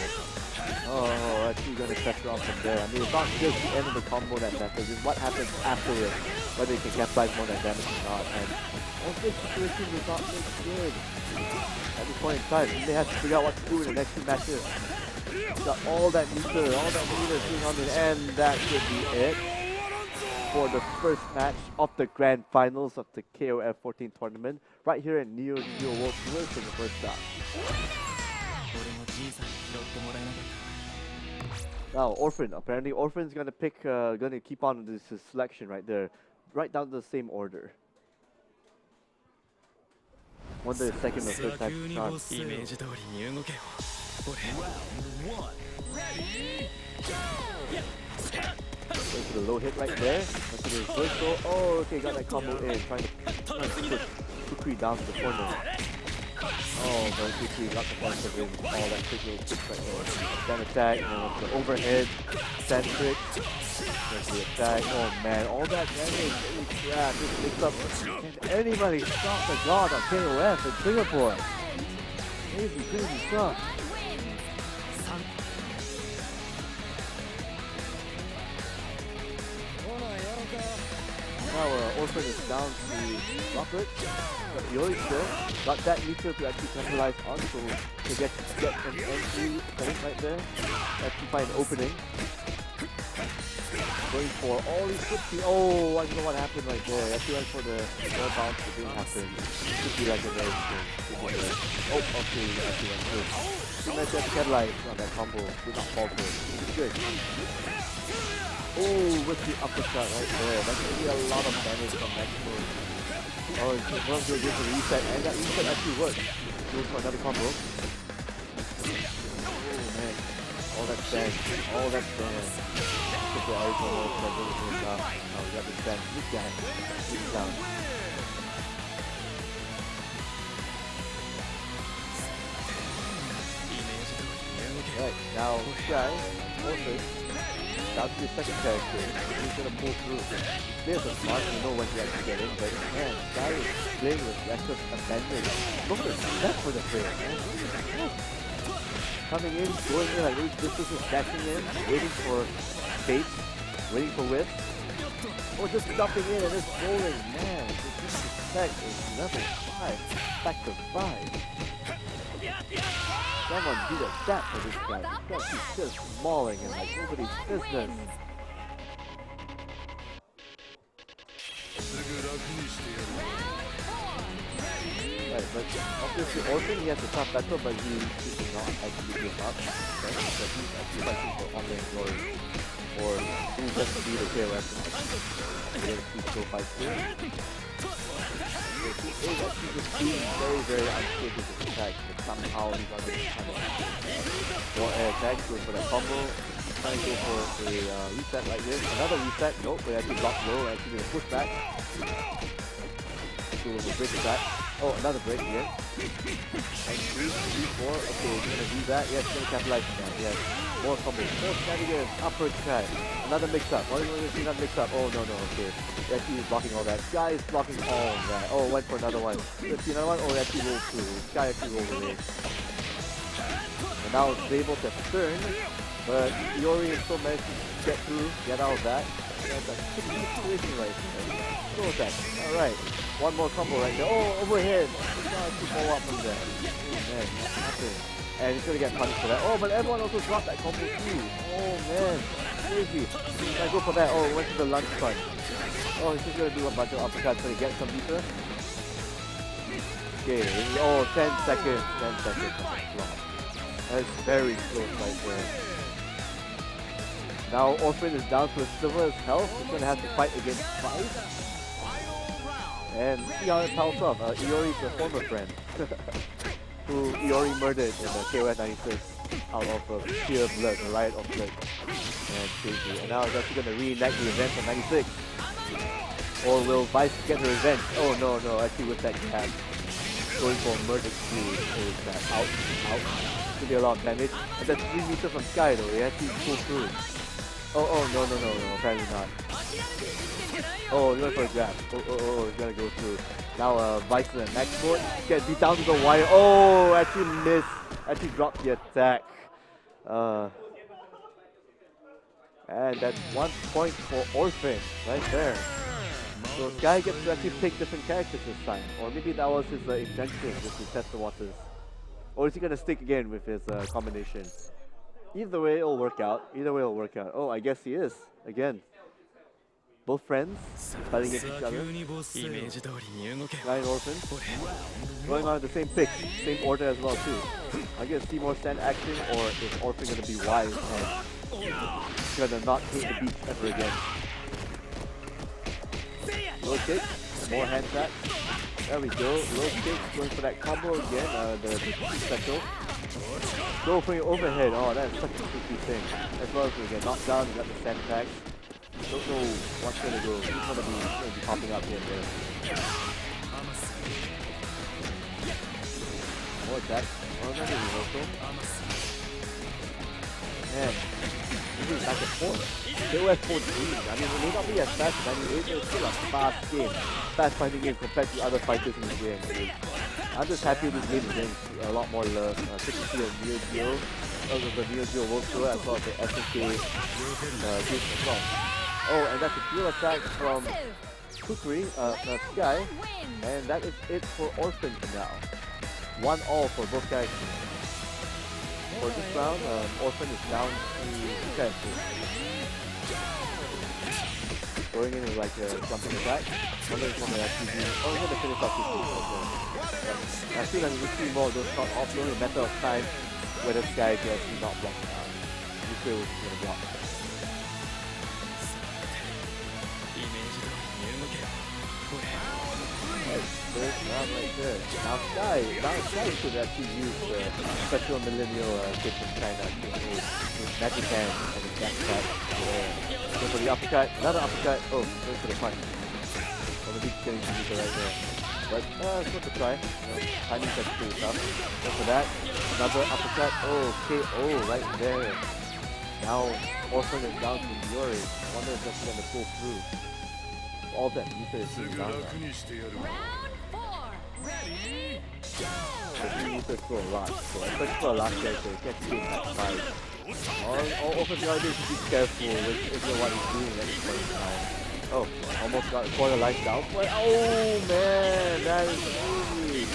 Oh, actually gonna pressure on from there. I mean, it's not just the end of the combo that matters, it's what happens afterwards. Whether you can capitalize more than damage or not. And all this situation does not look good. At this point in time, they have to figure out what to do in the next two matches. Got all that meter, sitting on the end, that should be it. for the first match of the grand finals of the KOF 14 tournament right here at NeoGeo World Tours in the first half. Now, Orphan. Apparently, Orphan's gonna keep on with this selection right there, right down to the same order. Wonder if second or third time to chance. Going for the low hit right there. Went to the reversal. Oh, okay, got that combo in. Trying to push Kukri down to the corner. Oh, but Kukri got the point of him. All that quick little kicks right there. Then attack, and then the overhead, sand trick. There's the attack. Oh man, all that damage. Holy crap, this mix up. Can anybody stop the god of KOF in Singapore? Crazy stuff. Now Orphan is down to Robert. But Yori still got that meter to actually capitalize on, so to get an entry point right there. Actually find an opening. Going for all these 50. Oh, I don't know what happened right there. Actually went for the air bounce, but didn't happen. Could be like a very good. Oh, okay, actually went through. He managed to capitalize on that combo. Did not fall through. Which is good. Oh, with the uppercut right there. That's going to be a lot of damage from next move. Oh, it's going to get the reset, and that reset actually worked. Goes for another combo. Oh man, all that stand, all that stand. Triple eyes almost, that really goes down. Now we got the stand. This guy, he's down. Right, now this guy, also, down to the second character. He's gonna pull through. There's a smart, you know when to actually get in, but man, this guy is playing with reckless abandon. Look at that for the frame, man. Coming in, going in like these distances, dashing in, waiting for bait, waiting for whip. Or just dumping in and just rolling. Man, this effect is level 5. Back to 5. Someone do the stat for this guy. This guy is just mauling him like nobody's business. Right, but obviously Orphan, he has a tough battle, but he did not actually give up. Okay? So he's actually fighting for online glory. Or he just be the KOF against these pro fights here. He is actually just being very unskilled with his attack, but somehow he's able to kind of more air attack, goes for that combo, trying to go for a reset like this. Another reset, nope, we actually block low, actually gonna push back. So we'll break attack. Oh, another break here. And 3, 4, okay, we're gonna do that. Yes, gonna capitalize on that, yes. More combos, more shenanigans, uppercut. Another mix up. What are we going to see that mix up? Oh, no, okay. Actually, he's blocking all that. Guy is blocking all of that. Oh, went for another one. Let's see another one. Oh, actually rolled through. Guy actually rolled away. And now it's able to turn, but Yori is still managed to get through, get out of that. That's a tricky situation right there. Go attack. Alright. One more combo right there. Oh, overhead. Guy actually follow up from there. Oh, man. Nothing. And he's gonna get punished for that. Oh, but everyone also dropped that combo too. Oh man, crazy. I go for that. Oh, went to the lunge punch. Oh, he's just gonna do a bunch of uppercuts so he gets some meter. Okay, oh, 10 seconds. 10 seconds. That's very close right there. Now Orphan is down to a silver as health. He's gonna have to fight against 5. And see how it piles up. Iori's a former friend. Who Iori murdered in the KOF 96 out of pure blood, a riot of blood. And crazy. And now he's actually going to reenact the event from 96. Or will Vice get the revenge? Oh no, actually with that jab. Going for a murder spree. Is that out? Could be a lot of damage. And that's 3 meters from Sky though, he actually pulled through. Oh, no, apparently not. Oh, he's going for a grab. Oh, he's gonna go through. Now Vice in the next mode, get beat down to the wire. Oh, actually missed. Actually dropped the attack. And that's 1 point for Orphan right there. So Sky gets to actually pick different characters this time. Or maybe that was his intention, just to test the waters. Or is he gonna stick again with his combination? Either way it'll work out. Oh, I guess he is. Again. both friends fighting against each other. イメージ通りに動けよ Guy and Orphan going on the same pick, same order as well too. Are you gonna see more stand action, or is Orphan gonna be wise and gonna not hit the beach ever again? Low kick, more hand tap. There we go. Low kick, going for that combo again. The special. Go for your overhead. Oh, that's such a tricky thing. As well as we get knocked down, we got the sand tags. Don't know what's gonna go. He's gonna be popping up here and there. More attack. Oh, another reversal. Man, this is back and forth. KOF XIV. I mean, it may not be as fast as 98, but it's still a fast game. Fast fighting game compared to other fighters in the game. I'm just happy this game is getting a lot more love. Good to see a NeoGeo. Also the NeoGeo World Tour as well as the SNK game as well. Oh, and that's a dual attack from Kukri, Sky. And that is it for Orphan for now. 1-all for both guys. For this round, Orphan is down to 2 characters. Going in with like a jumping attack. Wonder if one will actually do. Oh, we're gonna finish off this game. I feel like we see more of those shot off. It's only a matter of time whether this guy can actually not block it out. You feel he's gonna block. First round right there. Now Sky should actually use the special millennial kit from China with magic hand and his back tap. Go for the uppercut, another uppercut. Oh, goes for the punch. Oh, maybe he's getting to use it right there. But it's worth a try. Timing sets pretty tough. Go for that. Another uppercut. Oh, KO right there. Now Orphan is down to Yuri. I wonder if that's gonna pull through. All that Nita is seeing down there. The Nita score a lot, so especially for a last character, you can't see that fight. All Orphan's gotta do is be careful with what he's doing at this point in time. Oh, almost got a quarter life down. But oh man, that is easy.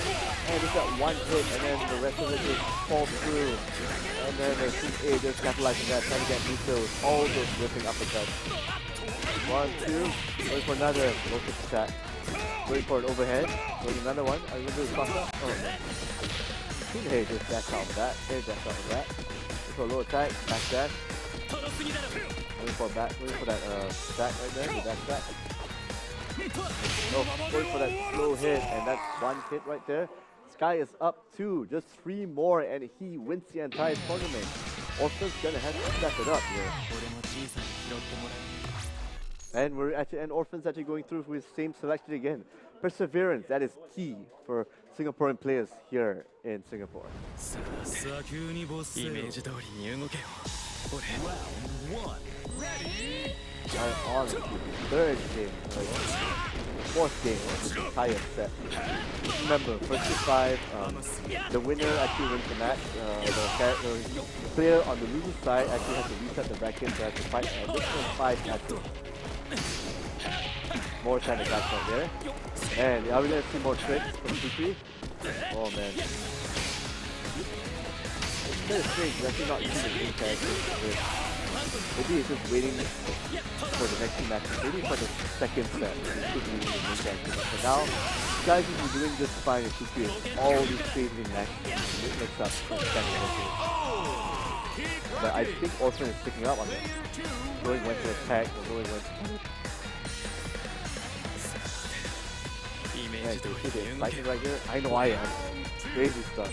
And just got one hit, and then the rest of it just falls through. And then the Team A just capitalizing that, trying to get Nita with all those ripping uppercuts. 1, 2, going for another low kick attack. Going for an overhead. Going another one. Are you going to do a cross up? Oh no. Hey, just dash out of that. Hey, dash out of that. Going for a low attack. Back dash. Going for that attack right there. The dash attack. Oh, going for that slow hit, and that's one hit right there. Sky is up 2. Just 3 more, and he wins the entire tournament. Orphan's gonna have to step it up here. And Orphan's actually going through with the same selection again. Perseverance, that is key for Singaporean players here in Singapore. On to the third game, fourth game of the entire set. Remember, first to 5, the winner actually wins the match. The player on the losing side actually has to reset the bracket, so has to fight an additional 5 matches. More time attacks right there. And are we going to see more tricks from Suki? Oh man. It's kind of strange, he's actually not using the main characters. Maybe he's just waiting for the next 2 matches. Maybe for the second set, he could be using the main characters. But now, you guys will be doing just fine with Suki with all these crazy matches. It makes up for the second matches. But I think Orphan is picking up on it. Going when to attack or going when to... Yeah, you see the excitement right here? I know I am. Crazy stuff.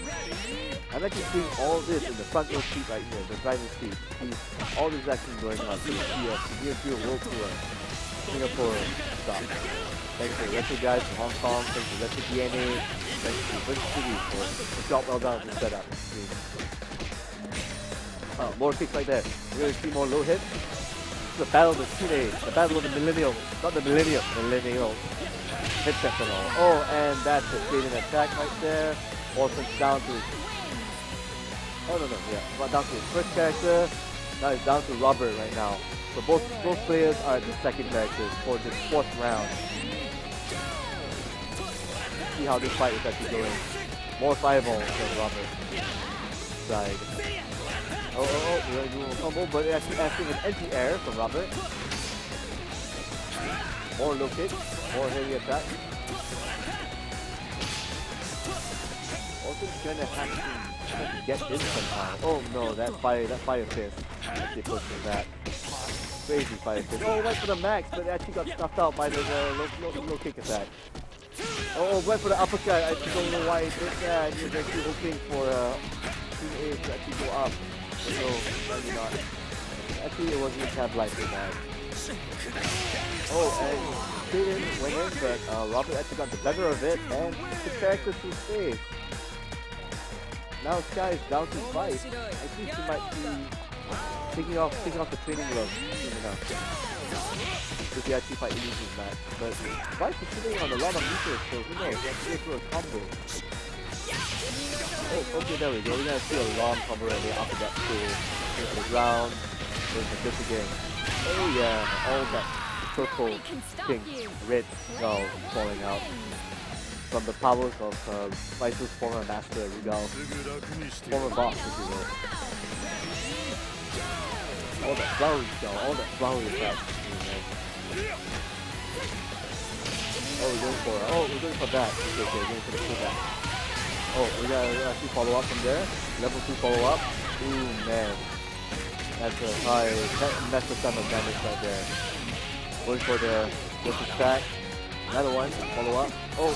I'm actually seeing all this in the front row seat right here, the driving seat. See all this action going on. So you see a NeoGeo World Tour, Singapore stuff. Thanks to Retro guys from Hong Kong, thanks to Retro DNA, thanks to British City for the job well done to set up. More kicks right there. We're going to see more low hits. This is the battle of the teenage, the battle of the millennials, not the millennials. Hit sets and all. Oh, and that's a fading attack right there. Orphan's down to... Oh no, yeah. Down to his first character. Now it's down to Robert right now. So both players are the second characters for this 4th round. See how this fight is actually going. More fireballs from Robert. Side. Oh, we're going to do a combo, but actually asking an anti-air from Robert. More low kick, more heavy attack. Also gonna have to get in somehow. Oh no, that fire fist. Actually pushed with that. Crazy fire fist. Oh, went for the max, but actually got snuffed out by the low kick attack. Oh, went for the uppercut. I don't know why he did that. He was actually hoping for Team A to actually go up. But no, maybe not. Actually, it wasn't tab like that. Oh, and straight in, went in, but Robert actually got the better of it and the character to save. Now Sky is down to fight. I think he might be taking off the training gloves soon enough. If he actually fight Illusion's match. But Vice is sitting on a lot of meters, so who knows, he actually through a combo. Oh, okay, there we go. We're gonna see a long combo right there after that pull. Going to the ground, going for this again. Oh yeah, all that purple, pink, red skull falling out. From the powers of Vice's former master, Rugal's former boss, if you will. All that flowery skull, all that flowery effect. Oh, we're going for that. Okay, we're going for the pullback. Oh, we're gonna actually follow up from there. Level 2 follow up. Ooh, man. That's a high, massive sum of damage right there. Going for the stack. Another one, follow up. Oh,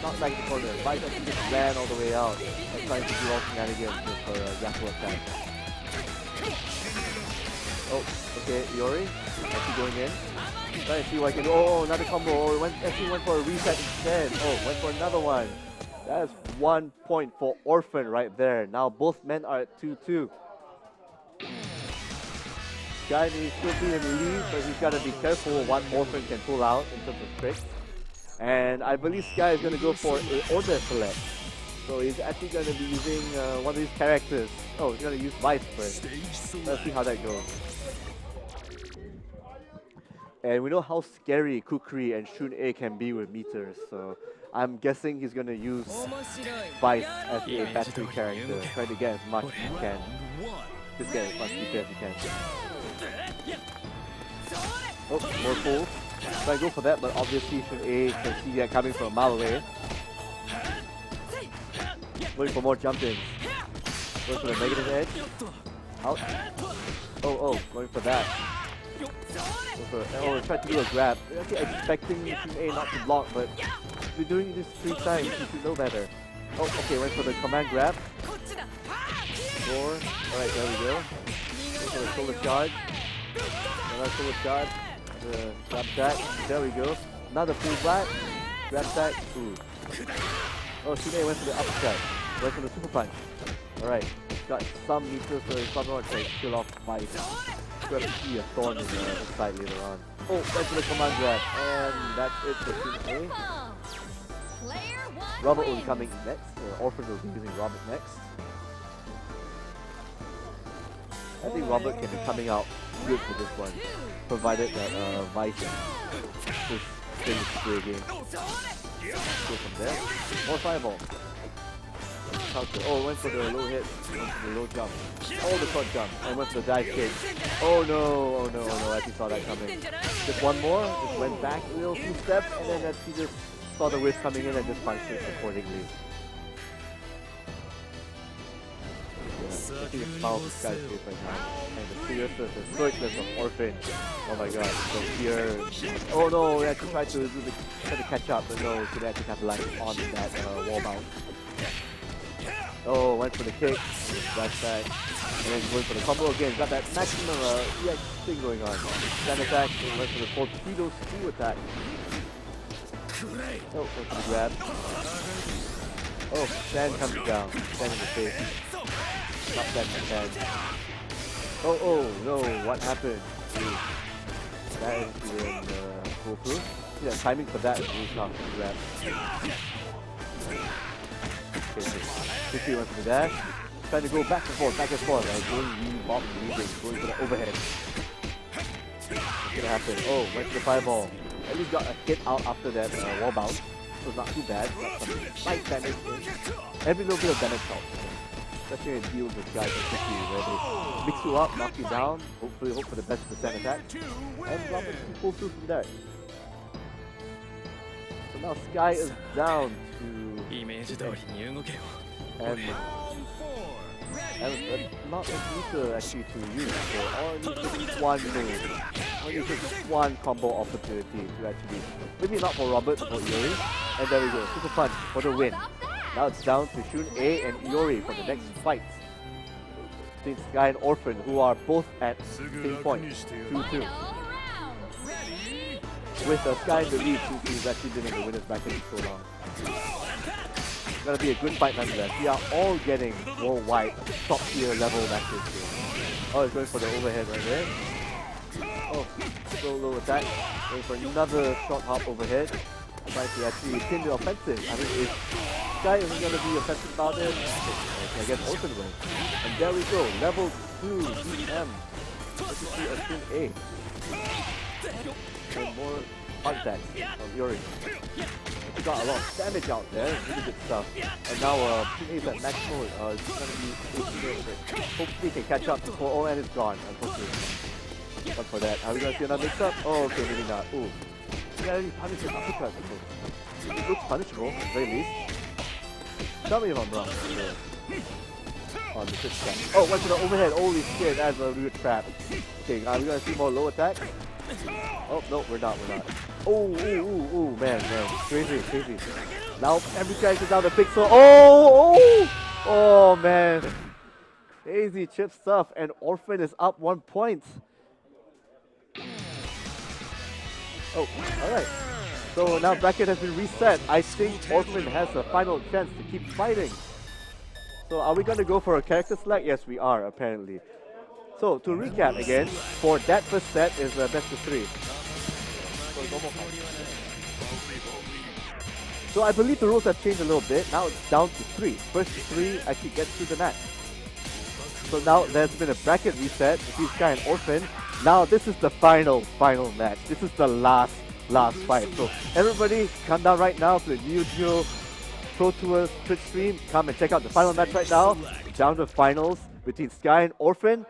not like the corner. Vice actually just ran all the way out. I'm trying to do all shenanigans with her Yasuo attack. Oh, okay, Iori actually going in. Trying to see what I can do. Oh, another combo. Oh, actually went for a reset instead. Oh, went for another one. That is 1 point for Orphan right there. Now both men are at 2-2. Sky may still be in the lead, but he's got to be careful what Orphan can pull out in terms of tricks. And I believe Sky is going to go for a order select. So he's actually going to be using one of these characters. Oh, he's going to use Vice first. Let's see how that goes. And we know how scary Kukri and Shun-A can be with meters, so I'm guessing he's going to use Vice as a battery character, trying to get as much as he can. Just get as much BP as he can. Oh, more pulls. So I go for that, but obviously Shun-A can see that coming from a mile away. Going for more jump-ins. Going for the negative edge. Out. Oh, going for that. Oh, tried to do a grab. We're actually expecting Team A not to block, but if you're doing this 3 times, you should know better. Oh, okay, went for the command grab. 4. Alright, there we go. Go for the solar charge. Another solar charge. The grab attack. There we go. Another pull back. Grab attack. Ooh. Oh, Shun-A went for the uppercut. Went for the super punch. Alright. Got some meters, so it's not to kill off Vice. We have to see a thorn in the side later on. Oh, went for the command grab, and that's it for Team A. Robert will be coming next, Orphan will be using Robert next. I think Robert can be coming out good for this one, provided that Vice is playing the play again. Go from there. More fireball. Oh, went for the low hit, went for the low jump. Oh, the short jump, and went for the dive kick. Oh no, I actually saw that coming. Just one more, just went back a little few steps, and then actually just saw the whisk coming in and just punched it accordingly. I think the smile of this guy's face right now. And the seriousness, the stoicness of Orphan. Oh my god, so fear. Oh no, we actually tried to catch up, but no, so they actually capitalized on that wall bounce. Oh, went for the kick, back side, and then going for the combo again. Got that maximum EX thing going on. Stand attack, and went for the torpedo screw attack. Oh, went for the grab. Oh, Sand comes down. Sand in the face. Not Sand in the head. Oh no, what happened? Ooh. That is in foolproof. See that timing for that is really tough to grab. Quickly went for the dash. Trying to go back and forth, right? Going re-bop, re-bring, going for the overhead. What's gonna happen? Oh, went for the fireball. At least got a hit out after that wall bounce. So it's not too bad. Got some slight damage in. Every little bit of damage helps. Especially in deals with guys like Kiki, where they mix you up, knock you down, hopefully hope for the best percent attack. And Robert can pull through from there. Now Sky is down to イメージ通りに動けよ and Round 4. and Ready. not a meter actually to use. So all it needs is one move. All it needs is one combo opportunity to actually, maybe not for Robert, but for Iori. And there we go, Super Punch for the win. Now it's down to Shun A and Iori for the next fight. Between Sky and Orphan, who are both at same point, 2-2. Ready. With Sky in the lead, since he's actually been in the winner's bracket for so long. It's gonna be a good fight nonetheless. We are all getting worldwide top tier level matches here. Oh, he's going for the overhead right there. Oh, so low attack. Going for another short hop overhead. Trying to actually pin the offensive. I mean, if Sky isn't gonna be offensive about it, I guess Orphan will. And there we go, level 2 DM. Let's see a Shun A. And more heart attacks from Iori. He got a lot of damage out there, really good stuff. And now Shun A is at max mode. It's gonna be 8-0. Hopefully he can catch up before oh, and it's gone, unfortunately. But for that, are we gonna see another mix up? Oh, okay, maybe not. Ooh. He already punished his uppercut. It looks punishable, at the very least. Tell me if I'm wrong. On the switch track. Oh, went to the overhead. Holy shit, that's a weird trap. Okay, are we gonna see more low attack? Oh, no, we're not. Oh, man. Crazy. Now every character down the pixel. Oh, man. Crazy chip stuff. And Orphan is up 1 point. Oh, alright. So now bracket has been reset. I think Orphan has a final chance to keep fighting. So are we going to go for a character select? Yes, we are, apparently. So to recap again, for that first set is best of 3. So I believe the rules have changed a little bit. Now it's down to 3. First 3 actually gets through the match. So now there's been a bracket reset between Sky and Orphan. Now this is the final match. This is the last fight. So everybody come down right now to the NeoGeo Pro Tour Twitch stream. Come and check out the final match right now. Down to finals between Sky and Orphan.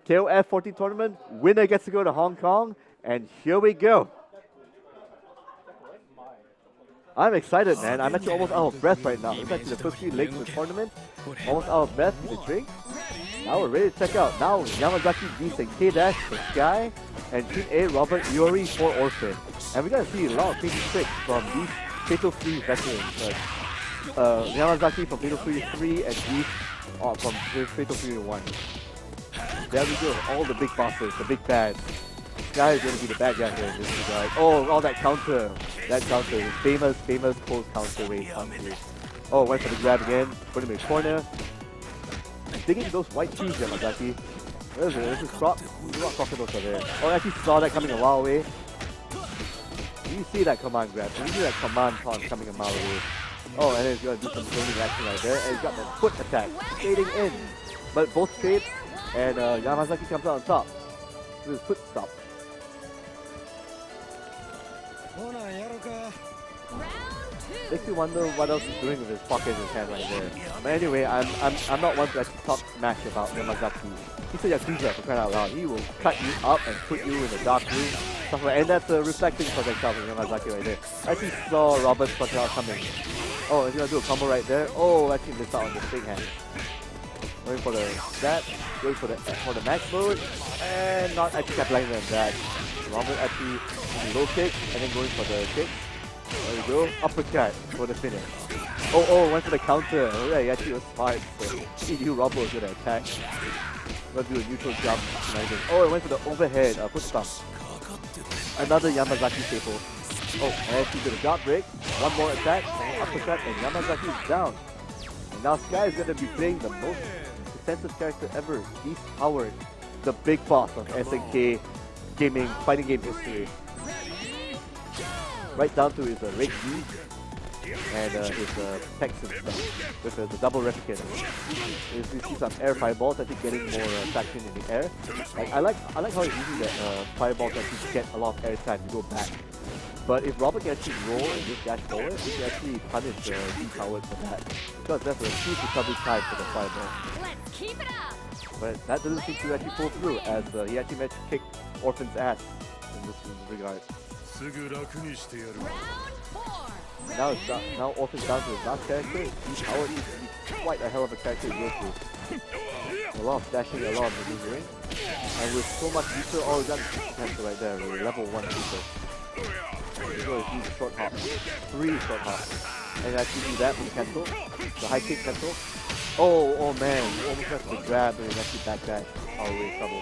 KOF 14 tournament. Winner gets to go to Hong Kong. And here we go. I'm excited, man. I'm actually almost out of breath right now. It's actually the first 3 legs of the tournament. Almost out of breath with the drink. Now we're ready to check out. Now Yamazaki beats and K-Dash for Sky. And Shun A, Robert, Iori for Orphan. And we're going to see a lot of crazy tricks from these Fatal Free veterans. Yamazaki from Fatal Free 3 and Beef from Fatal Free 1. There we go. All the big bosses, the big bads. Sky is going to be the bad guy here in this regard. Oh, all that counter. That counter. His famous close counter wave counter. Oh, went for the grab again. Put him in the corner. Digging those white shoes, Yamazaki. What is it? This is crop. What crocodiles are there? Oh, I actually saw that coming a while away. You see that command grab. You see that command taunt coming a mile away. Oh, and then he's going to do some zoning action right there. And he's got that foot attack. Fading in. But both trades. And Yamazaki comes out on top. With his foot stop. Makes you wonder what else he's doing with his pocket in his hand right there. But anyway, I'm not one to actually talk smash about Yamazaki. He's a Yakuza for crying out loud. He will cut you up and put you in a dark room. Stuff like, and that's a reflecting projectile from Yamazaki right there. I actually saw Robert's projectile coming. Oh, he's gonna do a combo right there. Oh, actually missed out on the straight hand. Going for the that, going for the max mode, and not actually capitalizing on that. Robert actually low kick and then going for the kick. There we go, uppercut for the finish. Oh, went for the counter. Oh yeah, he actually was smart. So he knew Robert was gonna attack. Gonna do a neutral jump. Oh, it went for the overhead foot stomp. Another Yamazaki staple. Oh, and actually did a guard break. One more attack, uppercut, and Yamazaki is down. And now Sky is gonna be playing the most defensive character ever, Beast Howard, the big boss of SNK gaming, fighting game history. Right down to his Rake B and his pecs and stuff with the double replicator. You see some air fireballs actually getting more traction in the air. Like I like how he's using that fireballs to actually get a lot of air time to go back. But if Robert can actually roll and just dash forward, he can actually punish Beast Howard for that. Because that's a huge recovery time for the fireball. Let's keep it up. But that doesn't seem to actually pull through, as he actually managed to kick Orphan's ass in this regard. Round 4. now Orphan's down to his last character. He's powered. He's quite a hell of a character to go through. A lot of dashing, a lot of maneuvering. And with so much meter, oh, that's cancel right there. Level 1 meter. So he's using short hop. 3 short hops. And actually do that with the cancel. The high kick cancel. Oh man, almost has to grab and actually backdash. Oh, we're in trouble.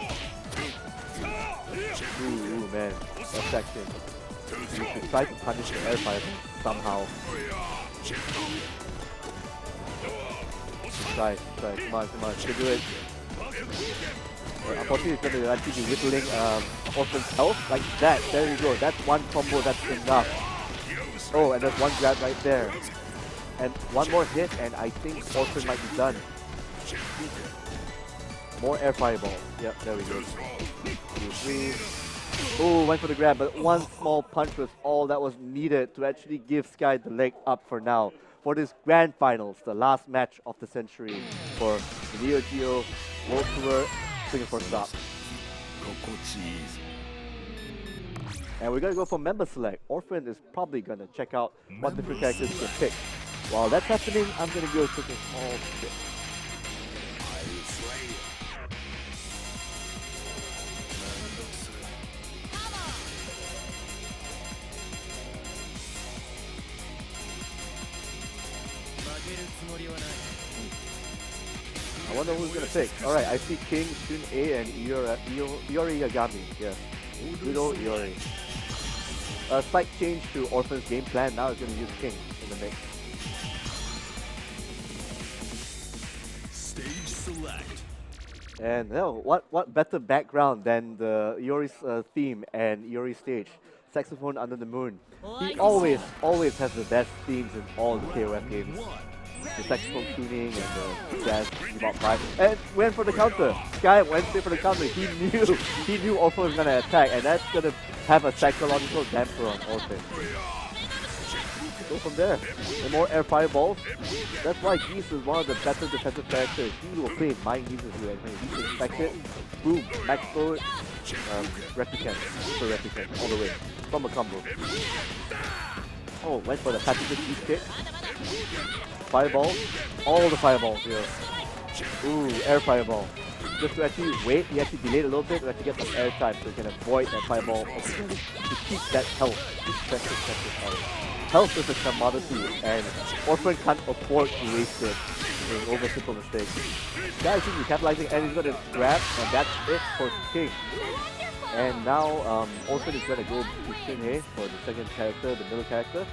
Ooh, man. That section. You should try to punish the air fire somehow. Try. Come on. You can do it. Unfortunately, it's going to actually be whittling Orphan's health like that. There you go. That's one combo. That's enough. Oh, and there's one grab right there. And one more hit, and I think Orphan might be done. More air fireball. Yep, there we go. 2, 3. Oh, went for the grab, but one small punch was all that was needed to actually give Sky the leg up for now. For this grand finals, the last match of the century for the NeoGeo World Tour Singapore Stop. And we're gonna go for member select. Orphan is probably gonna check out what different characters he can pick. While that's happening, I'm gonna go take a small trip. I wonder who's gonna pick. Alright, I see King, Shun A, and Iori Yagami. Yes. Good old Iori. A slight change to Orphan's game plan. Now it's gonna use King in the mix. Stage select. And what better background than the Iori's theme and Iori's stage? Saxophone Under the Moon. He always has the best themes in all the KOF games. The saxophone tuning and the jazz bebop vibe. And went for the counter. Sky went straight for the counter. He knew Orphan was gonna attack, and that's gonna have a psychological damper on Orphan. Go from there. And more air fireballs. That's why Geese is one of the better defensive characters. He will play mind games with you, and when he's expected, boom, max forward, replicant, super replicant, all the way from a combo. Oh, went for the patented Geese kick. Fireball, all the fireballs here. Ooh, air fireball. Just to actually wait, he actually delayed a little bit to actually get some air time so he can avoid that fireball to keep that health. Keep precious health. Health is a commodity, and Orphan can't afford to waste it in over simple mistakes. Guys seems to be capitalizing, and he's gonna grab, and that's it for King. And now Orphan is gonna go to Shinhei for the second character, the middle character.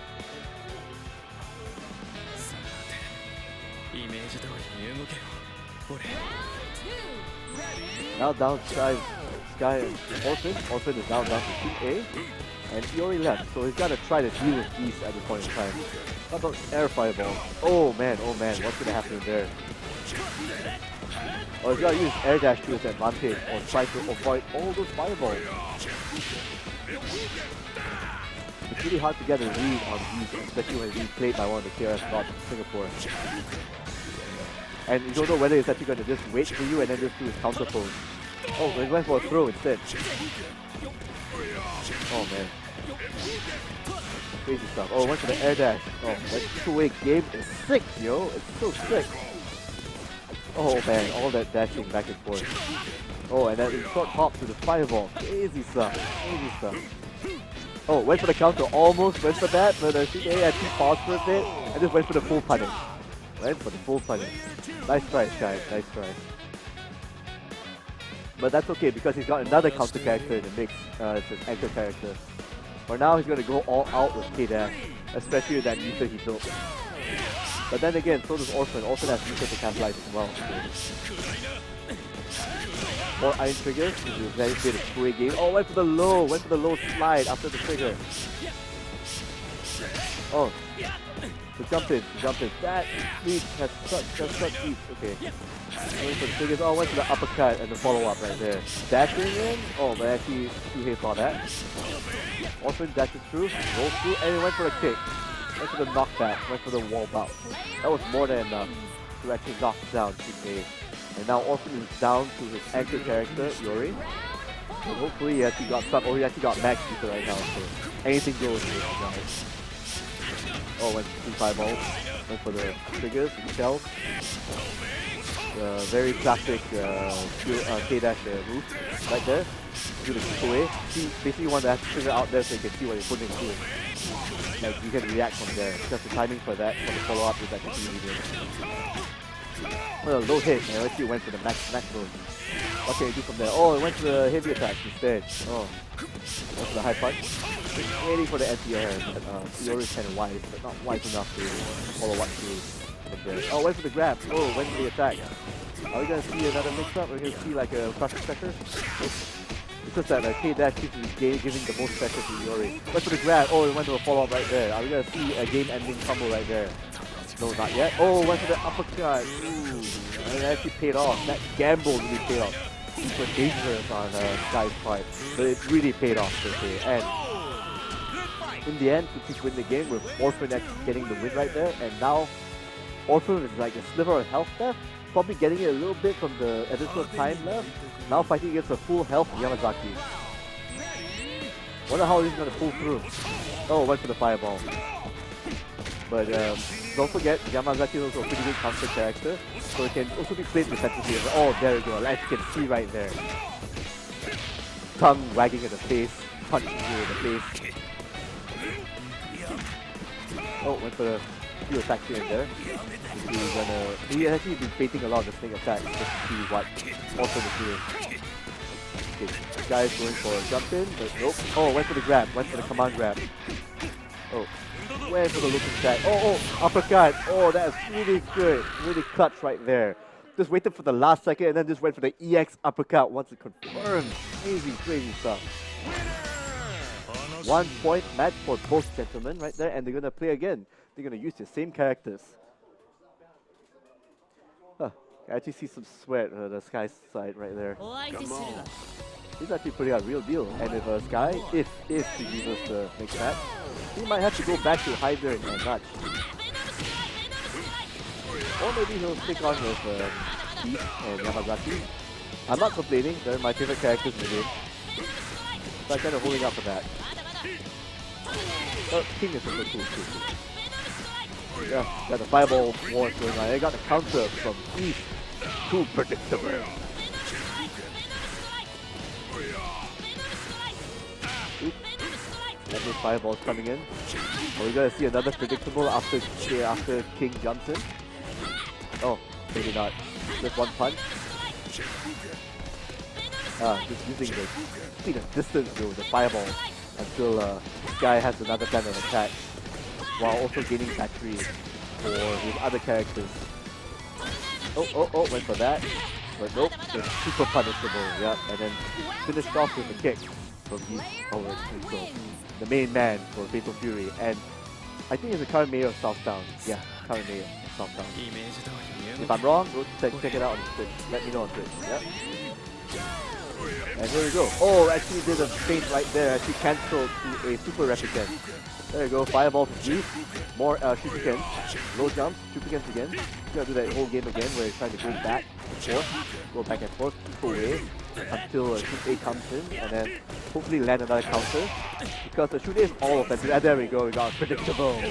Now down Sky and Orphan. Orphan is now down to Team A. And he already left, so he's gotta try to deal with Beast at this point in time. How about air fireball? Oh man, what's gonna happen there? Oh, he's gotta use air dash to his advantage or try to avoid all those fireballs. It's really hard to get a read on Beast, especially when being played by one of the KOF gods in Singapore. And you don't know whether he's actually gonna just wait for you and then just do his counter pose. Oh, he went for a throw instead. Oh man. Crazy stuff. Oh, went for the air dash. Oh, that two-way game is sick, yo. It's so sick. Oh man, all that dashing back and forth. Oh, and that short hop to the fireball. Crazy stuff. Oh, went for the counter. Almost went for that, but CA actually paused for a bit and just went for the full punish. Went for the full punish. Nice try, guys. Nice try. But that's okay because he's got another counter character in the mix. It's his anchor character. For now, he's going to go all out with K-Dash, especially with that meter he built. But then again, so does Orphan. Orphan has meter to capitalize as well. More iron triggers. This is a very good two-way game. Oh, went for the low slide after the trigger. Oh, the jump in. That speed has such speed. Okay. Going for the triggers. Oh, went for the uppercut and the follow-up right there. Dashing in. Oh, but actually, Shuhei saw that. Orphan dashes through, rolls through, and he went for a kick. Went for the knockback, went for the wall bounce. That was more than enough to actually knock down Shuhei. And now Orphan is down to his anchor character, Iori. So hopefully he actually got some, he actually got max meter right now, so anything goes with this guy. Oh, went 2 fireballs. Went for the triggers, the shells. The very classic K-dash move right there. Do the kick away. See, basically want to have to trigger out there so you can see what your opponent is doing. Like you can react from there. Because the timing for that, for the follow-up is actually really good. Well, low hit, and actually went for the max mode. What can you do from there? Oh, it went to the heavy attack instead. Oh, went for the high punch. Waiting for the anti-air, but Iori is kind of wise, but not wise enough to follow up through from there. Oh, went for the grab. Oh, went for the attack. Are we gonna see another mix-up? We're gonna see like a crushing pressure? Because that K-dash seems to be giving the most pressure to Iori. Went for the grab. Oh, it went to a follow-up right there. Are we gonna see a game-ending combo right there? No, not yet. Oh, went for the uppercut. Ooh, and it actually paid off. That gamble really paid off. Super dangerous on Sky's part, but it really paid off per se. And in the end, Fuji's win the game with Orphan actually getting the win right there. And now Orphan is like a sliver of health left, probably getting it a little bit from the additional time left. Now fighting against a full health Yamazaki. Wonder how he's gonna pull through. Oh, went for the fireball. But don't forget, Yamazaki is also a pretty good counter character, so it can also be played defensively. Oh, there we go, as you can see right there. Tongue wagging in the face, punching you in the face. Oh, went for the few attacks here and there. He's actually been baiting a lot of the snake attacks just to see what also is doing. Okay, this guy is going for a jump in, but nope. Oh, went for the grab, went for the command grab. Oh. Went for the looking attack. Oh, uppercut. Oh, that is really good. Really clutch right there. Just waited for the last second and then just went for the EX uppercut once it confirmed. Crazy, crazy stuff. 1 point match for both gentlemen right there, and they're gonna play again. They're gonna use the same characters. Huh. I actually see some sweat on the Sky side right there. He's actually putting out a real deal. And if Sky, if he uses the mixed match, he might have to go back to Hyder and Notch. Or maybe he'll stick on with Keith and Yamazaki. I'm not complaining, they're my favorite characters in the game. So I'm kind of holding up for that. Oh, King is also cool too. Yeah, got the fireball war going on. I got the counter from East. Too predictable. And those fireballs coming in. Are we gonna see another predictable after King jumps in? Oh, maybe not. Just one punch. Just using the distance though, the fireball, until this guy has another kind of attack, while also gaining battery for his other characters. Oh, went for that. But nope, it's super punishable, yeah, and then finished off with a kick from East over so the main man for Fatal Fury, and I think it's the current mayor of Southtown. Yeah, current mayor of Southtown. If I'm wrong, go check it out on Twitch. Let me know on Twitch. Yep. And here we go. Oh, actually did a feint right there. Actually cancelled to a super replicant. There you go. Fireball from G. More shurikens. Low jumps. Shurikens again. He's gonna do that whole game again where he's trying to go back and forth. Go back and forth. Keep away until Shoot A comes in, and then hopefully land another counter. Because the Shoot A is all offensive. And there we go. We got a predictable.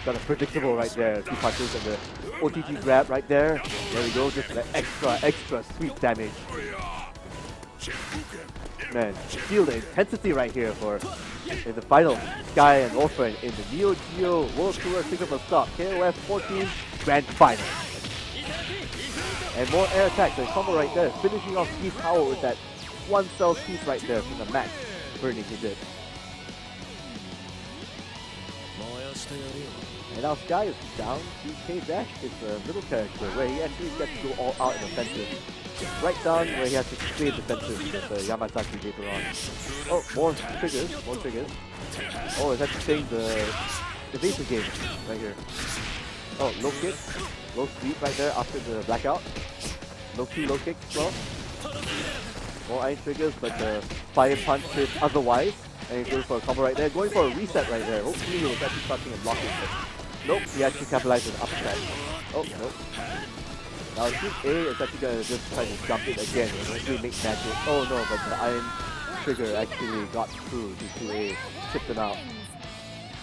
Got a predictable right there. 2 punches and the OTG grab right there. There we go. Just like extra sweet damage. Man, feel the intensity right here for in the final Sky and Orphan in the NeoGeo World Tour Sigma Stop KOF 14 Grand Final. And more air attacks, the combo right there, finishing off Keith Howell with that 1 cell piece right there from the max burning he did. And now Sky is down to K-Dash. It's a little character where he actually gets to go all out in offensive. Right down where he has to stay defensive with Yamazaki later on. Oh, more triggers. Oh, it's actually staying the evasive game right here. Oh, low kick, low sweep right there after the blackout. Low key, low kick as well. More iron triggers, but the fire punch is otherwise. And he's going for a combo right there, going for a reset right there. Hopefully he was actually touching and blocking it. Nope, he actually capitalized with an uppercut. Oh, nope. Now Shoot A is actually going to just try to jump it again and actually make magic. Oh no, but the iron trigger actually got through to Shoot A, chipped him out.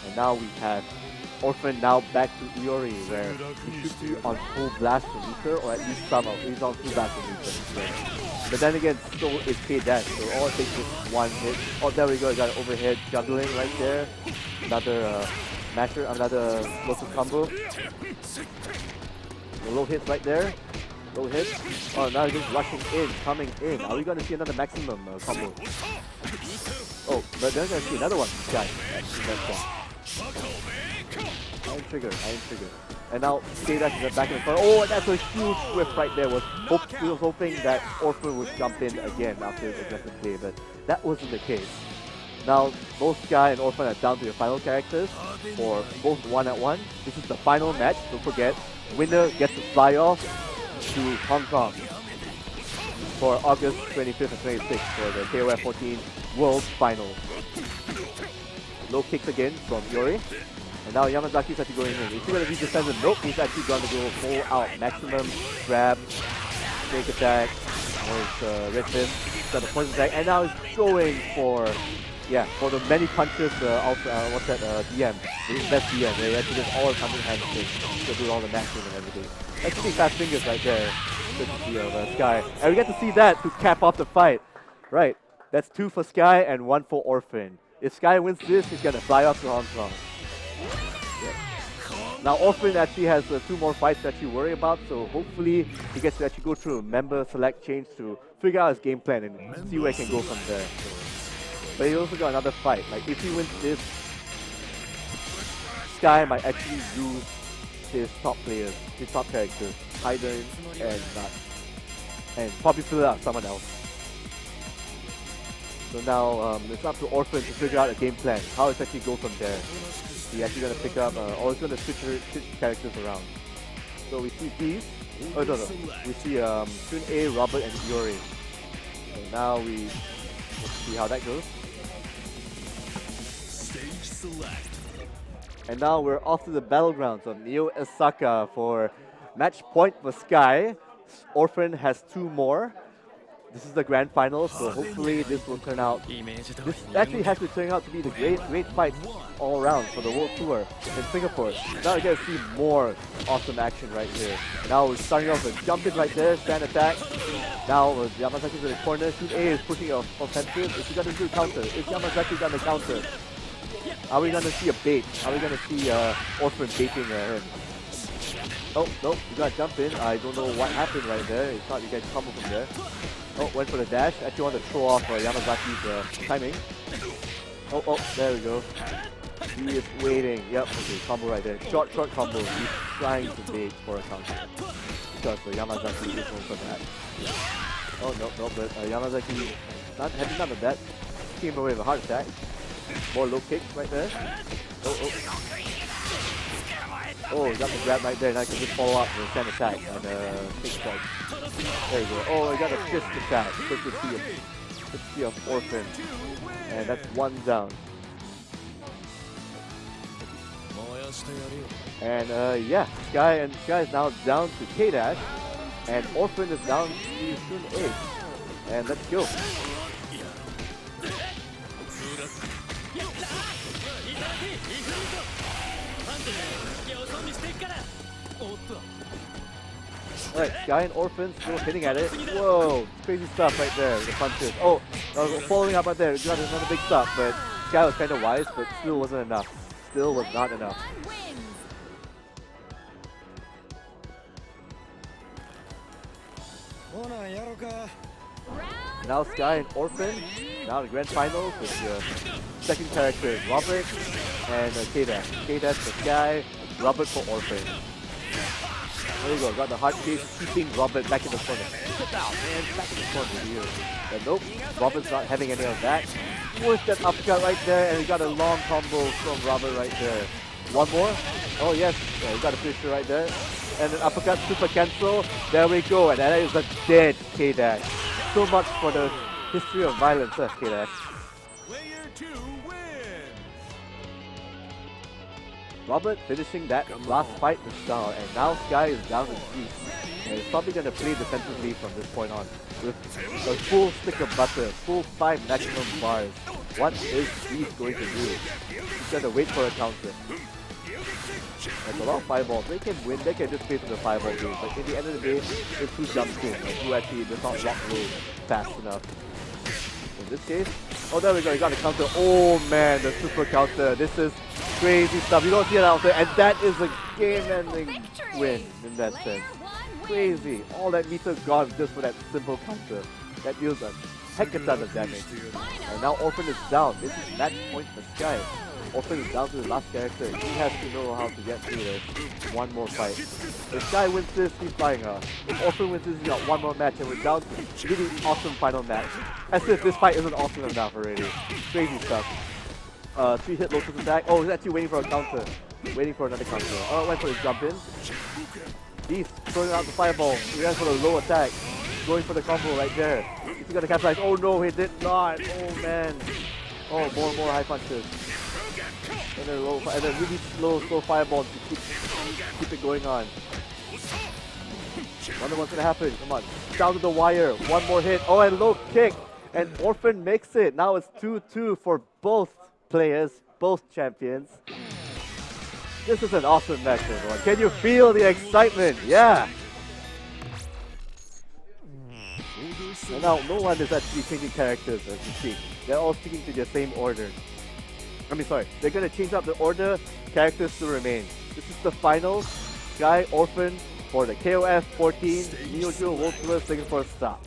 And now we have Orphan now back to Iori, where he should be on full blast from meter, or at least some of he's on full blast from meter. So. But then again, so is K-Dash, so all it takes is one hit. Oh, there we go, got an overhead juggling right there. Another masher, another explosive combo. The low hits right there. Low hits. Oh, now he's just rushing in, coming in. Are we going to see another maximum combo? Oh, but then we're going to see another one. This guy. Iron trigger, iron trigger. And now K-Dash is back in the corner. Oh, that's a huge whiff right there. We was hoping that Orphan would jump in again after the aggressive play, but that wasn't the case. Now, both Sky and Orphan are down to the final characters for both 1-1. This is the final match, don't forget. Winner gets to fly off to Hong Kong for August 25th and 26th for the KOF 14 World Finals. Low kicks again from Yori. And now Yamazaki's actually going in. Is he going to be defended? Nope, he's actually going to go full out. Maximum, grab, snake attack, there's red fist, got the poison attack, and now he's going for the many punches, what's that, DM. His best DM, where he actually does all his 100 hand things to do all the mashing and everything. That's pretty fast fingers right there. Good to see of Sky. And we get to see that to cap off the fight. Right, that's 2 for Sky and 1 for Orphan. If Sky wins this, he's going to fly off to Hong Kong. Yeah. Now Orphan actually has 2 more fights to actually worry about, so hopefully he gets to actually go through a member select change to figure out his game plan and see where he can go from there. So. But he also got another fight. Like if he wins this, Sky might actually lose his top players, his top characters, Haiden and Nut, and probably fill out someone else. So now it's up to Orphan to figure out a game plan. How it's actually go from there. He's actually going to pick up, or he's going to switch characters around. So we see these. Oh no. We see Chun-A, Robert, and Iori. So now let's see how that goes. And now we're off to the battlegrounds of Neo Osaka for match point for Sky. Orphan has 2 more. This is the grand final, so hopefully this will turn out. This actually has to turn out to be the great fight all around for the World Tour in Singapore. Now we get to see more awesome action right here. Now we're starting off with jumping right there, stand attack. Now Yamazaki's in the corner. Shoot A is pushing offensive. Is he going to do counter? Is Yamazaki going to counter? Are we going to see a bait? Are we going to see Orphan baiting him? Oh, nope, you got to jump in. I don't know what happened right there. It's not you get combo from there. Oh, went for the dash. Actually want to throw off Yamazaki's timing. Oh, there we go. He is waiting. Yep, okay, combo right there. Short combo. He's trying to bait for a counter. Because Yamazaki is going for that. Oh, no, but Yamazaki had none of that. Came away with a heart attack. More low kicks right there. Oh, got the grab right there. Now I can just follow up with a stand attack and kick strike. There you go. Oh, I got a fist attack. Good to see of Orphan. And that's 1 down. And Sky is now down to K-Dash. And Orphan is down to Chun-A. And let's go. Alright, Sky and Orphan still hitting at it. Whoa, crazy stuff right there, the punches. Oh, following up right there, got another big stuff, but Sky was kind of wise, but still wasn't enough. Still was not enough. Now Sky and Orphan, now the grand finals with the second character Robert and K-Dash. K-Dash for Sky, Robert for Orphan. There you go, got the hard chase, keeping Robert back in the corner. Sit down, man, back in the corner here. But nope, Robert's not having any of that. Forced that uppercut right there, and we got a long combo from Robert right there. One more. Oh yes, yeah, we got a finisher right there. And an uppercut, super cancel. There we go, and that is a dead K-Dash. So much for the history of violence, K-Dash. Player 2 wins. Robert finishing that last fight with style, and now Sky is down to 3. And he's probably going to play defensively from this point on. With a full stick of butter, full 5 maximum bars. What is he going to do? He's going to wait for a counter. That's a lot of fireballs. They can win, they can just play through the fireball game. But in the end of the day, it's who jumps in and who actually does not block low fast enough. In this case, oh there we go, he got a counter. Oh man, the super counter. This is crazy stuff. You don't see it out there, and that is a game-ending win in that sense. Crazy. All that meter gone just for that simple counter. That deals a heck of a ton of damage. And now Orphan is down. This is match point for Sky. Orphan is down to the last character. He has to know how to get through this. One more fight. If Sky wins this, he's flying her. If Orphan wins this, he's got one more match and we're down to really awesome final match. As if this fight isn't awesome enough already. Crazy stuff. 3-hit Lotus attack. Oh, he's actually waiting for a counter. Waiting for another counter. Oh, went for his jump in. He's throwing out the fireball. He went for the low attack. Going for the combo right there. Is he gonna capitalize? Oh no, he did not. Oh man. Oh, more high punches. And then really slow fireballs to keep it going on. Wonder what's gonna happen. Come on. Down to the wire. One more hit. Oh, and low kick. And Orphan makes it. Now it's 2-2 for both players, both champions. This is an awesome match, everyone. Can you feel the excitement? Yeah. And now no one is actually changing characters as we speak. They're all sticking to their same order. They're gonna change up the order, characters to remain. This is the final Sky Orphan for the KOF 14 NeoGeo World Tour Singapore stop.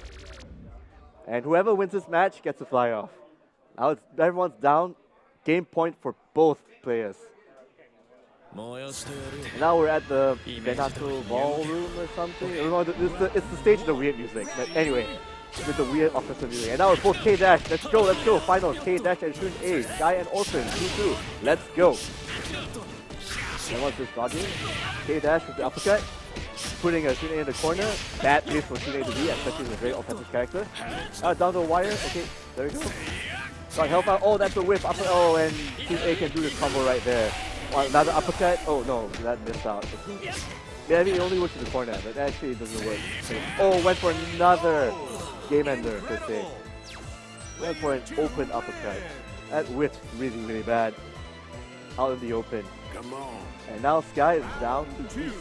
And whoever wins this match gets to fly off. Now everyone's down. Game point for both players. And now we're at the Benato Ballroom or something. It's the stage of the weird music. But anyway, with the weird offensive music. And now we're both K-Dash. Let's go. Final K-Dash and Shun A. Sky and Orphan 2-2. Let's go. And what's this dodging? K-Dash with the uppercut. Putting a Shun A in the corner. Bad place for Shun A to be, especially with a very offensive character. Down the wire. Okay, there we go. Got help out. Oh, that's a whip. Oh, and Shun A can do this combo right there. Another uppercut. Oh no, that missed out. Yeah, I mean, it only works in the corner, but actually it doesn't work. Oh, went for another game ender, per se. Went for an open uppercut. That whipped really bad. Out in the open. Come on. And now Sky is down to Beast.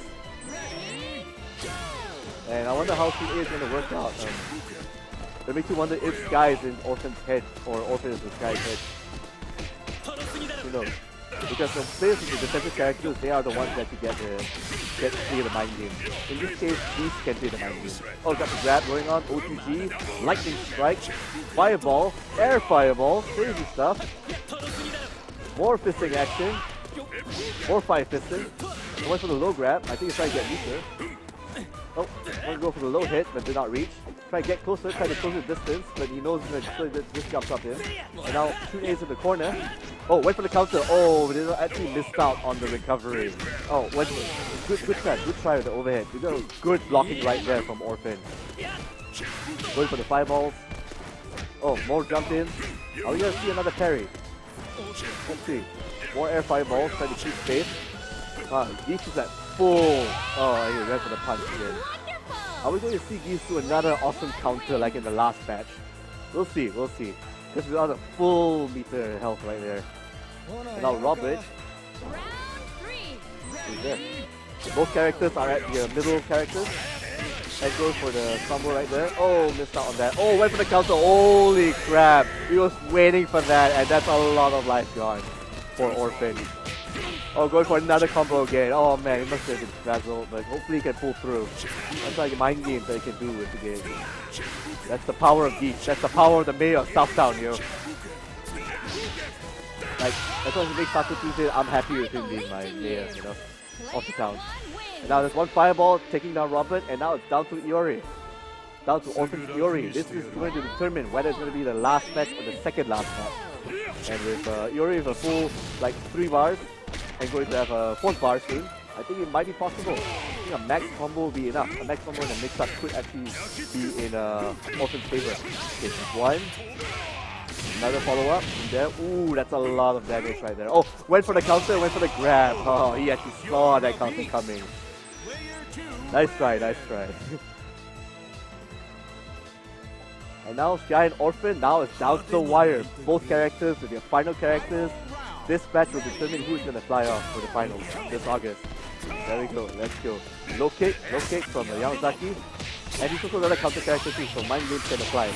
And I wonder how Shun A is going to work out. It makes you wonder if Sky is in Orphan's head or Orphan is in Sky's head. Who knows? Because the players with the defensive characters, they are the ones that you get to play the mind game. In this case, Beast can play the mind game. Oh, got the grab going on, O2G, lightning strike, fireball, air fireball, crazy stuff. More fisting action, more fire fisting. I went for the low grab, I think he's trying to get weaker. Oh, want to go for the low hit, but did not reach. Try to get closer, try to close the distance, but he knows that this jumps up in. And now Shun A's in the corner. Oh, went for the counter. Oh, they actually missed out on the recovery. Oh, went for, good try with the overhead. We got good blocking right there from Orphan. Going for the fireballs. Oh, more jump in. Are we gonna see another parry? Let's see. More air fireballs, try to keep space. Geese is at full. Oh, he went for the punch again. Are we going to see Geese do another awesome counter like in the last match? We'll see. Because we got a full meter health right there. And now Robert. Who's there? Both characters are at the middle characters. And goes for the combo right there. Oh, missed out on that. Oh, went for the counter. Holy crap. He was waiting for that, and that's a lot of life gone for Orphan. Oh, going for another combo again. Oh man, he must have been frazzled, but hopefully he can pull through. That's like mind games that he can do with the game. That's the power of Geese. That's the power of the mayor of Southtown, yo. Like, as long as he makes Taco Tuesday, I'm happy with him being my mayor, you know, of the town. And now there's one fireball taking down Robert, and now it's down to Iori. Down to Orphan's Iori. This is going to determine whether it's going to be the last match or the second last match. And with Iori with a full, like, 3 bars, and going to have a 4th bar soon, I think it might be possible. I think a max combo will be enough. A max combo and a mix-up could actually be in Orphan's favor. Okay, one. Another follow-up from there. Ooh, that's a lot of damage right there. Oh, went for the counter, went for the grab. Oh, he actually saw that counter coming. Nice try. And now Sky and Orphan, now it's down to the wire. Both characters with their final characters. this match will determine who's going to fly off for the finals this August. There we go, let's go. Low kick from Yamazaki. And he's also another counter character too, so mind games can apply.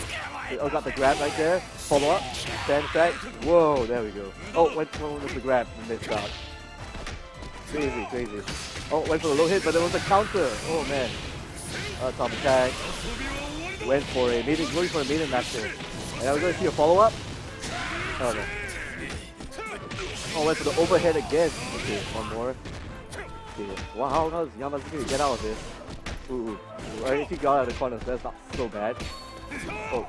Oh, got the grab right there. Follow up, stand back. Whoa, there we go. Oh, went with the grab and missed out. Crazy, crazy. Oh, went for the low hit, but there was a counter. Oh man. Top attack. Went for a maiden, going for a maiden master. And I was going to see a follow up. Oh no. Oh, went for the overhead again. Okay, one more. Okay. Wow, how is Yamazaki going to get out of this? Ooh, I actually got out of the corner, so that's not so bad. Oh,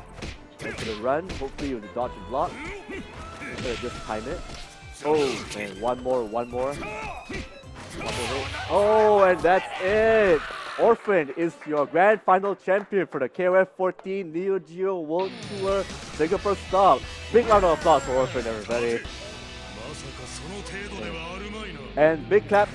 went for the run. Hopefully with the dodge and block. Just time it. Oh man, one more. Oh, and that's it! Orphan is your grand final champion for the KOF 14 NeoGeo World Tour Singapore stop. Big round of applause for Orphan, everybody. And big clap,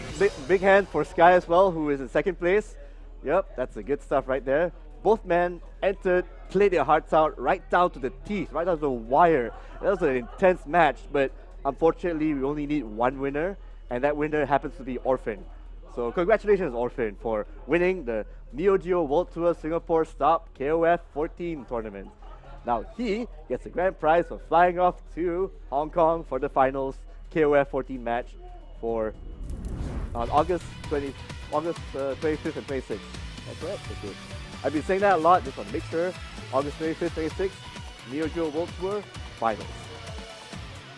big hand for Sky as well, who is in second place. Yep, that's the good stuff right there. Both men entered, played their hearts out right down to the teeth, right down to the wire. That was an intense match, but unfortunately we only need one winner, and that winner happens to be Orphan. So congratulations Orphan for winning the NeoGeo World Tour Singapore Stop KOF 14 tournament. Now he gets a grand prize for flying off to Hong Kong for the finals KOF 14 match for on August 25th and 26th. That's right. Okay. I've been saying that a lot, just want to make sure. August 25th, 26th, NeoGeo World Tour finals.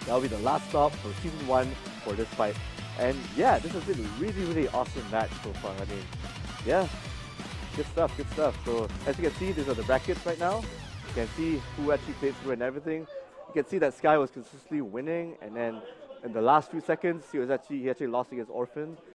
That'll be the last stop for season 1 for this fight. And yeah, this has been a really awesome match so far. I mean, yeah, good stuff. So as you can see, these are the brackets right now. You can see who actually played through and everything. You can see that Sky was consistently winning, and then in the last few seconds, he actually lost against Orphan.